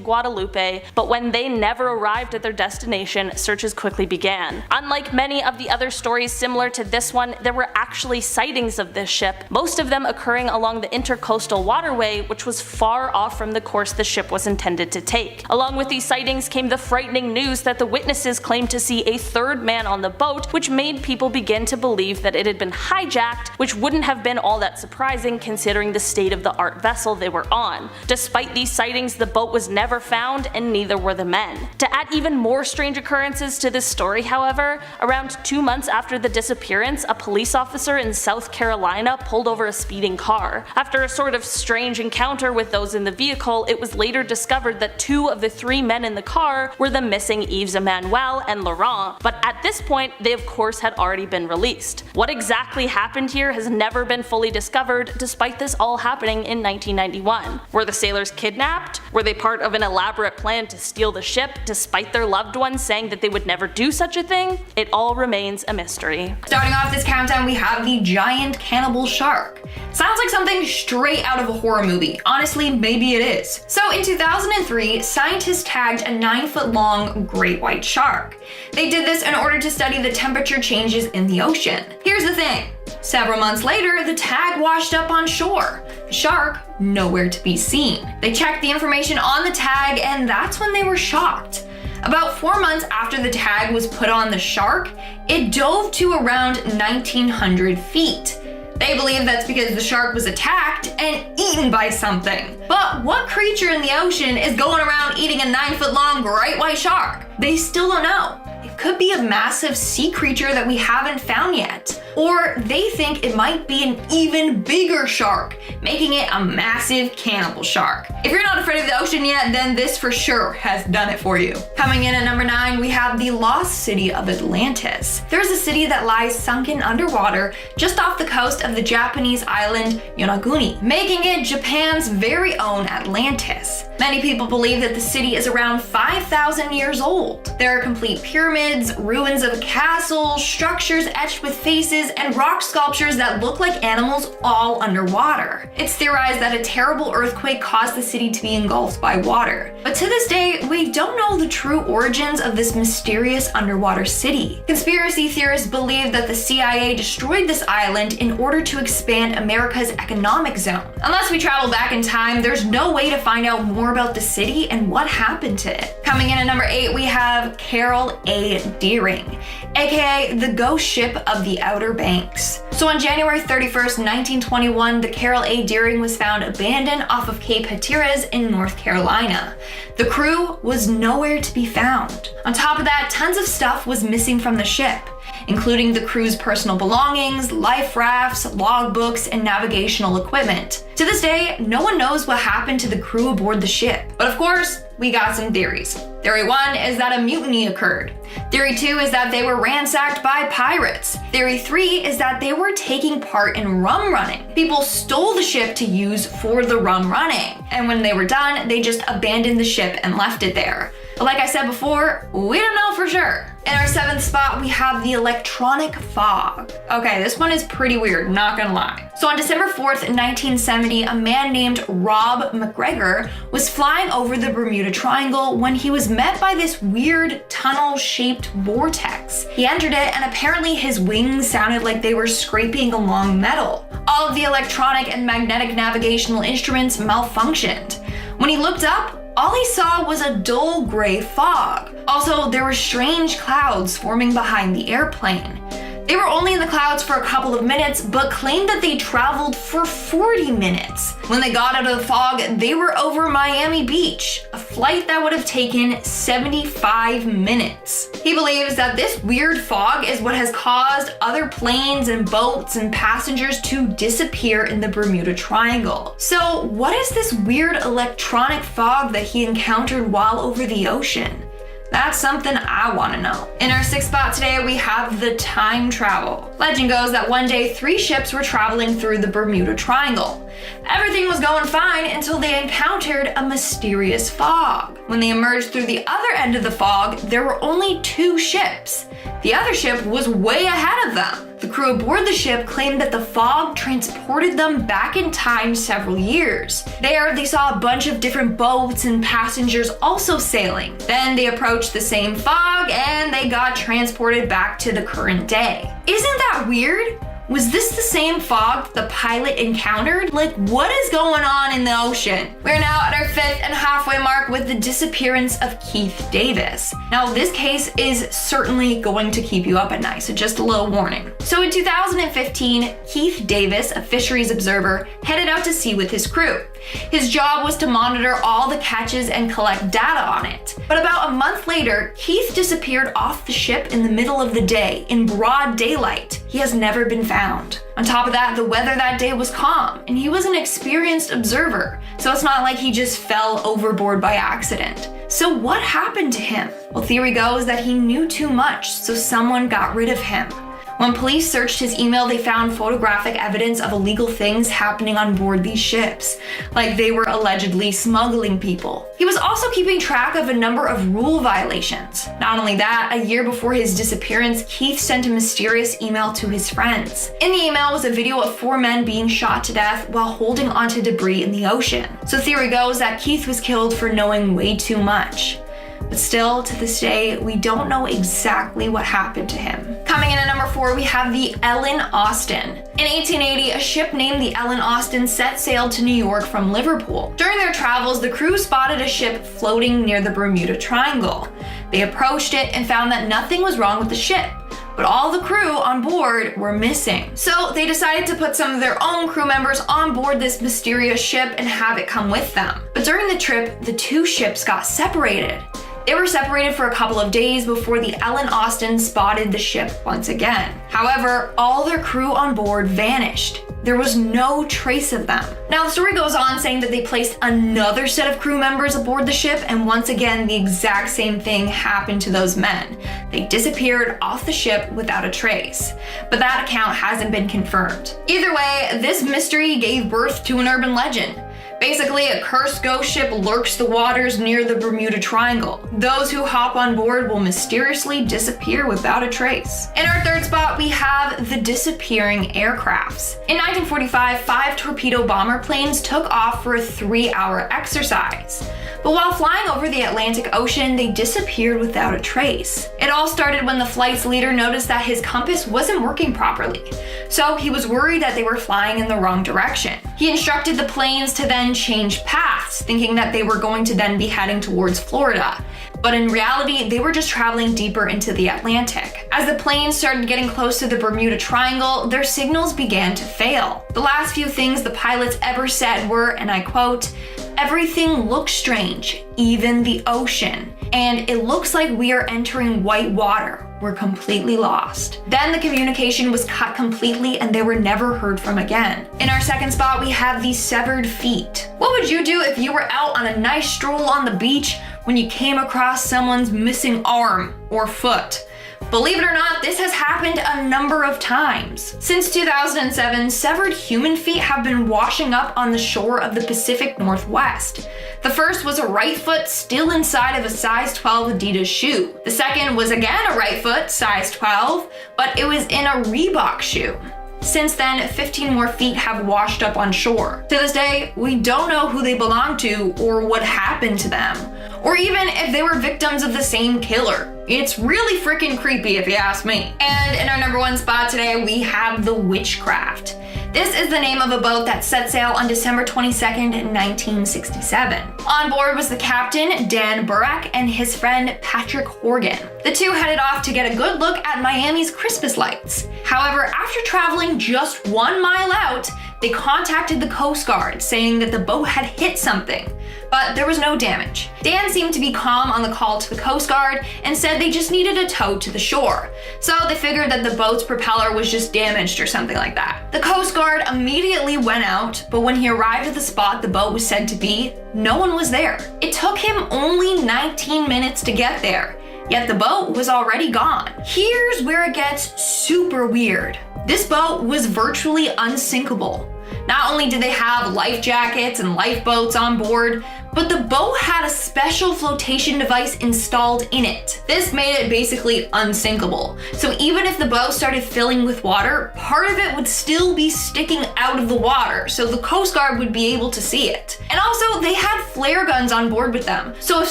Guadalupe, but when they never arrived at their destination, searches quickly began. Unlike many of the other stories similar to this one, there were actually sightings of this ship, most of them occurring along the intercoastal waterway, which was far off from the course the ship was intended to take. Along with these sightings came the frightening news that the witnesses claimed to see a third man on the boat, which made people begin to believe that it had been hijacked, which wouldn't have been all that surprising considering the state of the art vessel they were on. Despite these sightings, the boat was never found, and neither were the men. To add even more strange occurrences to this story, however, around 2 months after the disappearance, a police officer in South Carolina pulled over a speeding car. After a sort of strange encounter with those in the vehicle, it was later discovered that 2 of the 3 men in the car were the missing Yves Emmanuel and Laurent, but at this point they of course had already been released. What exactly happened here has never been fully discovered, despite this all happening in 1991. Were the sailors kidnapped? Were they part of an elaborate plan to steal the ship, despite their loved ones saying that they would never do such a thing? It all remains a mystery. Starting off this countdown, we have the giant cannibal shark. Sounds like something straight out of a horror movie. Honestly, maybe it is. So in 2003, scientists tagged a 9-foot-long great white shark. They did this in order to study the temperature changes in the ocean. Here's the thing. Several months later, the tag washed up on shore. The shark, nowhere to be seen. They checked the information on the tag, and that's when they were shocked. About 4 months after the tag was put on the shark, it dove to around 1,900 feet. They believe that's because the shark was attacked and eaten by something. But what creature in the ocean is going around eating a 9-foot-long great white shark? They still don't know. it could be a massive sea creature that we haven't found yet. Or they think it might be an even bigger shark, making it a massive cannibal shark. If you're not afraid of the ocean yet, then this for sure has done it for you. Coming in at number 9, we have the lost city of Atlantis. There's a city that lies sunken underwater just off the coast of the Japanese island Yonaguni, making it Japan's very own Atlantis. Many people believe that the city is around 5,000 years old. There are complete pyramids, ruins of a castle, structures etched with faces, and rock sculptures that look like animals all underwater. It's theorized that a terrible earthquake caused the city to be engulfed by water. But to this day, we don't know the true origins of this mysterious underwater city. Conspiracy theorists believe that the CIA destroyed this island in order to expand America's economic zone. Unless we travel back in time, there's no way to find out more about the city and what happened to it. Coming in at number 8, we have Carol A. Deering, aka the ghost ship of the Outer Banks. So on January 31st, 1921, the Carol A. Deering was found abandoned off of Cape Hatteras in North Carolina. The crew was nowhere to be found. On top of that, tons of stuff was missing from the ship, including the crew's personal belongings, life rafts, logbooks, and navigational equipment. To this day, no one knows what happened to the crew aboard the ship. But of course, we got some theories. Theory 1 is that a mutiny occurred. Theory 2 is that they were ransacked by pirates. Theory 3 is that they were taking part in rum running. People stole the ship to use for the rum running, and when they were done, they just abandoned the ship and left it there. But like I said before, we don't know for sure. In our 7th spot, we have the electronic fog. Okay, this one is pretty weird, not gonna lie. So on December 4th, 1970, a man named Rob McGregor was flying over the Bermuda Triangle when he was met by this weird tunnel-shaped vortex. He entered it, and apparently his wings sounded like they were scraping along metal. All of the electronic and magnetic navigational instruments malfunctioned. When he looked up, all he saw was a dull gray fog. Also, there were strange clouds forming behind the airplane. They were only in the clouds for a couple of minutes, but claimed that they traveled for 40 minutes. When they got out of the fog, they were over Miami Beach, a flight that would have taken 75 minutes. He believes that this weird fog is what has caused other planes and boats and passengers to disappear in the Bermuda Triangle. So what is this weird electronic fog that he encountered while over the ocean? That's something I want to know. In our 6th spot today, we have the time travel. Legend goes that one day 3 ships were traveling through the Bermuda Triangle. Everything was going fine until they encountered a mysterious fog. When they emerged through the other end of the fog, there were only 2 ships. The other ship was way ahead of them. The crew aboard the ship claimed that the fog transported them back in time several years. There, they saw a bunch of different boats and passengers also sailing. Then they approached the same fog and they got transported back to the current day. Isn't that weird? Was this the same fog the pilot encountered? Like, what is going on in the ocean? We're now at our 5th and halfway mark with the disappearance of Keith Davis. Now, this case is certainly going to keep you up at night, so just a little warning. So in 2015, Keith Davis, a fisheries observer, headed out to sea with his crew. His job was to monitor all the catches and collect data on it. But about a month later, Keith disappeared off the ship in the middle of the day in broad daylight. He has never been found. On top of that, the weather that day was calm, and he was an experienced observer, so it's not like he just fell overboard by accident. So what happened to him? Well, theory goes that he knew too much, so someone got rid of him. When police searched his email, they found photographic evidence of illegal things happening on board these ships, like they were allegedly smuggling people. He was also keeping track of a number of rule violations. Not only that, a year before his disappearance, Keith sent a mysterious email to his friends. In the email was a video of 4 men being shot to death while holding onto debris in the ocean. So theory goes that Keith was killed for knowing way too much. But still, to this day, we don't know exactly what happened to him. Coming in at number 4, we have the Ellen Austin. In 1880, a ship named the Ellen Austin set sail to New York from Liverpool. During their travels, the crew spotted a ship floating near the Bermuda Triangle. They approached it and found that nothing was wrong with the ship, but all the crew on board were missing. So they decided to put some of their own crew members on board this mysterious ship and have it come with them. But during the trip, the 2 ships got separated. They were separated for a couple of days before the Ellen Austin spotted the ship once again. However, all their crew on board vanished. There was no trace of them. Now the story goes on saying that they placed another set of crew members aboard the ship, and once again the exact same thing happened to those men. They disappeared off the ship without a trace. But that account hasn't been confirmed. Either way, this mystery gave birth to an urban legend. Basically, a cursed ghost ship lurks the waters near the Bermuda Triangle. Those who hop on board will mysteriously disappear without a trace. In our third spot, we have the disappearing aircrafts. In 1945, 5 torpedo bomber planes took off for a 3-hour exercise. But while flying over the Atlantic Ocean, they disappeared without a trace. It all started when the flight's leader noticed that his compass wasn't working properly. So he was worried that they were flying in the wrong direction. He instructed the planes to then change paths, thinking that they were going to then be heading towards Florida. But in reality, they were just traveling deeper into the Atlantic. As the planes started getting close to the Bermuda Triangle, their signals began to fail. The last few things the pilots ever said were, and I quote, "Everything looks strange, even the ocean. And it looks like we are entering white water. We're completely lost." Then the communication was cut completely and they were never heard from again. In our second spot, we have the severed feet. What would you do if you were out on a nice stroll on the beach when you came across someone's missing arm or foot? Believe it or not, this has happened a number of times. Since 2007, severed human feet have been washing up on the shore of the Pacific Northwest. The first was a right foot still inside of a size 12 Adidas shoe. The second was again a right foot, size 12, but it was in a Reebok shoe. Since then, 15 more feet have washed up on shore. To this day, we don't know who they belong to or what happened to them, or even if they were victims of the same killer. It's really freaking creepy if you ask me. And in our number 1 spot today, we have the Witchcraft. This is the name of a boat that set sail on December 22nd, 1967. On board was the captain, Dan Burrack, and his friend, Patrick Horgan. The two headed off to get a good look at Miami's Christmas lights. However, after traveling just 1 mile out, they contacted the Coast Guard, saying that the boat had hit something, but there was no damage. Dan seemed to be calm on the call to the Coast Guard and said they just needed a tow to the shore. So they figured that the boat's propeller was just damaged or something like that. The Coast Guard immediately went out, but when he arrived at the spot the boat was said to be, no one was there. It took him only 19 minutes to get there, yet the boat was already gone. Here's where it gets super weird. This boat was virtually unsinkable. Not only did they have life jackets and lifeboats on board, but the boat had a special flotation device installed in it. This made it basically unsinkable. So even if the boat started filling with water, part of it would still be sticking out of the water, so the Coast Guard would be able to see it. And also, they had flare guns on board with them, so if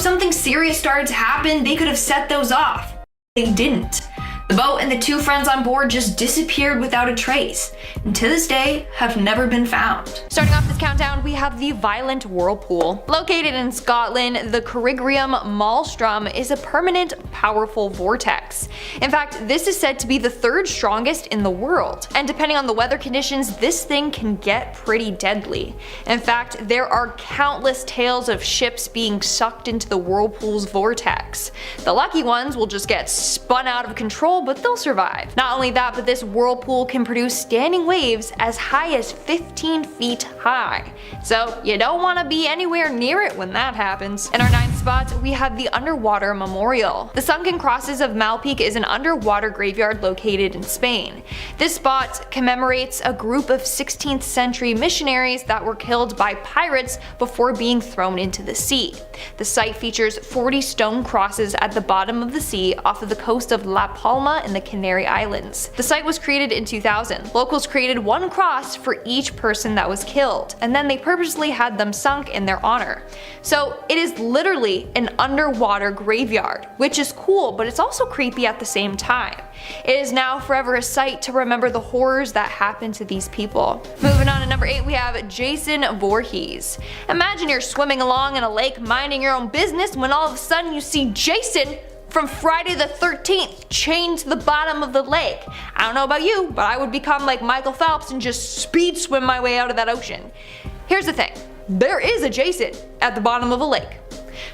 something serious started to happen, they could have set those off. They didn't. The boat and the 2 friends on board just disappeared without a trace, and to this day have never been found. Starting off this countdown, we have the Violent Whirlpool. Located in Scotland, the Carigrium Maelstrom is a permanent, powerful vortex. In fact, this is said to be the 3rd strongest in the world, and depending on the weather conditions, this thing can get pretty deadly. In fact, there are countless tales of ships being sucked into the whirlpool's vortex. The lucky ones will just get spun out of control, but they'll survive. Not only that, but this whirlpool can produce standing waves as high as 15 feet high. So you don't want to be anywhere near it when that happens. In our 9th spot, we have the Underwater Memorial. The Sunken Crosses of Malpeque is an underwater graveyard located in Spain. This spot commemorates a group of 16th century missionaries that were killed by pirates before being thrown into the sea. The site features 40 stone crosses at the bottom of the sea off of the coast of La Palma in the Canary Islands. The site was created in 2000. Locals created 1 cross for each person that was killed, and then they purposely had them sunk in their honor. So it is literally an underwater graveyard, which is cool, but it's also creepy at the same time. It is now forever a site to remember the horrors that happened to these people. Moving on to number 8, we have Jason Voorhees. Imagine you're swimming along in a lake minding your own business when all of a sudden you see Jason from Friday the 13th chained to the bottom of the lake. I don't know about you, but I would become like Michael Phelps and just speed swim my way out of that ocean. Here's the thing, there is a Jason at the bottom of a lake.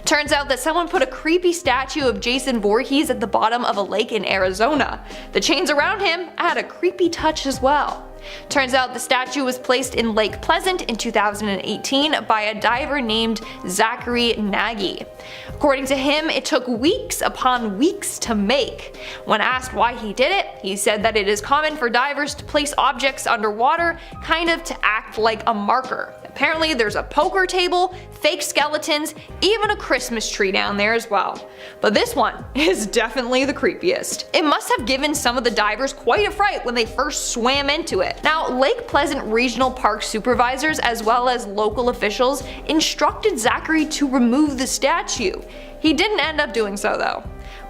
Turns out that someone put a creepy statue of Jason Voorhees at the bottom of a lake in Arizona. The chains around him add a creepy touch as well. Turns out the statue was placed in Lake Pleasant in 2018 by a diver named Zachary Nagy. According to him, it took weeks upon weeks to make. When asked why he did it, he said that it is common for divers to place objects underwater, kind of to act like a marker. Apparently there's a poker table, fake skeletons, even a Christmas tree down there as well. But this one is definitely the creepiest. It must have given some of the divers quite a fright when they first swam into it. Now, Lake Pleasant Regional Park supervisors as well as local officials instructed Zachary to remove the statue. He didn't end up doing so though.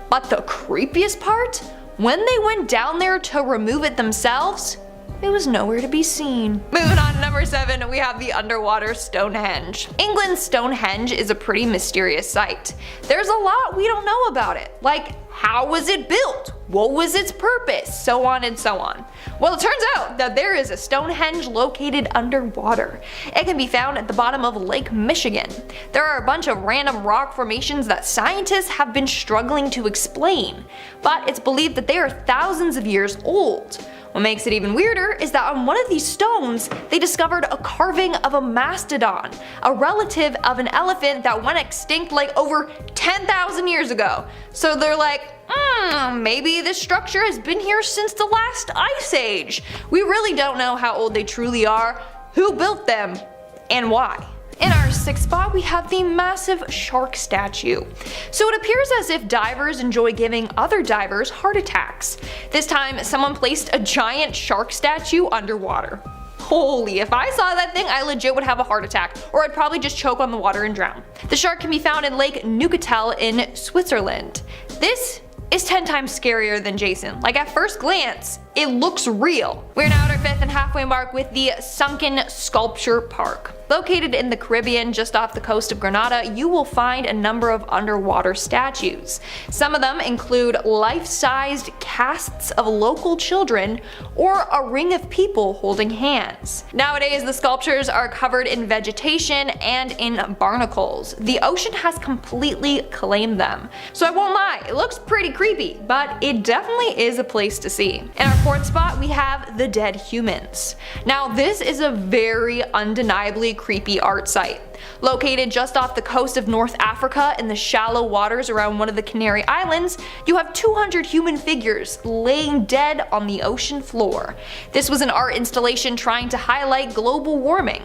But the creepiest part? When they went down there to remove it themselves, it was nowhere to be seen. Moving on to number 7, we have the underwater Stonehenge. England's Stonehenge is a pretty mysterious sight. There's a lot we don't know about it, like how was it built? What was its purpose? So on and so on. Well, it turns out that there is a Stonehenge located underwater. It can be found at the bottom of Lake Michigan. There are a bunch of random rock formations that scientists have been struggling to explain, but it's believed that they are thousands of years old. What makes it even weirder is that on one of these stones, they discovered a carving of a mastodon, a relative of an elephant that went extinct like over 10,000 years ago. So they're like, maybe this structure has been here since the last ice age. We really don't know how old they truly are, who built them, and why. In our 6th spot, we have the massive shark statue. So it appears as if divers enjoy giving other divers heart attacks. This time, someone placed a giant shark statue underwater. Holy, if I saw that thing, I legit would have a heart attack, or I'd probably just choke on the water and drown. The shark can be found in Lake Neuchatel in Switzerland. This is 10 times scarier than Jason. Like at first glance, it looks real. We're now at our 5th and halfway mark with the Sunken Sculpture Park. Located in the Caribbean just off the coast of Grenada, you will find a number of underwater statues. Some of them include life-sized casts of local children or a ring of people holding hands. Nowadays, the sculptures are covered in vegetation and in barnacles. The ocean has completely claimed them. So I won't lie, it looks pretty creepy, but it definitely is a place to see. In our 4th spot, we have the Dead Humans. Now, this is a very undeniably creepy art site. Located just off the coast of North Africa in the shallow waters around one of the Canary Islands, you have 200 human figures laying dead on the ocean floor. This was an art installation trying to highlight global warming.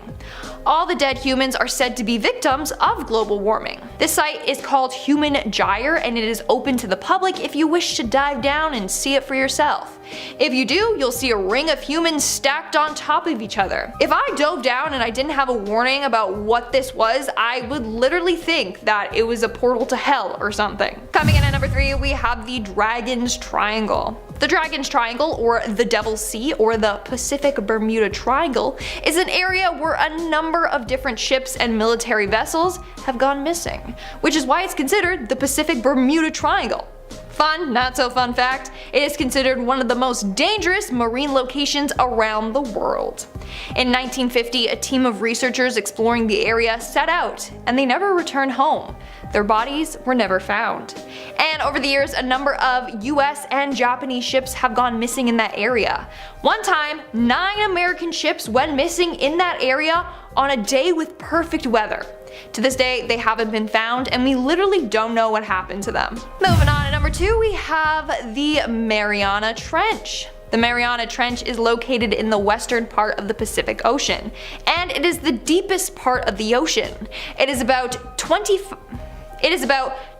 All the dead humans are said to be victims of global warming. This site is called Human Gyre and it is open to the public if you wish to dive down and see it for yourself. If you do, you'll see a ring of humans stacked on top of each other. If I dove down and I didn't have a warning about what this was, I would literally think that it was a portal to hell or something. Coming in at number 3, we have the Dragon's Triangle. The Dragon's Triangle, or the Devil's Sea, or the Pacific Bermuda Triangle, is an area where a number of different ships and military vessels have gone missing, which is why it's considered the Pacific Bermuda Triangle. Fun, not so fun fact, it is considered one of the most dangerous marine locations around the world. In 1950, a team of researchers exploring the area set out, and they never returned home. Their bodies were never found. And over the years, a number of US and Japanese ships have gone missing in that area. One time, 9 American ships went missing in that area on a day with perfect weather. To this day, they haven't been found, and we literally don't know what happened to them. Moving on, at number 2, we have the Mariana Trench. The Mariana Trench is located in the western part of the Pacific Ocean, and it is the deepest part of the ocean. It is about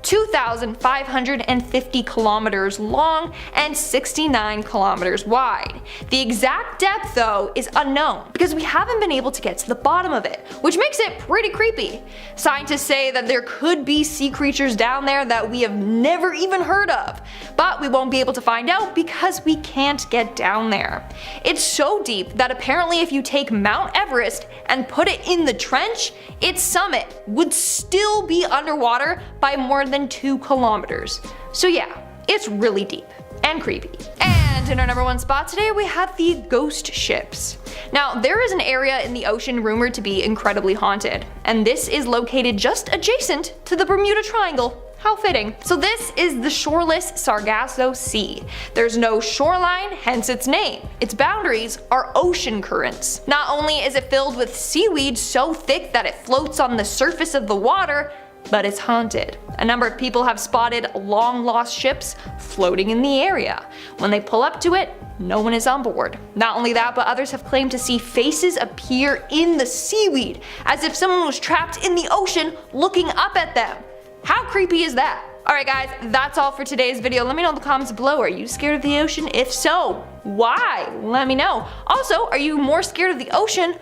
2,550 kilometers long and 69 kilometers wide. The exact depth though is unknown because we haven't been able to get to the bottom of it, which makes it pretty creepy. Scientists say that there could be sea creatures down there that we have never even heard of, but we won't be able to find out because we can't get down there. It's so deep that apparently if you take Mount Everest and put it in the trench, its summit would still be underwater by more than 2 kilometers. So yeah, it's really deep and creepy. And And in our number 1 spot today, we have the ghost ships. Now, there is an area in the ocean rumored to be incredibly haunted, and this is located just adjacent to the Bermuda Triangle. How fitting. So this is the shoreless Sargasso Sea. There's no shoreline, hence its name. Its boundaries are ocean currents. Not only is it filled with seaweed so thick that it floats on the surface of the water, but it's haunted. A number of people have spotted long lost ships floating in the area. When they pull up to it, no one is on board. Not only that, but others have claimed to see faces appear in the seaweed, as if someone was trapped in the ocean looking up at them. How creepy is that? Alright guys, that's all for today's video. Let me know in the comments below, are you scared of the ocean? If so, why? Let me know. Also, are you more scared of the ocean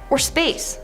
or space?